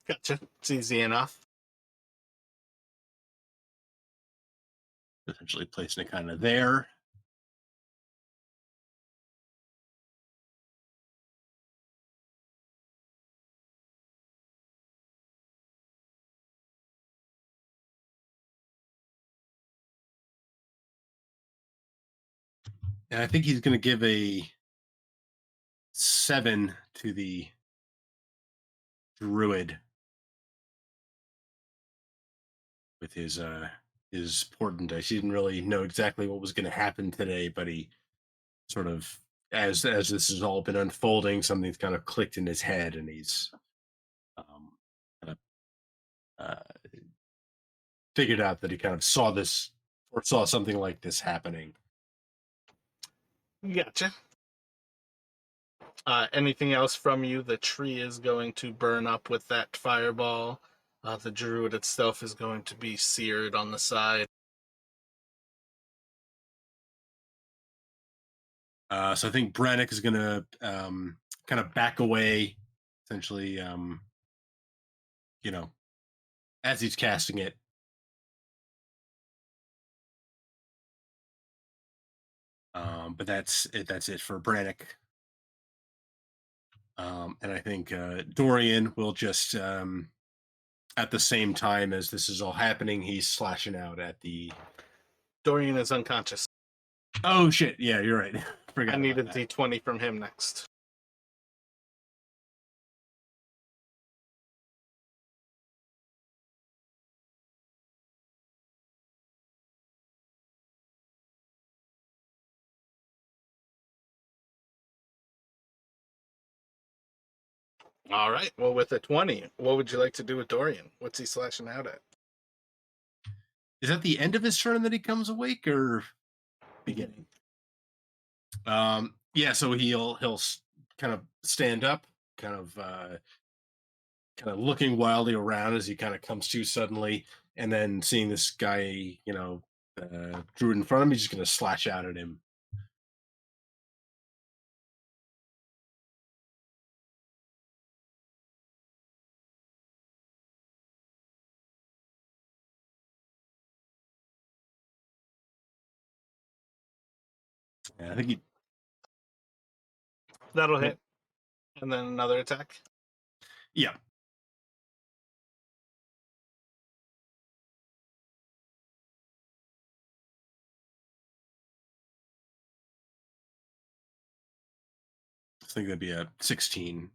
Gotcha. It's easy enough. Essentially placing it kind of there. And I think he's going to give a 7 to the druid with his portent dice. He didn't really know exactly what was going to happen today, but he sort of, as this has all been unfolding, something's kind of clicked in his head, and he's kind of figured out that he kind of saw this or saw something like this happening. Gotcha. Anything else from you? The tree is going to burn up with that fireball. The druid itself is going to be seared on the side. So I think Brannick is going to kind of back away, essentially, as he's casting it. But that's it. That's it for Brannick. And I think Dorian will just, at the same time as this is all happening, he's slashing out at the... Dorian is unconscious. Oh shit! Yeah, you're right. Forgot I need a about that. d20 from him next. All right. Well, with a 20, what would you like to do with Dorian? What's he slashing out at? Is that the end of his turn that he comes awake, or beginning? Yeah. So he'll kind of stand up, kind of looking wildly around as he kind of comes to suddenly, and then seeing this guy, Druid in front of me, just going to slash out at him. Yeah, I think he. That'll Yep. hit. And then another attack. Yeah. I think that'd be a 16.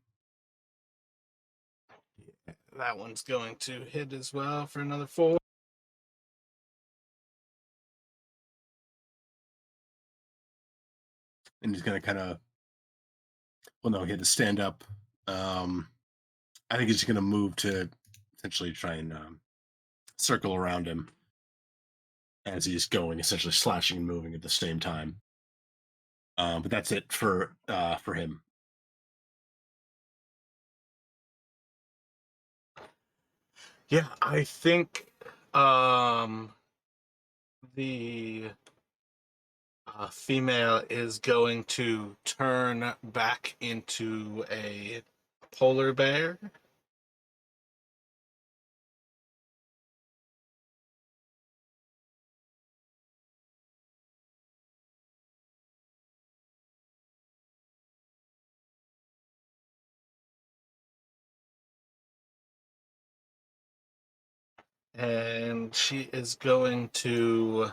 That one's going to hit as well for another 4. And he's going to kind of. Well, no, he had to stand up. I think he's going to move to essentially try and circle around him as he's going, essentially slashing and moving at the same time. But that's it for him. Yeah, I think the female is going to turn back into a polar bear. And she is going to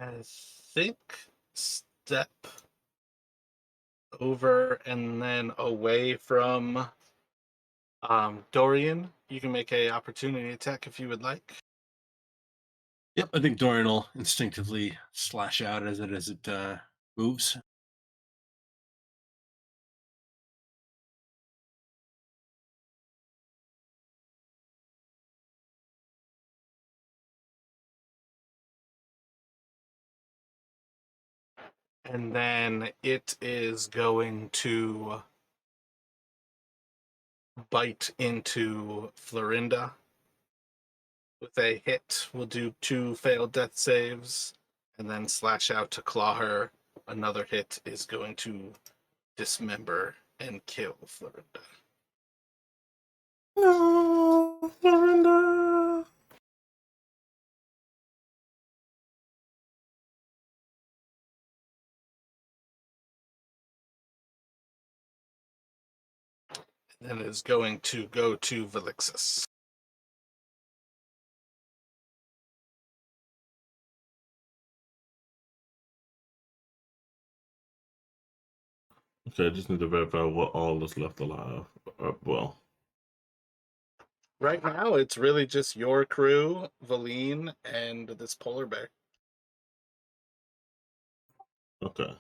I think step over and then away from Dorian. You can make a opportunity attack if you would like. Yep, I think Dorian will instinctively slash out as it moves. And then it is going to bite into Florinda with a hit. We'll do 2 failed death saves and then slash out to claw her. Another hit is going to dismember and kill Florinda. No, Florinda. Then it is going to go to Velixis. Okay, I just need to verify what all is left alive. Well, Right now, it's really just your crew, Velene, and this polar bear. okay.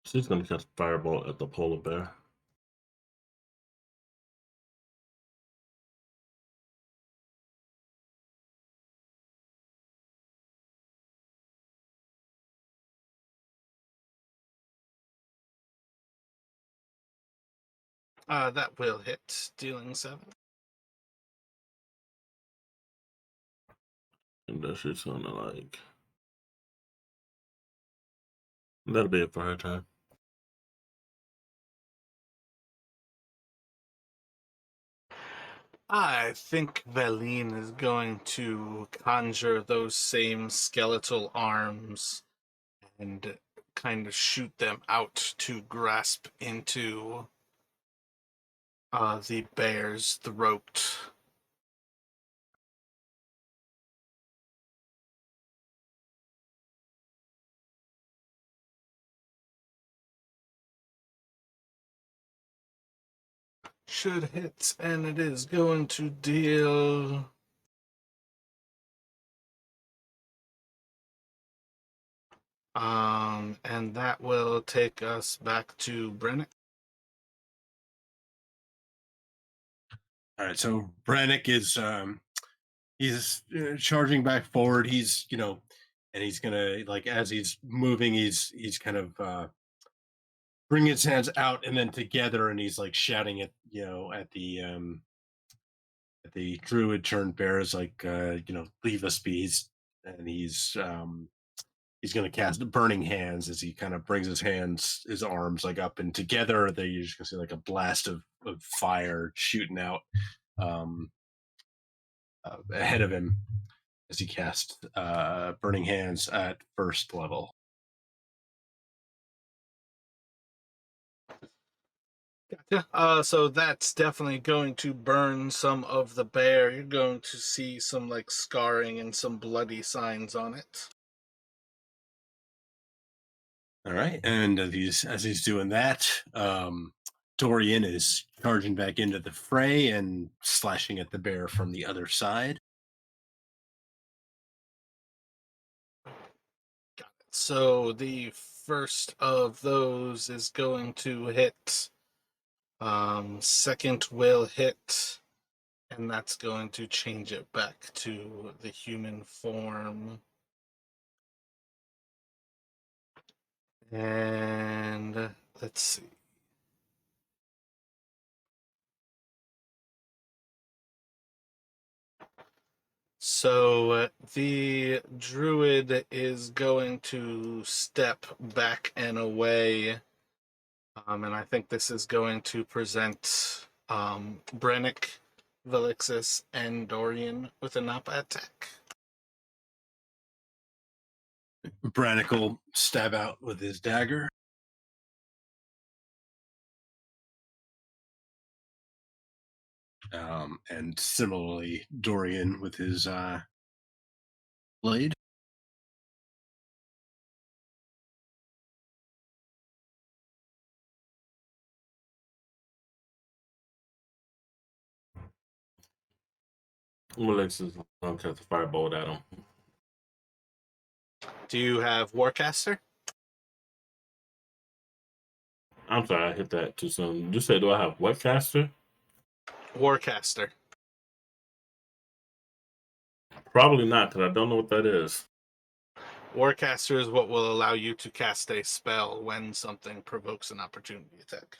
She's gonna cast fireball at the polar bear. That will hit, dealing 7. And then she's gonna like. That'll be it for her time. I think Velene is going to conjure those same skeletal arms and kind of shoot them out to grasp into the bear's throat. Should hit, and it is going to deal and that will take us back to Brennick. All right, so Brannick is he's charging back forward. He's and he's gonna like as he's moving, he's kind of bringing his hands out and then together, and he's like shouting at at the druid turned bears like leave us be. And he's gonna cast burning hands as he kind of brings his arms like up and together. They you're just gonna see like a blast of fire shooting out um ahead of him as he casts burning hands at first level. Gotcha. So that's definitely going to burn some of the bear. You're going to see some like scarring and some bloody signs on it. All right, and as he's doing that, Dorian is charging back into the fray and slashing at the bear from the other side. Got it. So the first of those is going to hit. Second will hit, and that's going to change it back to the human form. And let's see. So the druid is going to step back and away. And I think this is going to present Brennick, Velixis, and Dorian with a Napa attack. Brannick will stab out with his dagger. And similarly, Dorian with his blade. Alexis cast a firebolt at him. Do you have Warcaster? I'm sorry, I hit that too soon. You said, do I have what caster? Warcaster. Probably not, because I don't know what that is. Warcaster is what will allow you to cast a spell when something provokes an opportunity attack.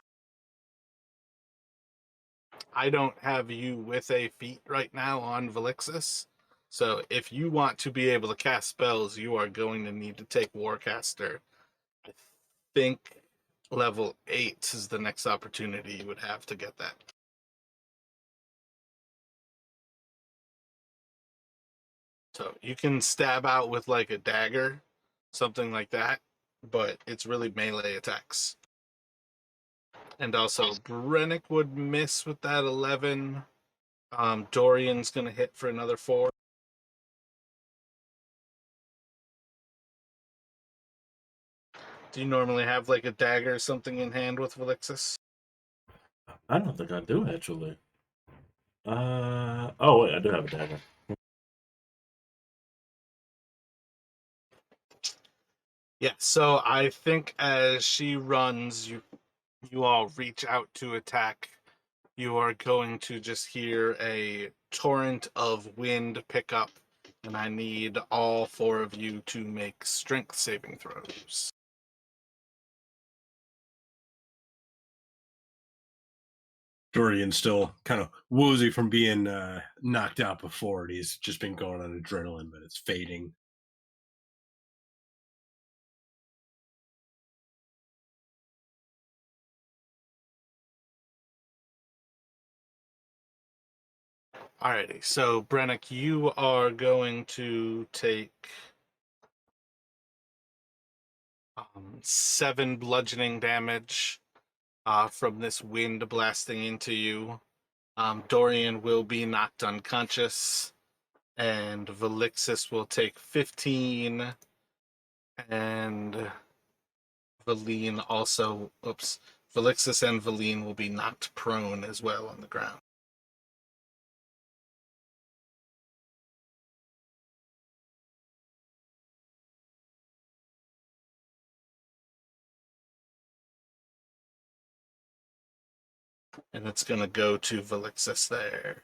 I don't have you with a feat right now on Velixis, so if you want to be able to cast spells, you are going to need to take Warcaster. I think level 8 is the next opportunity you would have to get that. So you can stab out with like a dagger, something like that, but it's really melee attacks. And also, Brennick would miss with that 11. Dorian's going to hit for another 4. Do you normally have like a dagger or something in hand with Velixis? I don't think I do, actually. Oh, wait, I do have a dagger. Yeah, so I think as she runs, you all reach out to attack. You are going to just hear a torrent of wind pick up, and I need all 4 of you to make strength saving throws. Dorian's still kind of woozy from being knocked out before, and he's just been going on adrenaline, but it's fading. Alrighty, so Brennick, you are going to take 7 bludgeoning damage from this wind blasting into you. Dorian will be knocked unconscious, and Velixis will take 15, and Velene also. Oops. Velixis and Velene will be knocked prone as well on the ground. And it's going to go to Velixis there.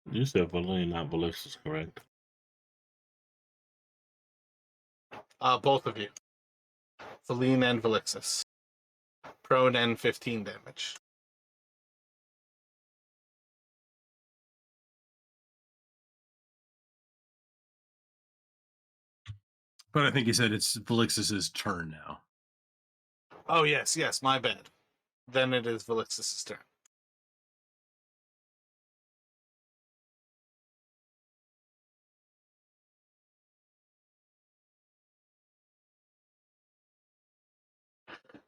You said Velene, not Velixis, correct? Both of you. Velene and Velixis. Prone and 15 damage. But I think you said it's Velixis' turn now. Oh, yes, my bad. Then it is Velixis' turn.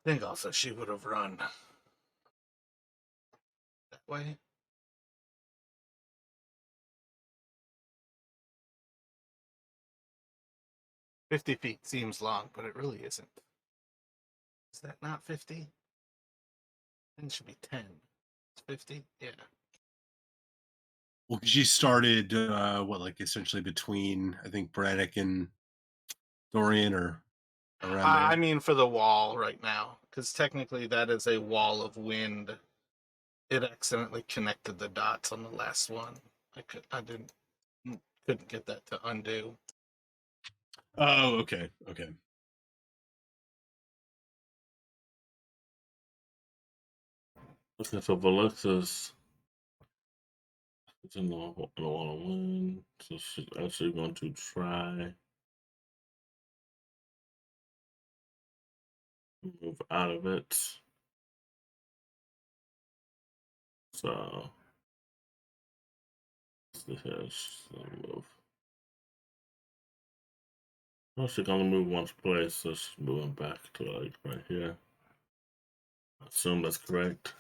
I think also she would have run that way. "50 feet seems long, but it really isn't. Is that not 50? It should be 10. It's 50? Yeah. Well, she started, essentially between, I think, Braddock and Dorian, or around there? I mean for the wall right now, because technically that is a wall of wind. It accidentally connected the dots on the last one. Couldn't get that to undo. Oh, okay. Okay, so Velixis is in the one-on-one, so she's actually going to try move out of it. So this is move. Oh, she's gonna move one place, so she's moving back to like right here. I assume that's correct.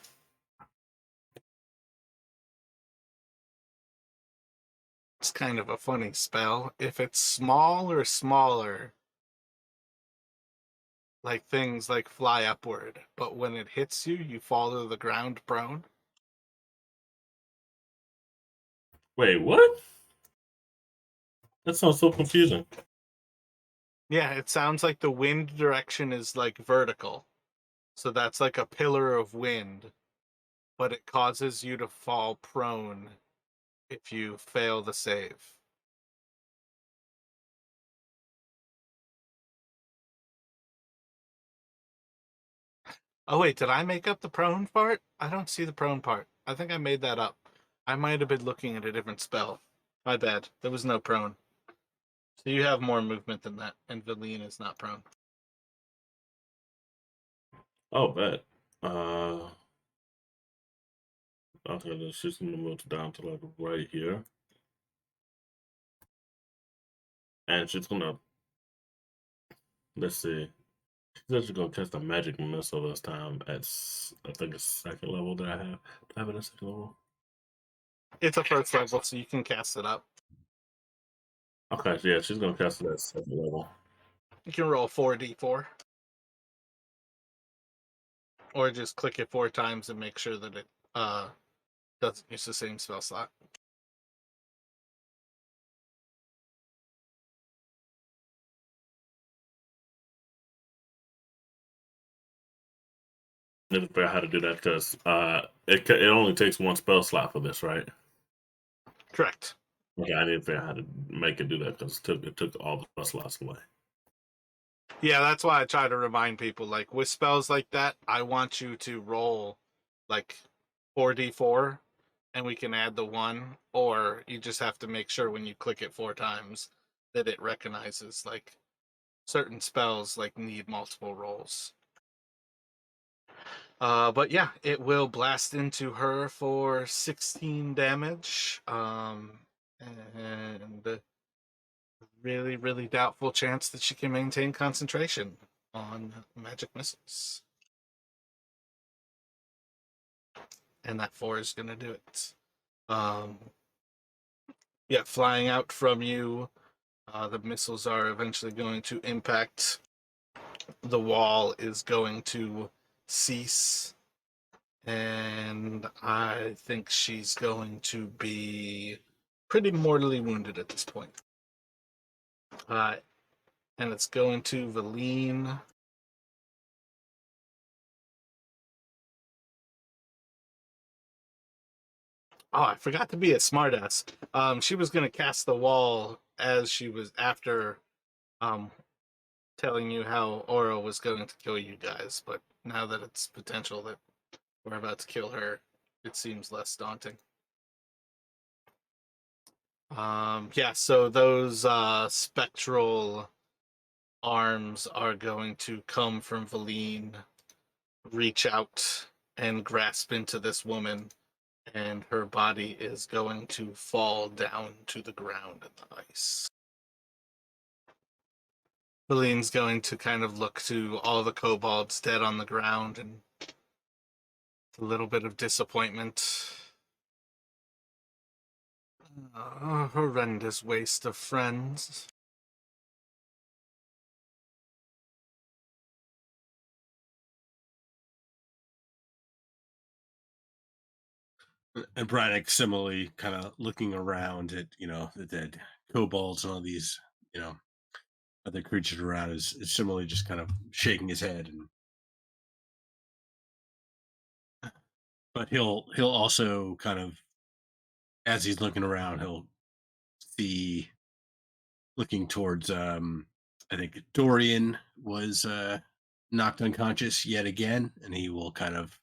It's kind of a funny spell. If it's small or smaller, like things like fly upward, but when it hits you, you fall to the ground prone. Wait, what? That sounds so confusing. Yeah, it sounds like the wind direction is like vertical. So that's like a pillar of wind, but it causes you to fall prone if you fail the save. Oh wait, did I make up the prone part? I don't see the prone part. I think I made that up. I might have been looking at a different spell. My bad. There was no prone. So you have more movement than that, and Velene is not prone. Oh, bet. Okay, then she's gonna move down to like right here, and she's gonna. Let's see. She's actually gonna cast a magic missile this time at I think it's second level that I have. Do I have it at second level? It's a first level, so you can cast it up. Okay, yeah, she's gonna cast it at second level. You can roll 4d4. Or just click it 4 times and make sure that it doesn't use the same spell slot. I need to figure out how to do that because it only takes one spell slot for this, right? Correct. Okay, I need to figure out how to make it do that because it took all the spell slots away. Yeah, that's why I try to remind people, like, with spells like that, I want you to roll, like, 4d4, and we can add the 1, or you just have to make sure when you click it 4 times that it recognizes, like, certain spells, like, need multiple rolls. But yeah, it will blast into her for 16 damage. And really, really doubtful chance that she can maintain concentration on magic missiles. And that 4 is going to do it. Um, yeah, flying out from you, the missiles are eventually going to impact. The wall is going to cease. And I think she's going to be pretty mortally wounded at this point. And it's going to Velene. Oh, I forgot to be a smartass. She was going to cast the wall as she was after um, telling you how Oro was going to kill you guys, but now that it's potential that we're about to kill her, it seems less daunting. Yeah, so those spectral arms are going to come from Velene, reach out and grasp into this woman, and her body is going to fall down to the ground in the ice. Velene's going to kind of look to all the kobolds dead on the ground and a little bit of disappointment. Horrendous waste of friends. And Braddock similarly kind of looking around at, the dead kobolds and all these, other creatures around is similarly just kind of shaking his head. But he'll also kind of, as he's looking around, he'll see, looking towards, I think Dorian was knocked unconscious yet again, and he will kind of,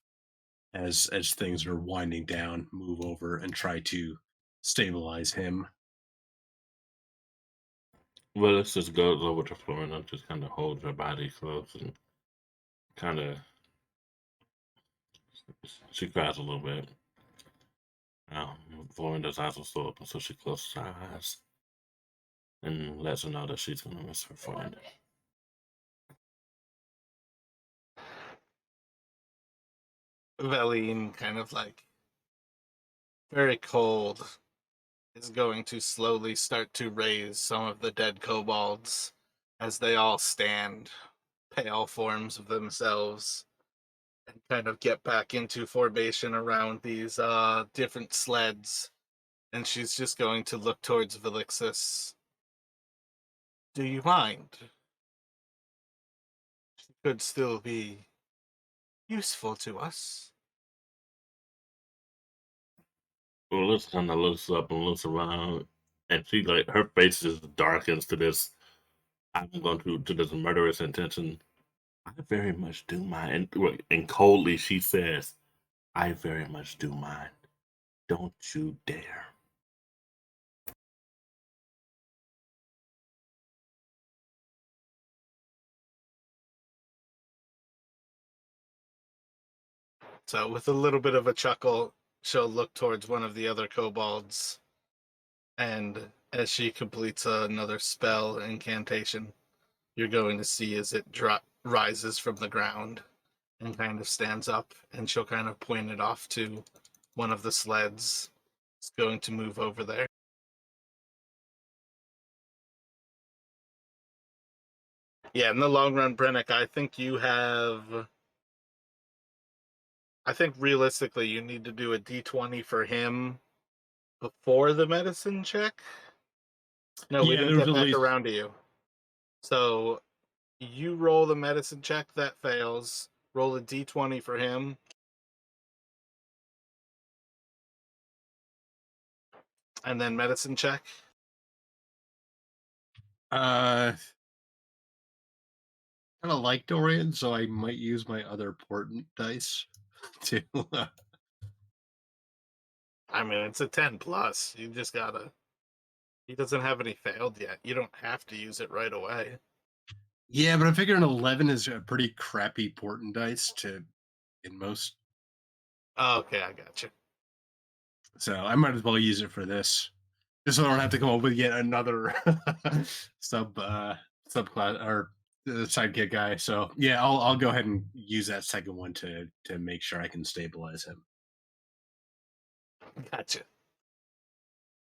as things are winding down, move over and try to stabilize him. Well, let's just go over the floor and just kind of hold her body close and kind of. She cries a little bit. Florinda's eyes are still open, so she closes her eyes and lets her know that she's gonna miss her friend. Velene, kind of like very cold, is going to slowly start to raise some of the dead kobolds as they all stand, pale forms of themselves, and kind of get back into formation around these different sleds. And she's just going to look towards Velixis. Do you mind? She could still be useful to us. Well, let's kind of looks up and looks around, and she like her face just darkens to this. I'm going to this murderous intention. I very much do mind. And coldly she says, I very much do mind. Don't you dare. So, with a little bit of a chuckle, she'll look towards one of the other kobolds, and as she completes another spell incantation, you're going to see as it rises from the ground and kind of stands up, and she'll kind of point it off to one of the sleds. It's going to move over there. Yeah, in the long run, Brennick, I think realistically you need to do a d20 for him before the medicine check. No, we Yeah, didn't there's get at back least. around to you. So you roll the medicine check, that fails. Roll a d20 for him. And then medicine check. Uh, kind of like Dorian, so I might use my other portent dice to. I mean, it's a 10 plus. You just gotta. He doesn't have any failed yet. You don't have to use it right away. Yeah, but I'm figuring 11 is a pretty crappy portent dice to in most. Oh, okay, I got you. So I might as well use it for this, just so I don't have to come up with yet another subclass or sidekick guy. So yeah, I'll go ahead and use that second one to make sure I can stabilize him. Gotcha.